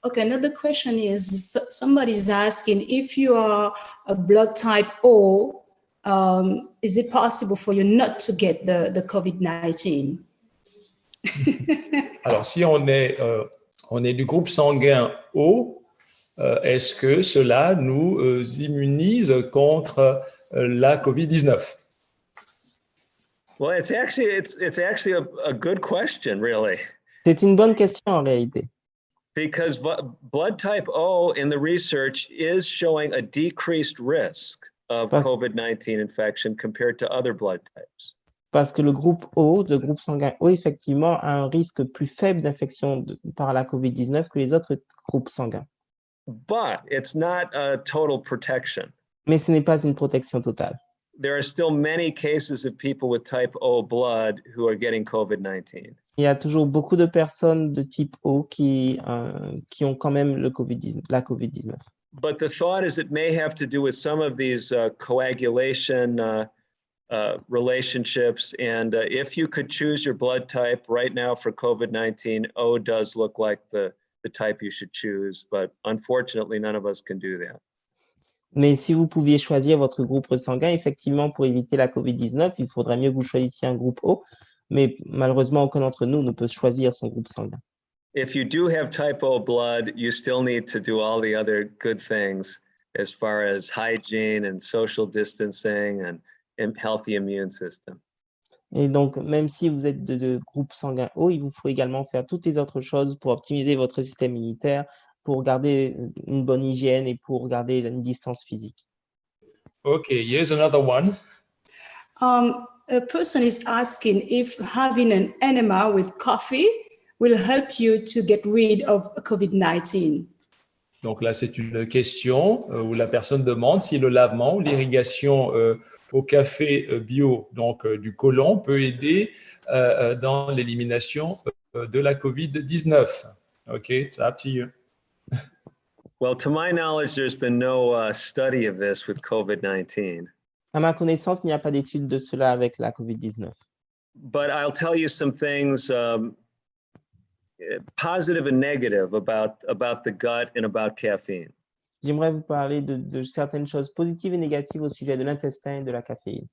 Okay, another question is, somebody's asking, if you are a blood type O, is it possible for you not to get the COVID-19? Alors, si on est du groupe sanguin O, est-ce que cela nous immunise contre la Covid-19? Well, it's actually a good question, really. C'est une bonne question en réalité. Because blood type O in the research is showing a decreased risk of COVID-19 infection compared to other blood types. Parce que le groupe O, le groupe sanguin O, effectivement, a un risque plus faible d'infection par la COVID-19 que les autres groupes sanguins. But it's not a total protection. Mais ce n'est pas une protection totale. There are still many cases of people with type O blood who are getting COVID-19. Il y a toujours beaucoup de personnes de type O qui ont quand même la COVID-19. But the thought is it may have to do with some of these coagulation relationships. And if you could choose your blood type right now for COVID-19, O does look like the type you should choose. But unfortunately, none of us can do that. Mais si vous pouviez choisir votre groupe sanguin, effectivement, pour éviter la COVID-19, il faudrait mieux que vous choisissiez un groupe O. Mais malheureusement, aucun d'entre nous ne peut choisir son groupe sanguin. If you do have type O blood, you still need to do all the other good things as far as hygiene and social distancing and healthy immune system. Et donc, même si vous êtes de groupe sanguin O, il vous faut également faire toutes les autres choses pour optimiser votre système immunitaire, pour garder une bonne hygiène et pour garder une distance physique. Okay, here's another one. A person is asking if having an enema with coffee will help you to get rid of COVID-19. Donc là, c'est une question où la personne demande si le lavement ou l'irrigation au café bio donc du côlon peut aider dans l'élimination de la COVID-19. Okay, it's up to you. Well, to my knowledge, there's been no study of this with COVID-19. À ma connaissance, il n'y a pas d'étude de cela avec la COVID-19. But I'll tell you some things positive and negative about the gut and about caffeine. J'aimerais vous parler de certaines choses positives et négatives au sujet de l'intestin et de la caféine.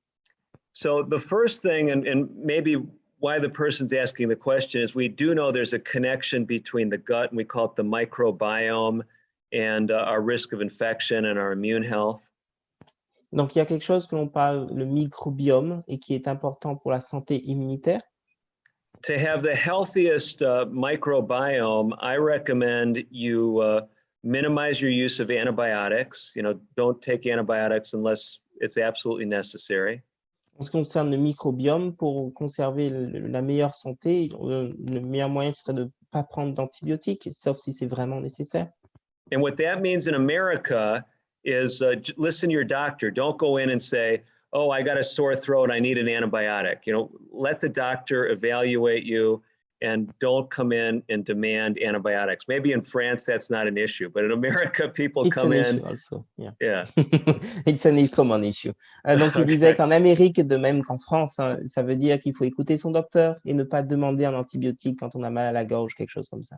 So the first thing, and maybe why the person's asking the question, is we do know there's a connection between the gut, and we call it the microbiome, and our risk of infection and our immune health. Donc, il y a quelque chose que l'on parle, le microbiome, et qui est important pour la santé immunitaire. To have the healthiest microbiome, I recommend you minimize your use of antibiotics. Don't take antibiotics unless it's absolutely necessary. En ce qui concerne le microbiome, pour conserver la meilleure santé, le meilleur moyen serait de ne pas prendre d'antibiotiques, sauf si c'est vraiment nécessaire. And what that means in America is listen to your doctor. Don't go in and say, oh, I got a sore throat, I need an antibiotic. Let the doctor evaluate you and don't come in and demand antibiotics. Maybe in France, that's not an issue, but in America, people It's come an in. issue also, yeah. Yeah. It's an common issue. Donc, il disait qu'en Amérique, de même qu'en France, hein, ça veut dire qu'il faut écouter son docteur et ne pas demander un antibiotique quand on a mal à la gorge, quelque chose comme ça.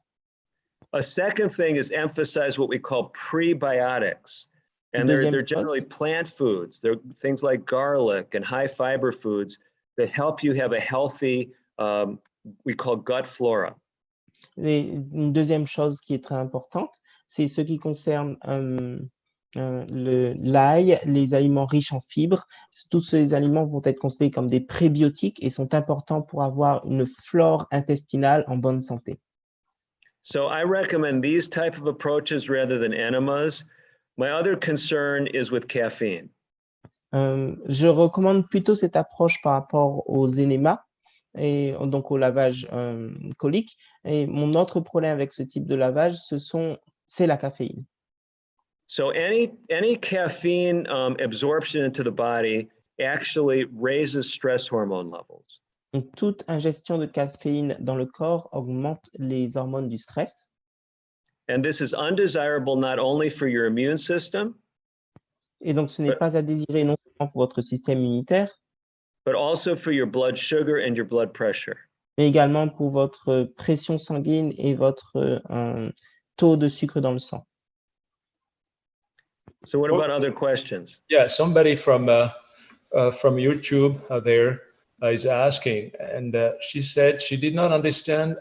A second thing is emphasize what we call prebiotics. And they're generally plant foods. They're things like garlic and high fiber foods that help you have a healthy, we call gut flora. Et une deuxième chose qui est très importante, c'est ce qui concerne l'ail, les aliments riches en fibres. Tous ces aliments vont être considérés comme des prébiotiques et sont importants pour avoir une flore intestinale en bonne santé. So I recommend these type of approaches rather than enemas. My other concern is with caffeine. Je recommande plutôt cette approche par rapport aux énémas et donc au lavage colique. Et mon autre problème avec ce type de lavage, c'est la caféine. So any caffeine absorption into the body actually raises stress hormone levels. Donc, toute ingestion de caféine dans le corps augmente les hormones du stress. And this is undesirable not only for your immune system, et donc ce n'est pas à désirer non seulement pour votre système immunitaire, but also for your blood sugar and your blood pressure. mais également pour votre pression sanguine et votre taux de sucre dans le sang. So what about other questions? Yeah, somebody from YouTube there is asking, and she said she did not understand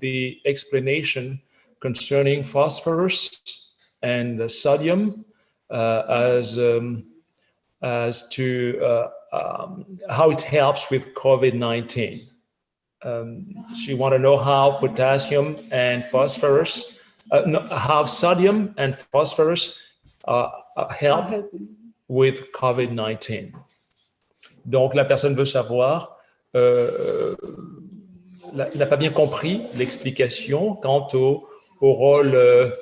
the explanation concerning phosphorus and sodium as to how it helps with COVID-19. She want to know how potassium and phosphorus, how sodium and phosphorus help with COVID-19. Donc, la personne veut savoir, n'a pas bien compris l'explication quant au rôle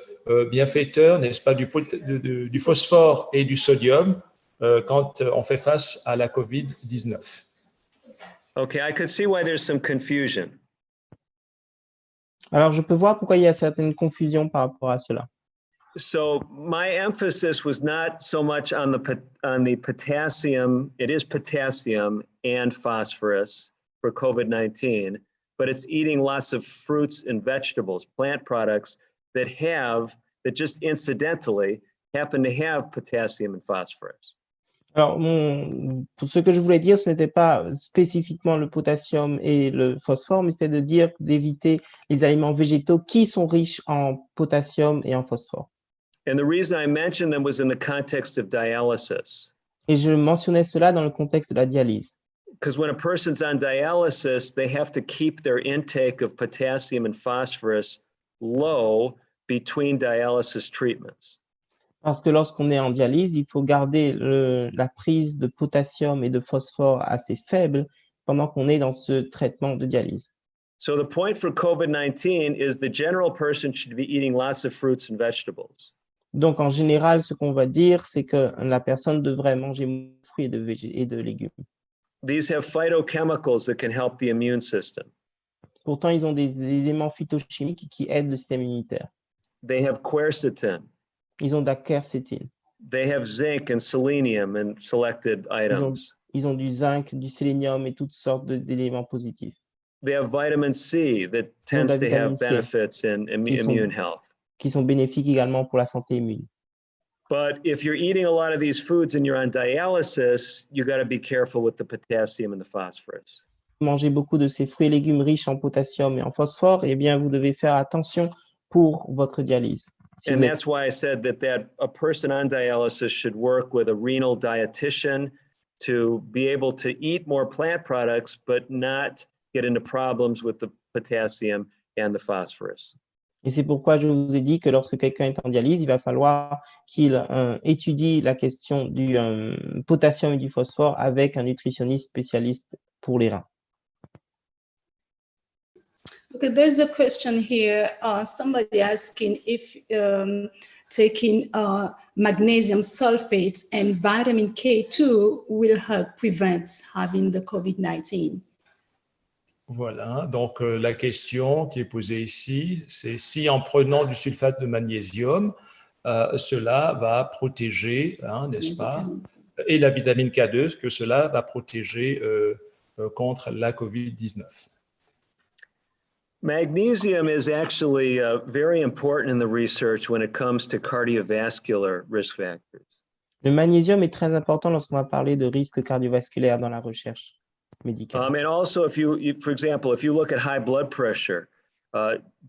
bienfaiteur, n'est-ce pas, du phosphore et du sodium quand on fait face à la COVID-19. Okay, I could see why there's some confusion. Alors, je peux voir pourquoi il y a certaines confusions par rapport à cela. So my emphasis was not so much on the potassium. It is potassium and phosphorus for COVID-19, but it's eating lots of fruits and vegetables, plant products that just incidentally happen to have potassium and phosphorus. Alors, ce que je voulais dire, ce n'était pas spécifiquement le potassium et le phosphore, mais c'était de dire d'éviter les aliments végétaux qui sont riches en potassium et en phosphore. And the reason I mentioned them was in the context of dialysis. Et je mentionnais cela dans le contexte de la dialyse. Because when a person's on dialysis, they have to keep their intake of potassium and phosphorus low between dialysis treatments. Parce que lorsqu'on est en dialyse, il faut garder la prise de potassium et de phosphore assez faible pendant qu'on est dans ce traitement de dialyse. So the point for COVID-19 is the general person should be eating lots of fruits and vegetables. Donc, en général, ce qu'on va dire, c'est que la personne devrait manger de fruits et de légumes. These have phytochemicals that can help the immune system. Pourtant, ils ont des éléments phytochimiques qui aident le système immunitaire. They have quercetin. Ils ont de la quercétine. They have zinc and selenium and selected items. Ils ont du zinc, du sélénium et toutes sortes d'éléments positifs. They have vitamin C that tends to have benefits in immune health. Qui sont bénéfiques également pour la santé immune. But if you're eating a lot of these foods and you're on dialysis, you got to be careful with the potassium and the phosphorus. Mangez beaucoup de ces fruits et légumes riches en potassium et en phosphore, eh bien, vous devez faire attention pour votre dialyse. And that's why I said that a person on dialysis should work with a renal dietitian to be able to eat more plant products, but not get into problems with the potassium and the phosphorus. Et c'est pourquoi je vous ai dit que lorsque quelqu'un est en dialyse, il va falloir qu'il étudie la question du potassium et du phosphore avec un nutritionniste spécialiste pour les reins. Okay, there's a question here. Somebody asking if taking magnesium sulfate and vitamin K2 will help prevent having the COVID-19. Voilà, donc la question qui est posée ici, c'est si en prenant du sulfate de magnésium, cela va protéger, hein, n'est-ce pas, et la vitamine K2, que cela va protéger contre la Covid-19. Magnesium is actually very important in the research when it comes to cardiovascular risk factors. Le magnésium est très important lorsqu'on va parler de risques cardiovasculaires dans la recherche médicale. And also, for example, if you look at high blood pressure,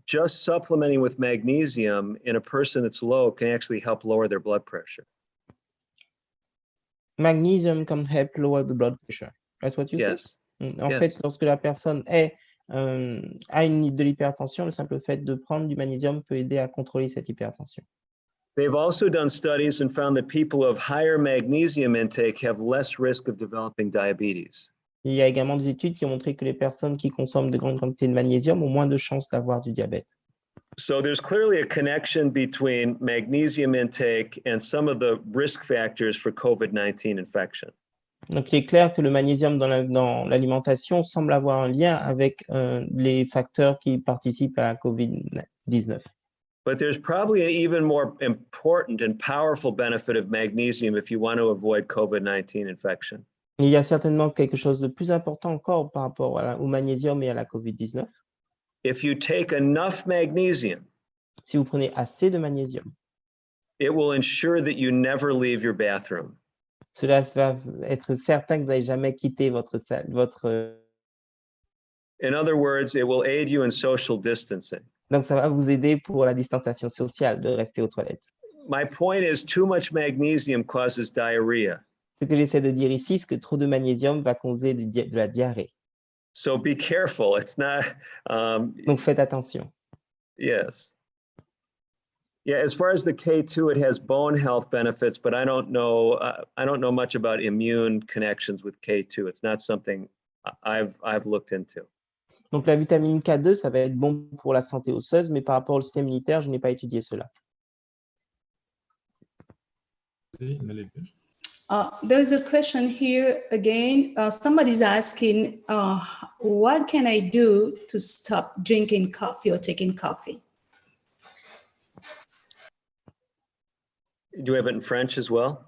just supplementing with magnesium in a person that's low can actually help lower their blood pressure. Magnesium can help lower the blood pressure. That's what you said? Yes. En Yes. fait, lorsque la personne a de l'hypertension, le simple fait de prendre du magnésium peut aider à contrôler cette hypertension. They've also done studies and found that people who have higher magnesium intake have less risk of developing diabetes. Il y a également des études qui ont montré que les personnes qui consomment de grandes quantités de magnésium ont moins de chances d'avoir du diabète. So there's clearly a connection between magnesium intake and some of the risk factors for COVID-19 infection. Donc, il est clair que le magnésium dans l'alimentation semble avoir un lien avec les facteurs qui participent à la COVID-19. But there's probably an even more important and powerful benefit of magnesium if you want to avoid COVID-19 infection. Il y a certainement quelque chose de plus important encore par rapport au magnésium et à la COVID-19. If you take enough magnesium, Si vous prenez assez de magnésium, it will ensure that you never leave your bathroom. cela va être certain que vous n'allez jamais quitter votre salle, In other words, it will aid you in social distancing. Donc, ça va vous aider pour la distanciation sociale de rester aux toilettes. My point is, too much magnesium causes diarrhea. Ce que j'essaie de dire ici, c'est que trop de magnésium va causer de la diarrhée. So be careful. It's not. Donc, faites attention. Yes. Yeah. As far as the K2, it has bone health benefits, but I don't know. I don't know much about immune connections with K2. It's not something I've looked into. Donc, la vitamine K2, ça va être bon pour la santé osseuse, mais par rapport au système immunitaire, je n'ai pas étudié cela. There's a question here again. Somebody's asking, what can I do to stop drinking coffee or taking coffee? Do you have it in French as well?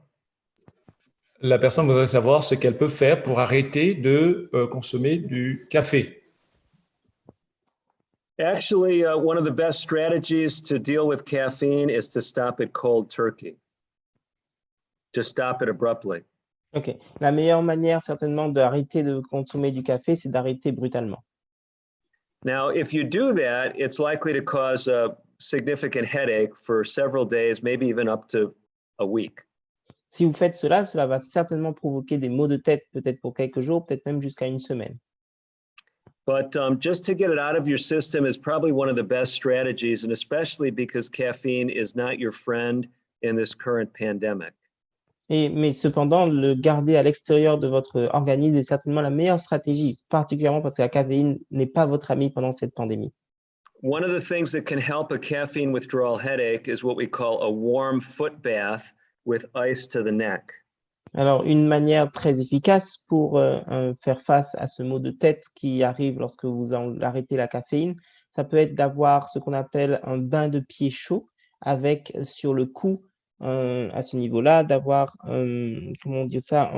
La personne voudrait savoir ce qu'elle peut faire pour arrêter de consommer du café. Actually, one of the best strategies to deal with caffeine is to stop it cold turkey. Just stop it abruptly. OK. La meilleure manière, certainement, d'arrêter de consommer du café, c'est d'arrêter brutalement. Now, if you do that, it's likely to cause a significant headache for several days, maybe even up to a week. Si vous faites cela, cela va certainement provoquer des maux de tête, peut-être pour quelques jours, peut-être même jusqu'à une semaine. But just to get it out of your system is probably one of the best strategies, and especially because caffeine is not your friend in this current pandemic. Mais cependant, le garder à l'extérieur de votre organisme est certainement la meilleure stratégie, particulièrement parce que la caféine n'est pas votre ami pendant cette pandémie. One of the things that can help a caffeine withdrawal headache is what we call a warm foot bath with ice to the neck. Alors, une manière très efficace pour faire face à ce mot de tête qui arrive lorsque vous arrêtez la caféine, ça peut être d'avoir ce qu'on appelle un bain de pied chaud avec sur le cou, à ce niveau-là, d'avoir, comment on dit ça,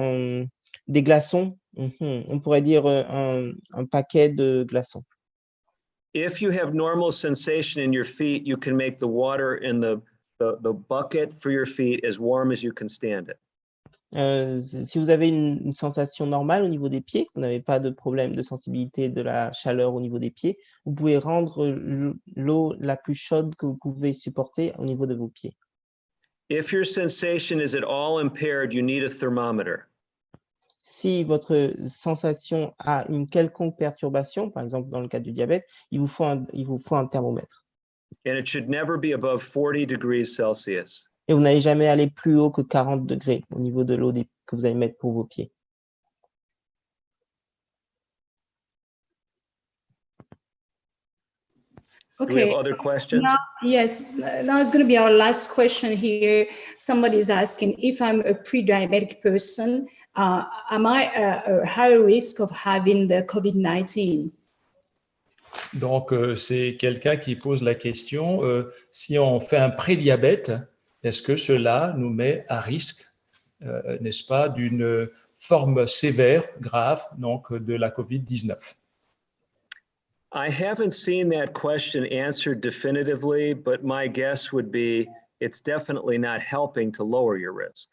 des glaçons. On pourrait dire un paquet de glaçons. If you have normal sensation in your feet, you can make the water in the bucket for your feet as warm as you can stand it. Si vous avez une sensation normale au niveau des pieds, vous n'avez pas de problème de sensibilité de la chaleur au niveau des pieds, vous pouvez rendre l'eau la plus chaude que vous pouvez supporter au niveau de vos pieds. If your sensation is at all impaired, you need a thermometer. Si votre sensation a une quelconque perturbation, par exemple dans le cas du diabète, il vous faut un thermomètre. And it should never be above 40 degrees Celsius. Et vous n'allez jamais aller plus haut que 40 degrés au niveau de l'eau que vous allez mettre pour vos pieds. Do we have Okay. other questions? Now, yes, now it's going to be our last question here. Somebody's asking, if I'm a pre-diabetic person, am I a higher risk of having the COVID-19? Donc, c'est quelqu'un qui pose la question, si on fait un prédiabète, est-ce que cela nous met à risque, n'est-ce pas, d'une forme sévère, grave, donc de la COVID-19? I haven't seen that question answered definitively, but my guess would be it's definitely not helping to lower your risk.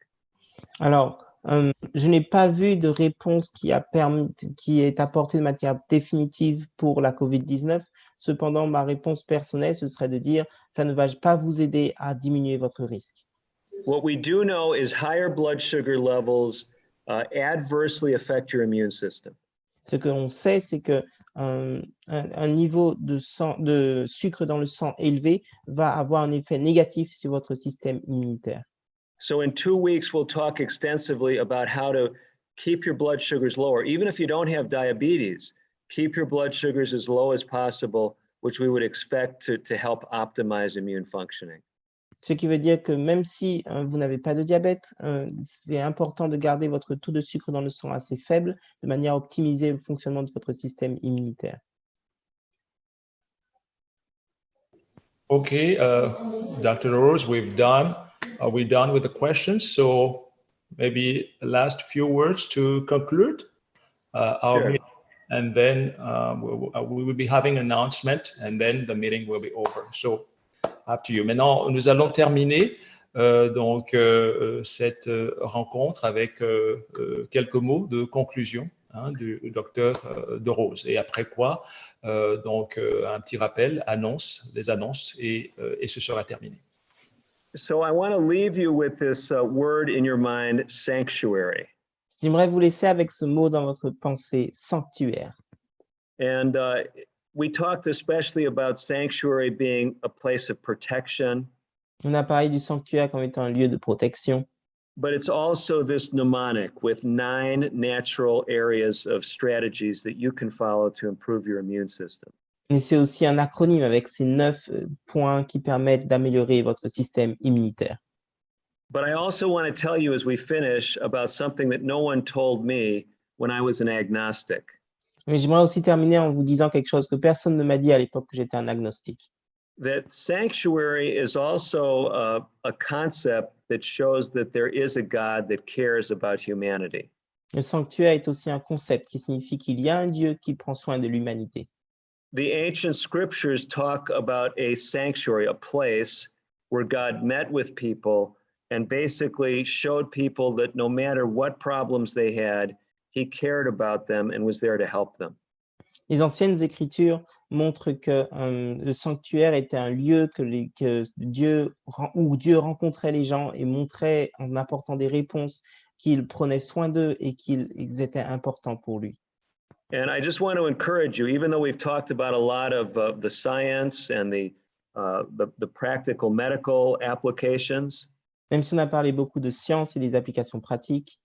Alors, je n'ai pas vu de réponse qui est apportée de manière définitive pour la COVID-19. Cependant, ma réponse personnelle, ce serait de dire, ça ne va pas vous aider à diminuer votre risque. What we do know is higher blood sugar levels adversely affect your immune system. Ce que l'on sait, c'est que un niveau de sucre dans le sang élevé va avoir un effet négatif sur votre système immunitaire. So in 2 weeks, we'll talk extensively about how to keep your blood sugars lower. Even if you don't have diabetes, keep your blood sugars as low as possible, which we would expect to help optimize immune functioning. Ce qui veut dire que même si vous n'avez pas de diabète, c'est important de garder votre taux de sucre dans le sang assez faible de manière à optimiser le fonctionnement de votre système immunitaire. Okay, Dr. Rose, we're done with the questions. So maybe last few words to conclude our Sure. meeting, and then we will be having an announcement, and then the meeting will be over. So up to you. Maintenant, nous allons terminer cette rencontre avec quelques mots de conclusion du docteur de Rose. Et après quoi, un petit rappel, des annonces, et ce sera terminé. So I want to leave you with this word in your mind, sanctuary. J'aimerais vous laisser avec ce mot dans votre pensée, sanctuaire. And we talked especially about sanctuary being a place of protection. On a parlé du sanctuaire comme étant un lieu de protection. But it's also this mnemonic with 9 natural areas of strategies that you can follow to improve your immune system. Et c'est aussi un acronyme avec ces 9 points qui permettent d'améliorer votre système immunitaire. But I also want to tell you as we finish about something that no one told me when I was an agnostic. Mais j'aimerais aussi terminer en vous disant quelque chose que personne ne m'a dit à l'époque que j'étais un agnostique. That sanctuary is also a concept that shows that there is a God that cares about humanity. Le sanctuaire est aussi un concept qui signifie qu'il y a un Dieu qui prend soin de l'humanité. The ancient scriptures talk about a sanctuary, a place where God met with people and basically showed people that no matter what problems they had, he cared about them and was there to help them. Les anciennes écritures montrent que le sanctuaire était un lieu où Dieu rencontrait les gens et montrait en apportant des réponses qu'il prenait soin d'eux et qu'ils étaient importants pour lui. And I just want to encourage you, even though we've talked about a lot of the science and the practical medical applications, Même si on a parlé beaucoup de science et des applications pratiques,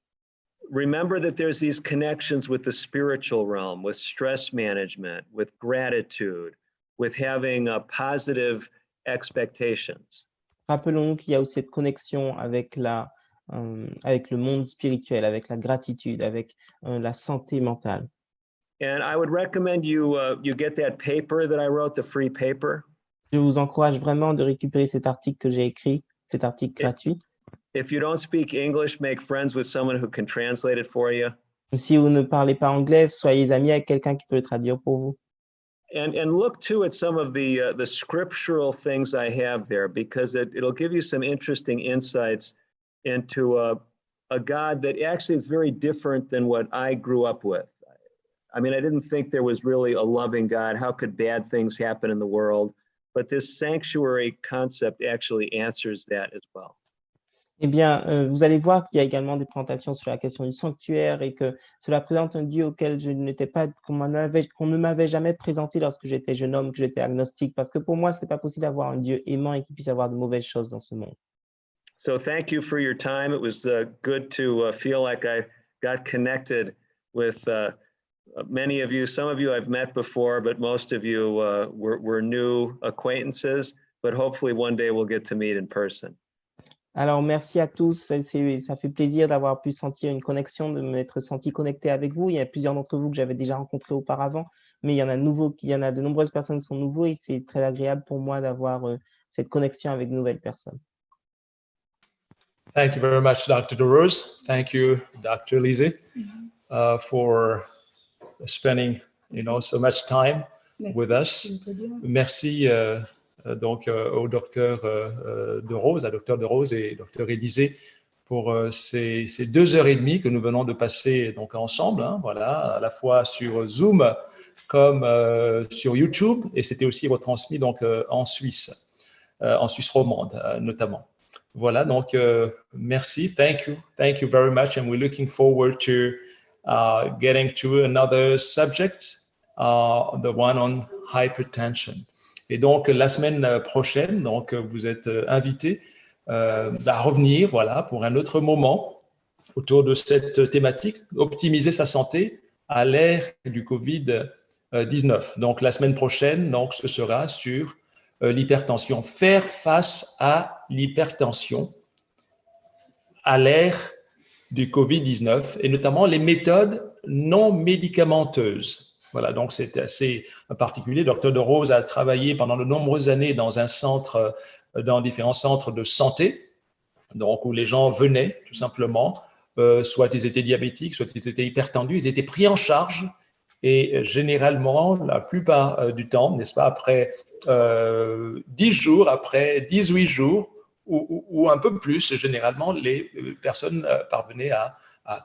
remember that there's these connections with the spiritual realm, with stress management, with gratitude, with having positive expectations. rappelons-nous qu'il y a aussi cette connexion avec le monde spirituel, avec la gratitude, avec la santé mentale. And I would recommend you get that paper that I wrote, the free paper. Je vous encourage vraiment de récupérer cet article que j'ai écrit, cet article gratuit. If you don't speak English, make friends with someone who can translate it for you. Si vous ne parlez pas anglais, soyez amis avec quelqu'un qui peut le traduire pour vous. And look too at some of the scriptural things I have there, because it'll give you some interesting insights into a God that actually is very different than what I grew up with. I mean, I didn't think there was really a loving God. How could bad things happen in the world? But this sanctuary concept actually answers that as well. Eh bien, vous allez voir qu'il y a également des présentations sur la question du sanctuaire et que cela présente un Dieu auquel je n'étais pas, qu'on ne m'avait jamais présenté lorsque j'étais jeune homme, que j'étais agnostique, parce que pour moi, ce n'est pas possible d'avoir un Dieu aimant et qui puisse avoir de mauvaises choses dans ce monde. So thank you for your time. It was good to feel like I got connected with many of you. Some of you I've met before, but most of you were new acquaintances, but hopefully one day we'll get to meet in person. Alors, merci à tous. Ça fait plaisir d'avoir pu sentir une connexion, de m'être senti connecté avec vous. Il y a plusieurs d'entre vous que j'avais déjà rencontrés auparavant, mais il y en a de nombreuses personnes qui sont nouveaux et c'est très agréable pour moi d'avoir cette connexion avec de nouvelles personnes. Thank you very much, Dr. DeRose. Thank you, Dr. Lise, for spending, so much time with us. Merci donc au docteur DeRose, à Dr. DeRose et Dr. Élysée pour ces 2 heures et demie que nous venons de passer donc ensemble, voilà, à la fois sur Zoom comme sur YouTube, et c'était aussi retransmis donc en Suisse romande notamment. Voilà, donc merci, thank you very much, and we're looking forward to getting to another subject, the one on hypertension. Et donc la semaine prochaine, donc vous êtes invités à revenir, voilà, pour un autre moment autour de cette thématique, optimiser sa santé à l'ère du Covid-19. Donc la semaine prochaine, donc ce sera sur l'hypertension, faire face à l'hypertension à l'ère du Covid-19 et notamment les méthodes non médicamenteuses. Voilà, donc c'est assez particulier. Dr. DeRose a travaillé pendant de nombreuses années dans différents centres de santé, donc où les gens venaient tout simplement, soit ils étaient diabétiques, soit ils étaient hypertendus, ils étaient pris en charge. Et généralement, la plupart du temps, n'est-ce pas, après 10 jours, après 18 jours ou un peu plus, généralement, les personnes parvenaient à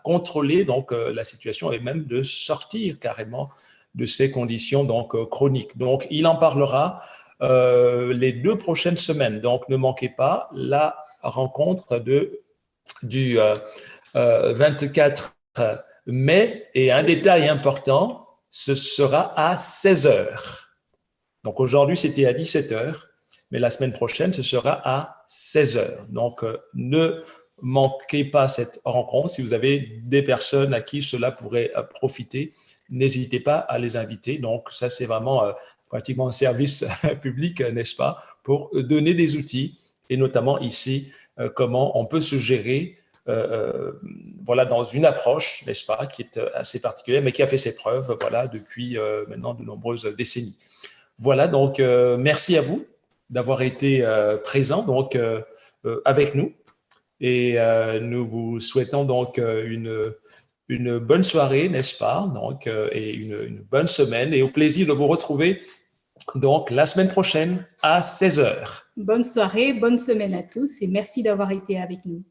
contrôler donc, la situation et même de sortir carrément de ces conditions donc, chroniques. Donc, il en parlera les 2 prochaines semaines. Donc, ne manquez pas la rencontre du 24 mai. Et un détail important, ce sera à 16h. Donc aujourd'hui, c'était à 17h, mais la semaine prochaine, ce sera à 16h. Donc ne manquez pas cette rencontre. Si vous avez des personnes à qui cela pourrait profiter, n'hésitez pas à les inviter. Donc ça, c'est vraiment pratiquement un service public, n'est-ce pas, pour donner des outils et notamment ici, comment on peut se gérer voilà, dans une approche, n'est-ce pas, qui est assez particulière, mais qui a fait ses preuves, voilà, depuis maintenant de nombreuses décennies. Voilà, donc merci à vous d'avoir été présents donc avec nous, et nous vous souhaitons donc une bonne soirée, n'est-ce pas, donc et une bonne semaine, et au plaisir de vous retrouver donc la semaine prochaine à 16h. Bonne soirée, bonne semaine à tous, et merci d'avoir été avec nous.